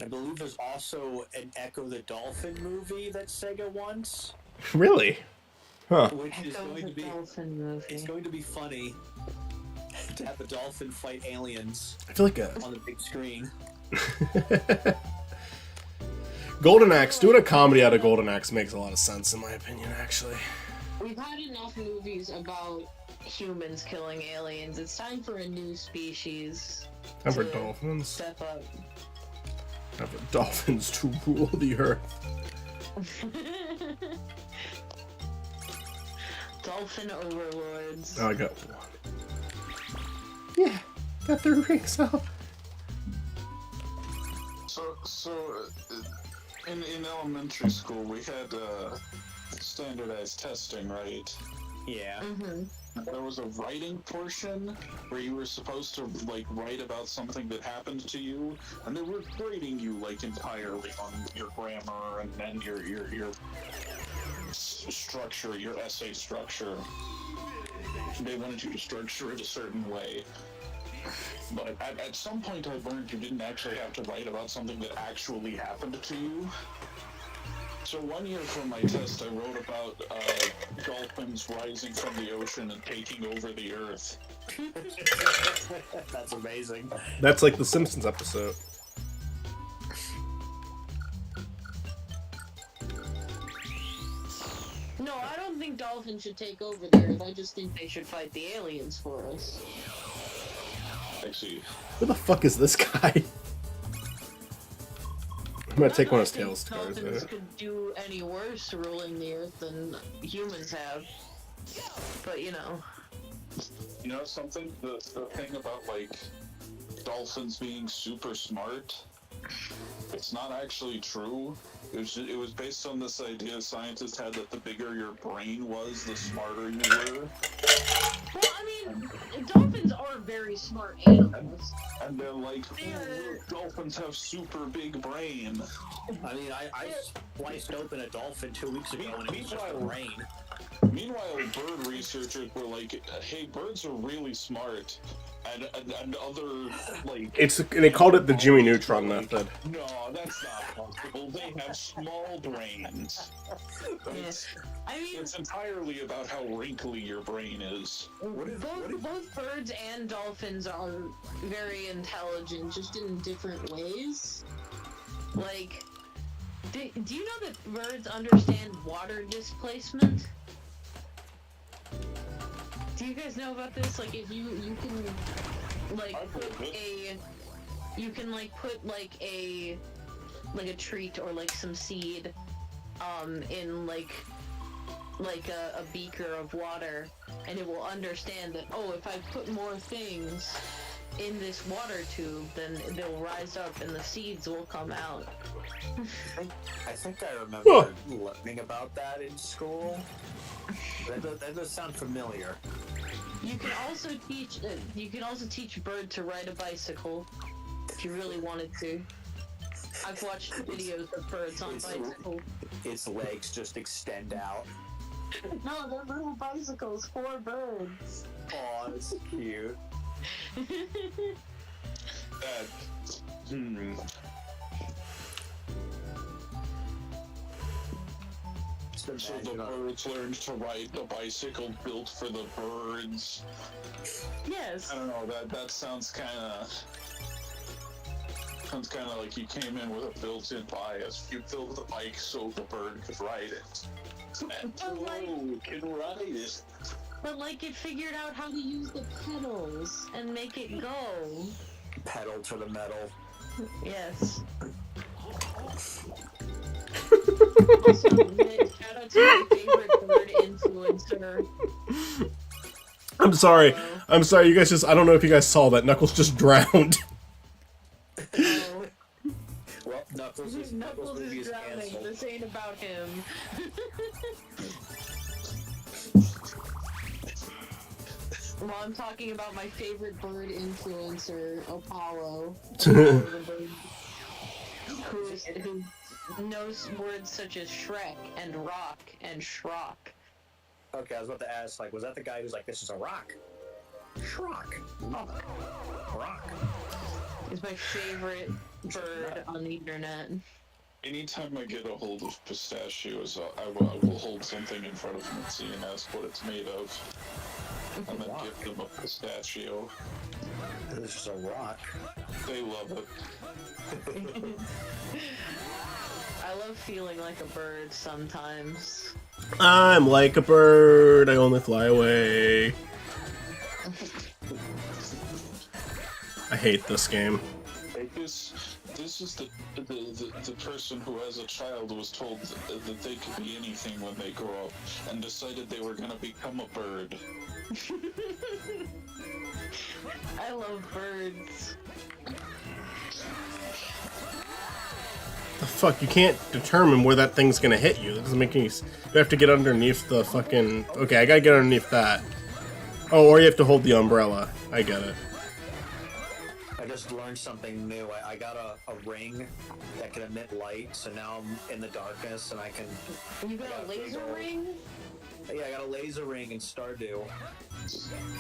I believe there's also an Echo the Dolphin movie that Sega wants, Really? Huh. which is Echo going the to be Dolphin movie. it's going to be funny to have a dolphin fight aliens I feel like on the big screen. Golden Axe, doing a comedy out of Golden Axe makes a lot of sense, in my opinion, actually. We've had enough movies about Humans killing aliens. It's time for a new species. Time for to dolphins. Step up. Time for dolphins to rule the earth. Dolphin overlords. Oh, I got one. Yeah, got the rings up. So in elementary school, we had standardized testing, right? Yeah. Mm-hmm. There was a writing portion where you were supposed to like write about something that happened to you, and they were grading you like entirely on your grammar and your structure, your essay structure. They wanted you to structure it a certain way. But at some point I learned you didn't actually have to write about something that actually happened to you. So one year for my test, I wrote about dolphins rising from the ocean and taking over the earth. That's amazing. That's like the Simpsons episode. No, I don't think dolphins should take over the Earth. I just think they should fight the aliens for us. I see. Who the fuck is this guy? I'm gonna take one of his I don't tails think scars. dolphins could do any worse ruling the Earth than humans have. But you know. You know something? The thing about like dolphins being super smart, it's not actually true. It was based on this idea scientists had that the bigger your brain was, the smarter you were. Well, I mean, dolphins are very smart animals. And they're like, "Ooh, dolphins have super big brain." I mean, I sliced open a dolphin 2 weeks ago and it was just a brain. Meanwhile, bird researchers were like, "Hey, birds are really smart," and other like. They called it the Jimmy Neutron method. No, that's not possible. They have small brains. I mean, It's entirely about how wrinkly your brain is. both birds and dolphins are very intelligent, just in different ways. Like, do you know that birds understand water displacement? Do you guys know about this? Like, if you can like put a treat or like some seed in like a beaker of water, and it will understand that, oh, if I put more things in this water tube, then they'll rise up and the seeds will come out. I think I remember learning about that in school. That does sound familiar. You can also teach bird to ride a bicycle if you really wanted to. I've watched videos of birds on bicycles. Its legs just extend out. No, they're little bicycles for birds. Oh, that's cute. So the birds learned to ride the bicycle built for the birds. Yes. I don't know, that sounds kind of like you came in with a built-in bias. You built the bike so the bird could ride it. And can ride it. But like it figured out how to use the pedals and make it go. Pedal to the metal. Yes. Also, shout out to my favorite bird influencer. I'm sorry. You guys I don't know if you guys saw that. Knuckles just drowned. Oh, Well, Knuckles is drowning. canceled. This ain't about him. Well, I'm talking about my favorite bird influencer, Apollo. who knows words such as Shrek and rock and schrock. Okay, I was about to ask, like, was that the guy who's like, this is a rock? Schrock. Rock. Is my favorite bird on the internet. Anytime I get a hold of pistachios, I will hold something in front of Mitzi and ask what it's made of. And then give them a pistachio. This is a rock. They love it. I love feeling like a bird sometimes. I'm like a bird, I only fly away. I hate this game. This is the person who, as a child, was told that they could be anything when they grow up, and decided they were gonna become a bird. I love birds. The fuck, you can't determine where that thing's gonna hit you. That doesn't make any You have to get underneath the fucking... Okay, I gotta get underneath that. Oh, or you have to hold the umbrella. I get it. I just learned something new. I got a ring that can emit light, so now I'm in the darkness and I can... You got a laser ring? Yeah, I got a laser ring in Stardew.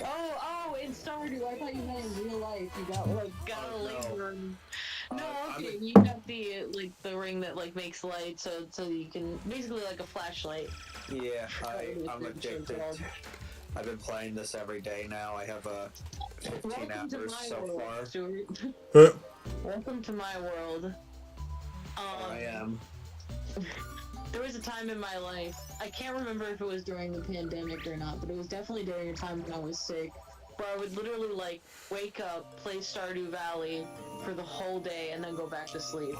Oh, in Stardew. I thought you meant in real life. You got a laser ring. No, okay, you got the ring that makes light, so you can basically like a flashlight. Yeah, I'm addicted. I've been playing this every day now. I have 15 hours so far. Stuart. Welcome to my world. I am. There was a time in my life, I can't remember if it was during the pandemic or not, but it was definitely during a time when I was sick, where I would literally wake up, play Stardew Valley for the whole day, and then go back to sleep.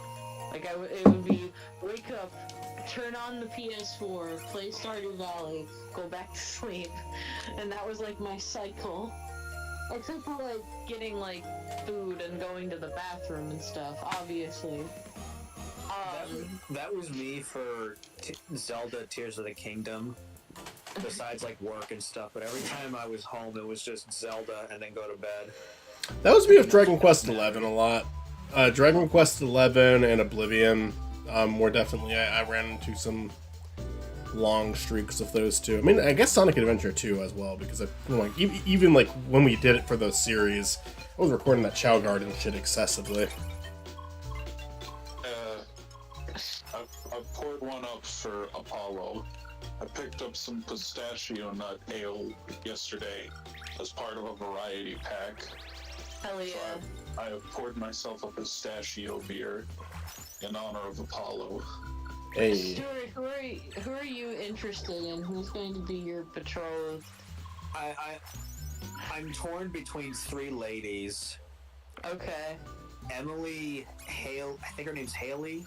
It would be wake up, turn on the PS4, play Stardew Valley, go back to sleep, and that was my cycle. Except for getting food and going to the bathroom and stuff, obviously. That was me for Zelda Tears of the Kingdom. Besides work and stuff, but every time I was home, it was just Zelda and then go to bed. That was me with Dragon Quest XI a lot. Dragon Quest XI and Oblivion were definitely... I ran into some long streaks of those two. I mean, I guess Sonic Adventure 2 as well, because even when we did it for those series, I was recording that Chow Garden shit excessively. I poured one up for Apollo. I picked up some pistachio nut ale yesterday as part of a variety pack. Hell yeah. So I have poured myself a pistachio beer in honor of Apollo. Hey. Stuart, who are you interested in? Who's going to be your betrothed? I'm torn between three ladies. Okay. Emily Hale, I think her name's Haley.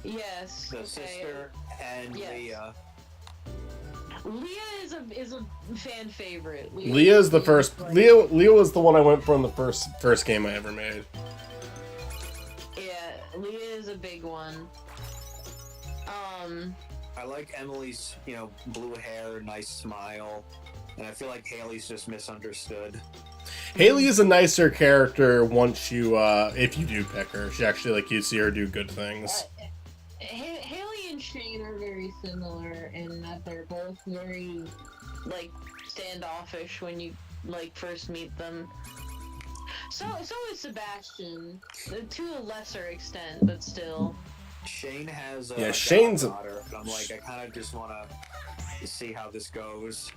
Yes. The sister, and yes. Leah. Leah is a fan favorite. Leah is the first. Leah was the one I went for in the first game I ever made. Yeah, Leah is a big one. I like Emily's, blue hair, nice smile, and I feel like Haley's just misunderstood. Haley is a nicer character once you, if you do pick her. She actually, you see her do good things. Haley and Shane are very similar in that they're both very, standoffish when you, first meet them. So is Sebastian, to a lesser extent, but still. Shane has Shane's daughter, and I'm I kind of just want to see how this goes.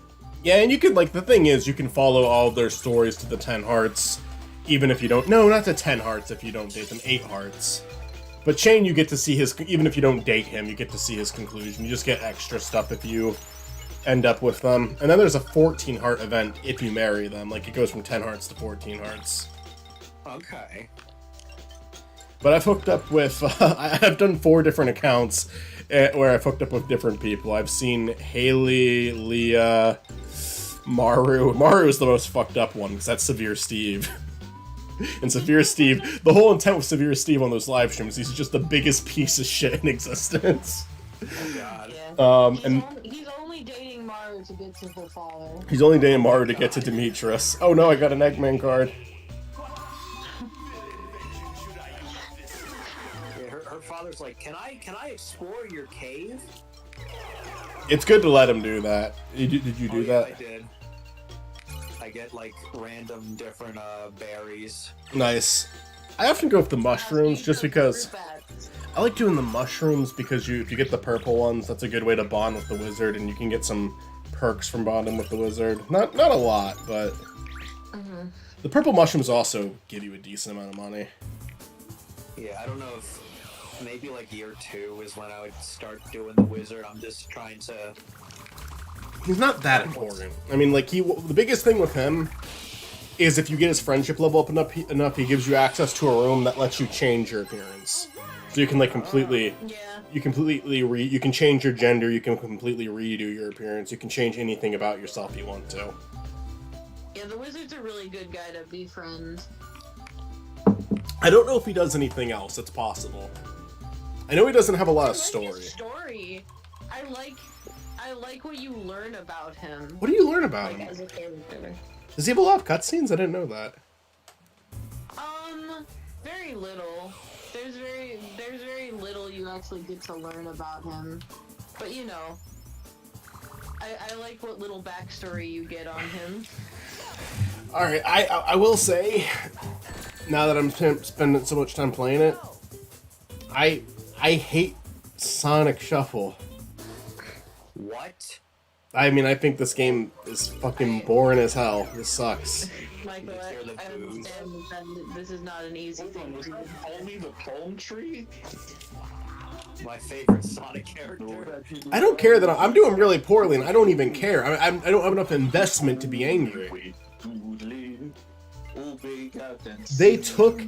Yeah, and you could, the thing is, you can follow all their stories to the 10 hearts, even if you don't... No, not to 10 hearts if you don't date them, 8 hearts. But Shane, you get to see his... Even if you don't date him, you get to see his conclusion. You just get extra stuff if you end up with them. And then there's a 14 heart event if you marry them. It goes from 10 hearts to 14 hearts. Okay. But I've hooked up with... I've done 4 different accounts where I've hooked up with different people. I've seen Haley, Leah, Maru. Maru is the most fucked up one, because that's Severe Steve. And Severe Steve... The whole intent with Severe Steve on those live streams, he's just the biggest piece of shit in existence. Oh, God. Yeah. And He's only dating Maru Mario to get to her father. He's only dating Mario to get to Demetrius. Oh no, I got an Eggman card. Yeah, her father's like, can I explore your cave? It's good to let him do that. Did you do Yeah, that? I did. I get like random different berries. Nice. I often go with the mushrooms just because I like doing the mushrooms because if you get the purple ones, that's a good way to bond with the wizard, and you can get some perks from bonding with the wizard. Not a lot, but the purple mushrooms also give you a decent amount of money. Yeah, I don't know if maybe like year 2 is when I would start doing the wizard. I'm just trying to. He's not that important. I mean, like the biggest thing with him is if you get his friendship level up enough, he gives you access to a room that lets you change your appearance. So you can like completely, you can change your gender, you can completely redo your appearance, you can change anything about yourself you want to. Yeah, the wizard's a really good guy to befriend. I don't know if he does anything else. It's possible. I know he doesn't have a lot of story. Story. I like what you learn about him. What do you learn about Like, him? as a character. Does he have a lot of cutscenes? I didn't know that. Very little. There's very little you actually get to learn about him. But you know, I like what little backstory you get on him. All right, I will say, now that I'm spending so much time playing it, I hate Sonic Shuffle. What? I mean, I think this game is fucking boring as hell. This sucks. Michael, I understand that this is not an easy thing to do. Only the palm tree? My favorite Sonic character. I don't care that I'm doing really poorly, and I don't even care. I don't have enough investment to be angry. They took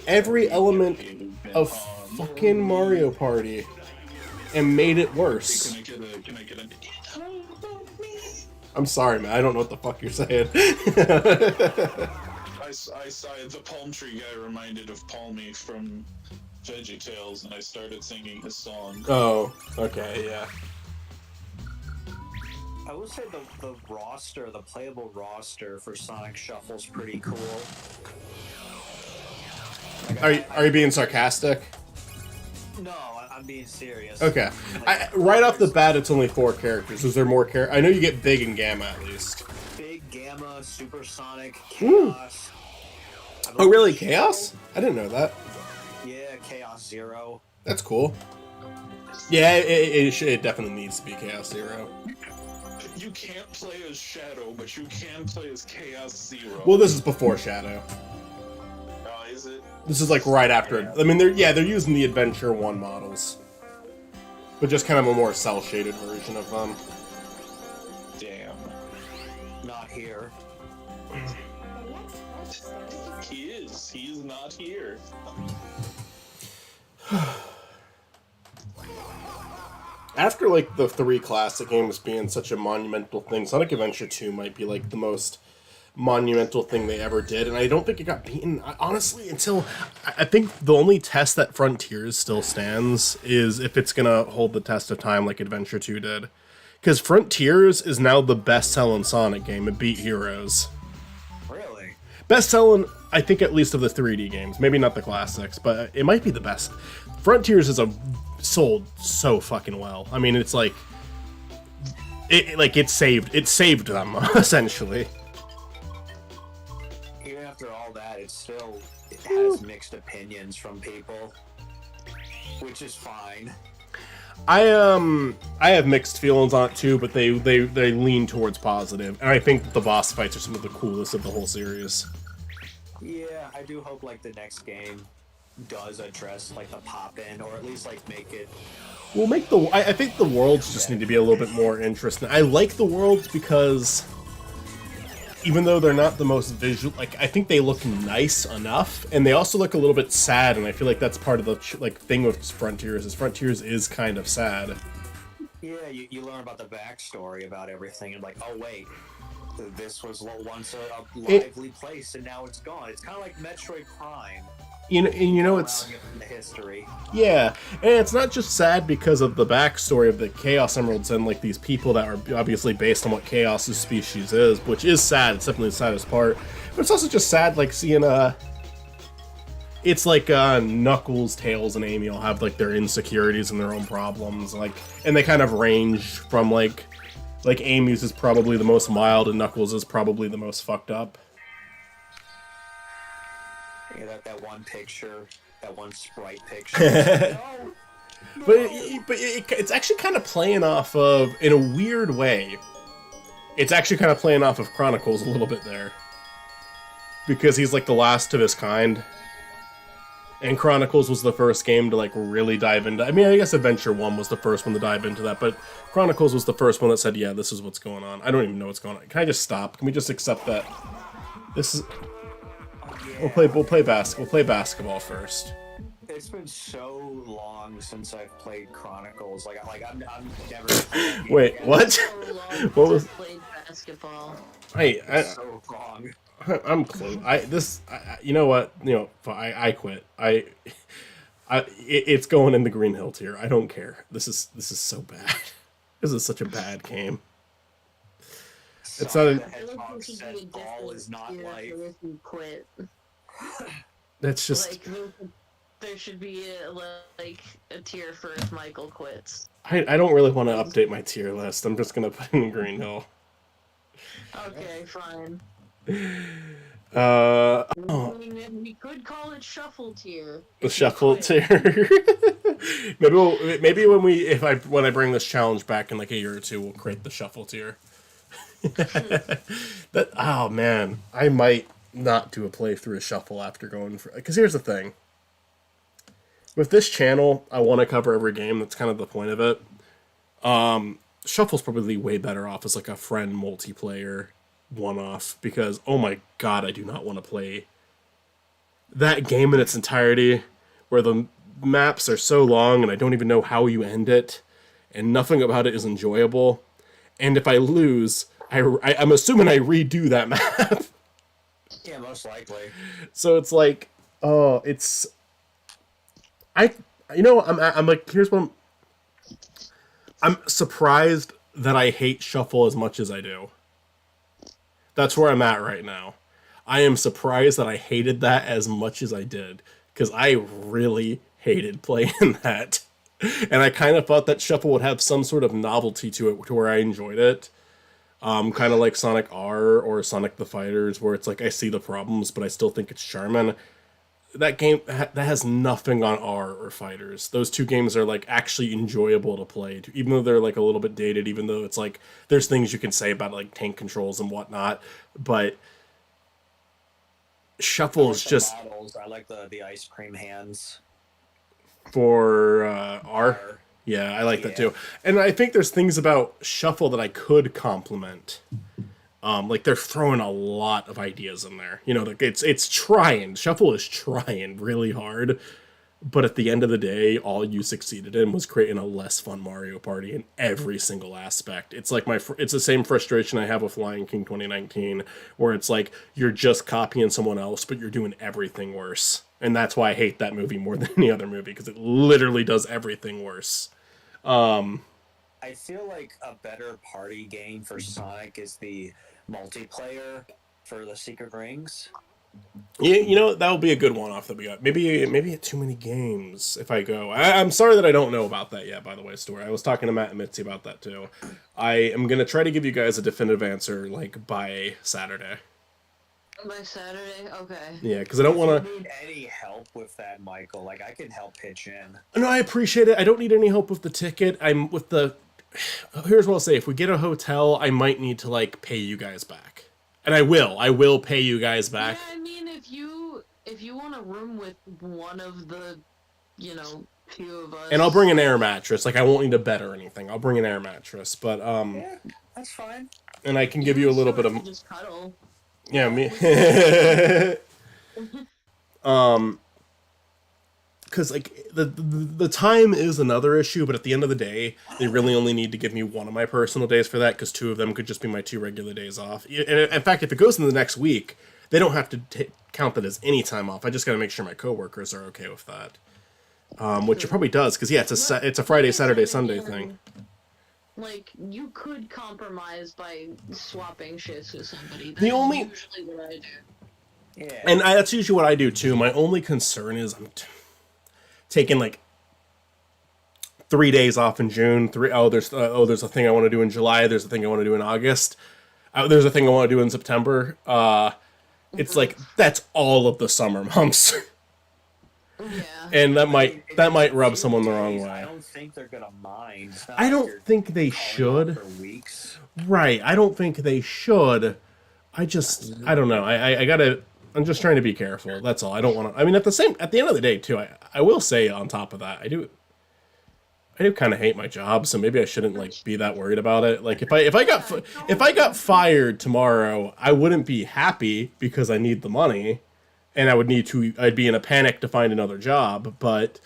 every element of fucking Mario Party and made it worse. Can I get a... I'm sorry, man. I don't know what the fuck you're saying. The palm tree guy reminded of Palmy from VeggieTales, and I started singing his song. Oh, okay, yeah. I will say the roster, the playable roster for Sonic Shuffle's pretty cool. Like, Are you being sarcastic? No, I'm being serious. Okay. Right off the bat, it's only 4 characters. Is there more characters? I know you get Big and Gamma at least. Big, Gamma, Supersonic, Ooh. Chaos. Oh, really? Chaos? I didn't know that. Yeah, Chaos Zero. That's cool. Yeah, it definitely needs to be Chaos Zero. You can't play as Shadow, but you can play as Chaos Zero. Well, this is before Shadow. Is it? This is like right after it. I mean, they're using the Adventure 1 models, but just kind of a more cel-shaded version of them. Damn. Not here. He is. He's not here. After like the 3 classic games being such a monumental thing, Sonic Adventure 2 might be like the most monumental thing they ever did, and I don't think it got beaten, honestly, until I think the only test that Frontiers still stands is if it's gonna hold the test of time like Adventure 2 did. Because Frontiers is now the best-selling Sonic game. It beat Heroes. Really? Best-selling, I think, at least of the 3D games. Maybe not the classics, but it might be the best. Frontiers is sold so fucking well. I mean, it's like it saved them essentially. Even after all that, it has mixed opinions from people, which is fine. I have mixed feelings on it too, but they lean towards positive, and I think the boss fights are some of the coolest of the whole series. Yeah, I do hope like the next game does address like the pop-in, or at least like make it. We'll make I think the worlds just need to be a little bit more interesting. I like the worlds because even though they're not the most visual, like I think they look nice enough, and they also look a little bit sad, and I feel like that's part of the thing with Frontiers. Is Frontiers is kind of sad. Yeah, you learn about the backstory about everything, and like, oh wait, this was once a lively place, and now it's gone. It's kind of like Metroid Prime. You know, it's The history. Yeah, and it's not just sad because of the backstory of the Chaos Emeralds and like these people that are obviously based on what Chaos's species is, which is sad. It's definitely the saddest part. But it's also just sad, like seeing it's like Knuckles, Tails, and Amy all have like their insecurities and their own problems, like, and they kind of range from like Amy's is probably the most mild, and Knuckles is probably the most fucked up. Yeah, that one picture, that one sprite picture. But it's actually kind of playing off of, in a weird way, it's actually kind of playing off of Chronicles a little bit there. Because he's like the last of his kind. And Chronicles was the first game to like really dive into, I mean, I guess Adventure 1 was the first one to dive into that, but Chronicles was the first one that said, yeah, this is what's going on. I don't even know what's going on. Can I just stop? Can we just accept that? This is... We'll play basketball first. It's been so long since I've played Chronicles. I'm never. Wait, what? What was? Played basketball. So long. I'm close. You know what? I quit. It's going in the Green Hill tier. I don't care. This is so bad. This is such a bad game. It's not. I don't think you should be ball is not life. if you quit. That's just. Like, there should be a tier for if Michael quits. I don't really want to update my tier list. I'm just gonna put in Green Hill. Okay, fine. Oh. I mean, we could call it shuffle tier. The shuffle tier. maybe when I bring this challenge back in like a year or two, we'll create the shuffle tier. Oh man, I might not do a playthrough of Shuffle after going for, because here's the thing. With this channel, I want to cover every game. That's kind of the point of it. Shuffle's probably way better off as like a friend multiplayer one-off, because oh my god, I do not want to play that game in its entirety where the maps are so long and I don't even know how you end it and nothing about it is enjoyable, and if I lose, I'm assuming I redo that map. Yeah, most likely. So it's like, oh, it's I'm like, here's one. I'm surprised that I hate Shuffle as much as I do. That's where I'm at right now. I am surprised that I hated that as much as I did, because I really hated playing that. And I kind of thought that Shuffle would have some sort of novelty to it to where I enjoyed it. Kind of like Sonic R or Sonic the Fighters, where it's like I see the problems, but I still think it's charming. That game, that has nothing on R or Fighters. Those two games are like actually enjoyable to play, even though they're like a little bit dated, even though it's like there's things you can say about like tank controls and whatnot, but Shuffle is just... Battles. I like the ice cream hands. For R? Yeah, I like that too. And I think there's things about Shuffle that I could compliment. Like they're throwing a lot of ideas in there. You know, like it's trying. Shuffle is trying really hard, but at the end of the day, all you succeeded in was creating a less fun Mario Party in every single aspect. It's like it's the same frustration I have with Lion King 2019, where it's like you're just copying someone else, but you're doing everything worse. And that's why I hate that movie more than any other movie, because it literally does everything worse. I feel like a better party game for Sonic is the multiplayer for the Secret Rings. Yeah, you know, that would be a good one-off that we got. Maybe too many games if I go. I'm sorry that I don't know about that yet, by the way, Stuart. I was talking to Matt and Mitzi about that, too. I am going to try to give you guys a definitive answer, like, by Saturday. By Saturday? Okay. Yeah, because I don't want to... need any help with that, Michael? Like, I can help pitch in. No, I appreciate it. I don't need any help with the ticket. I'm with the... Here's what I'll say. If we get a hotel, I might need to, like, pay you guys back. And I will pay you guys back. Yeah, I mean, if you want a room with one of the, few of us... And I'll bring an air mattress. Like, I won't need a bed or anything. I'll bring an air mattress, but, Yeah, that's fine. And I can give you a little bit of... Just cuddle. Yeah, me... Because, like, the time is another issue, but at the end of the day, they really only need to give me one of my personal days for that, because two of them could just be my 2 regular days off. And in fact, if it goes into the next week, they don't have to count that as any time off. I just got to make sure my coworkers are okay with that. which it probably does because it's a Friday, Saturday, Sunday thing. Like, you could compromise by swapping shifts with somebody. That's The only- usually what I do. Yeah. And that's usually what I do too. My only concern is I'm taking like 3 days off in June. There's a thing I want to do in July. There's a thing I want to do in August. There's a thing I want to do in September. It's like that's all of the summer months, Yeah. and that might rub Few someone the days, wrong I way. don't think they're gonna mind. It's not I like don't you're think they calling should. off for weeks. Right. I don't think they should. I don't know. I'm just trying to be careful. That's all. I don't want to. I mean, at the end of the day, too. I will say on top of that, I do kind of hate my job, so maybe I shouldn't like be that worried about it. Like if I got fired tomorrow, I wouldn't be happy because I need the money, and I'd be in a panic to find another job. But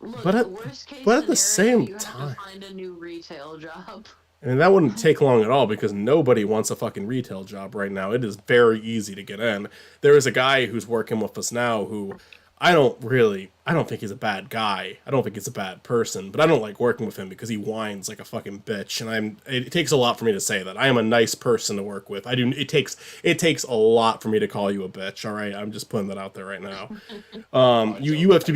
Look, But at- the worst case but at the scenario, same you time- have to find a new retail job. and that wouldn't take long at all because nobody wants a fucking retail job right now. It is very easy to get in. There is a guy who's working with us now who I don't think he's a bad guy. I don't think he's a bad person, but I don't like working with him because he whines like a fucking bitch. And it takes a lot for me to say that. I am a nice person to work with. It takes a lot for me to call you a bitch. All right. I'm just putting that out there right now. You have to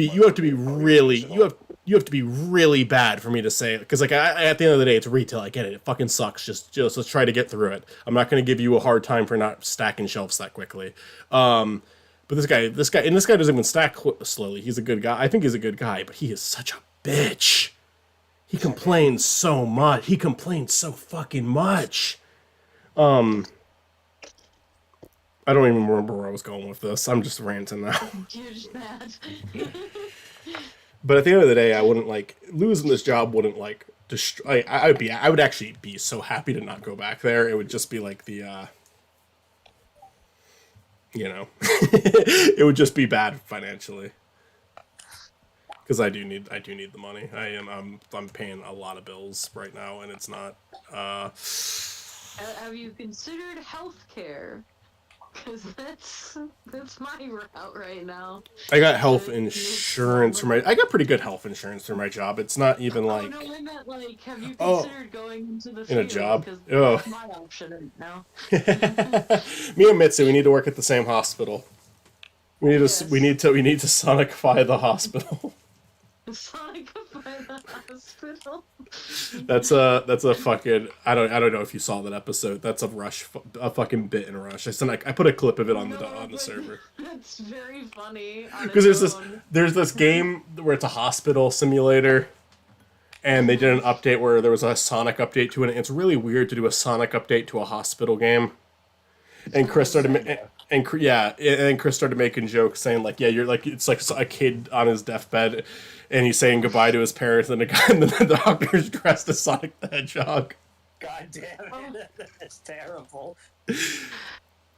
be really bad for me to say it. Because like at the end of the day, it's retail. I get it. It fucking sucks. Just let's try to get through it. I'm not going to give you a hard time for not stacking shelves that quickly. But this guy doesn't even stack slowly. He's a good guy. I think he's a good guy, but he is such a bitch. He complains so much. He complains so fucking much. I don't even remember where I was going with this. I'm just ranting now. You're just mad. But at the end of the day, I wouldn't like losing this job. Wouldn't like destroy. I would actually be so happy to not go back there. It would just be like the. It would just be bad financially because I do need the money. I'm paying a lot of bills right now, and it's not. Have you considered healthcare? Because that's my route right now. I got health insurance for I got pretty good health insurance for my job. It's not even like. Oh no, I meant like, have you Oh. considered going into the In a field? job? 'Cause Oh. that's my option right now. Me and Mitsu, we need to work at the same hospital. We need to Sonicify the hospital. Sonicify the hospital. That's a fucking I don't know if you saw that episode. That's a fucking bit in Rush. I put a clip of it on the server. That's very funny. on Because its own. there's this game where it's a hospital simulator, and they did an update where there was a Sonic update to it. And it's really weird to do a Sonic update to a hospital game. And Chris started making jokes saying like, yeah, you're like it's like a kid on his deathbed, and he's saying goodbye to his parents, and the doctor's dressed as Sonic the Hedgehog. God damn it, that's terrible.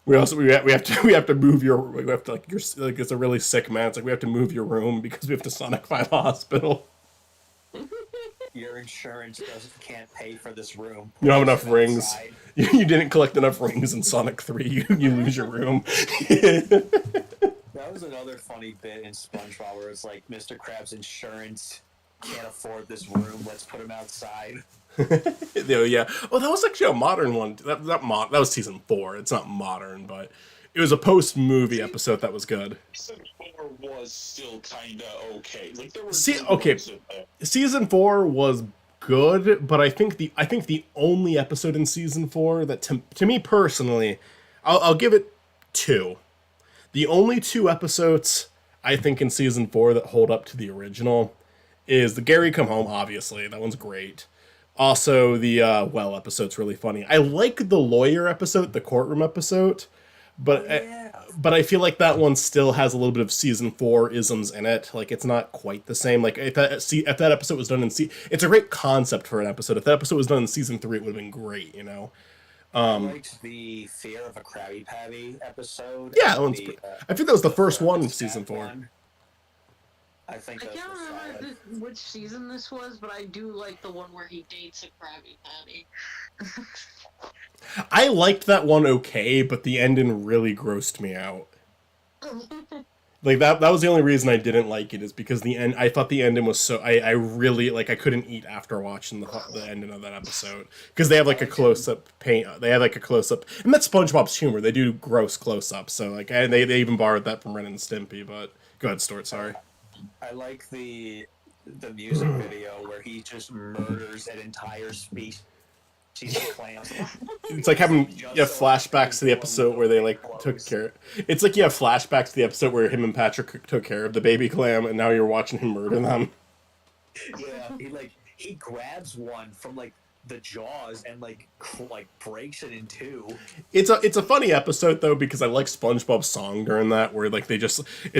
We have to move your it's a really sick man. It's like we have to move your room because we have to Sonicify the hospial. Your insurance can't pay for this room. You don't have enough rings. Outside. You didn't collect enough rings in Sonic 3. You lose your room. That was another funny bit in SpongeBob where it's like Mr. Krabs' insurance can't afford this room. Let's put him outside. Yeah. Oh, that was actually a modern one. That was season 4. It's not modern, but it was a post-movie episode that was good. Season 4 was still kinda okay. Like there were Season 4 was good, but I think the only episode in season 4 that to me personally, I'll give it 2. The only 2 episodes I think in season 4 that hold up to the original is the Gary Come Home, obviously. That one's great. Also, the Well episode's really funny. I like the lawyer episode, the courtroom episode, but I feel like that one still has a little bit of season 4 isms in it. Like it's not quite the same. Like if that episode was done it's a great concept for an episode. If that episode was done in season 3, it would have been great. You know. I liked the Fear of a Krabby Patty episode. Yeah, that one's I think that was the first one in season 4. one. I think I those can't were remember solid. which season this was, but I do like the one where he dates a Krabby Patty. I liked that one okay, but the ending really grossed me out. Like that was the only reason I didn't like it, is because the end. I thought the ending was so. I really like. I couldn't eat after watching the ending of that episode, because they have like a close up paint. They have like a close up, and that's SpongeBob's humor. They do gross close ups. So like, and they even borrowed that from Ren and Stimpy. But go ahead, Stuart. Sorry. I like the music video where he just murders an entire species of clams. It's like having flashbacks to the episode where they like took care. It's like you have flashbacks to the episode where him and Patrick took care of the baby clam, and now you're watching him murder them. Yeah, he grabs one from like the jaws and like breaks it in two. It's a funny episode though, because I like SpongeBob's song during that, where like it's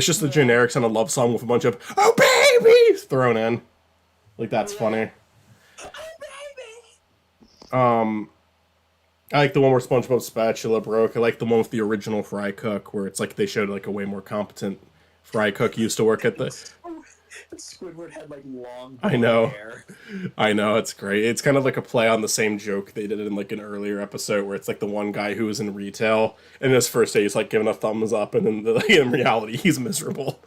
just a generic kind of love song with a bunch of "oh baby" thrown in. Like that's funny. I like the one where SpongeBob's spatula broke. I like the one with the original Fry Cook, where it's like they showed like a way more competent Fry Cook who used to work at the. Squidward had like long I know. hair. I know, it's great. It's kind of like a play on the same joke they did in like an earlier episode, where it's like the one guy who was in retail, and his first day he's like giving a thumbs up, and then in reality he's miserable.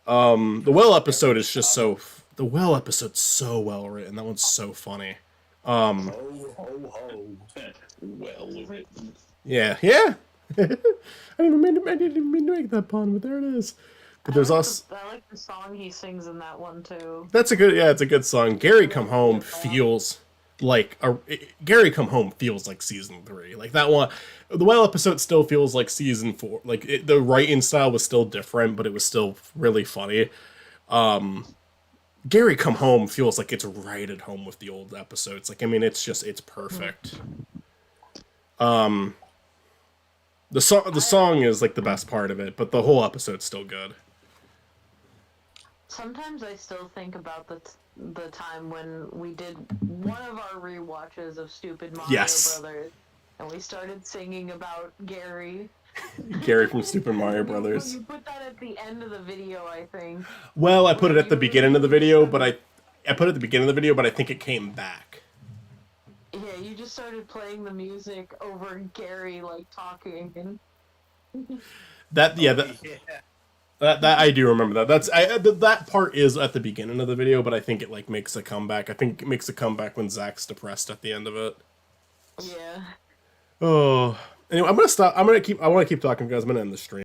The Well episode is just so. The Well episode's so well written. That one's so funny. Ho ho ho. Well written. Yeah. I didn't mean to make that pun, but there it is. But there's also. I like the song he sings in that one too. It's a good song. Gary Come Home feels like Gary Come Home feels like season 3. Like that one, the Well episode still feels like season 4. Like the writing style was still different, but it was still really funny. Gary Come Home feels like it's right at home with the old episodes. Like, I mean, it's perfect. The song is like the best part of it, but the whole episode's still good. Sometimes I still think about the time when we did one of our rewatches of Stupid Mario Brothers, and we started singing about Gary. Gary from Super Mario Brothers. You put that at the end of the video, I think. Well, I put it at the beginning of the video, but I put it at the beginning of the video, but I think it came back. Yeah, you just started playing the music over Gary like talking and That I do remember that. That part is at the beginning of the video, but I think it like makes a comeback. I think it makes a comeback when Zach's depressed at the end of it. Yeah. Oh. Anyway, I'm gonna stop. I want to keep talking because I'm gonna end the stream.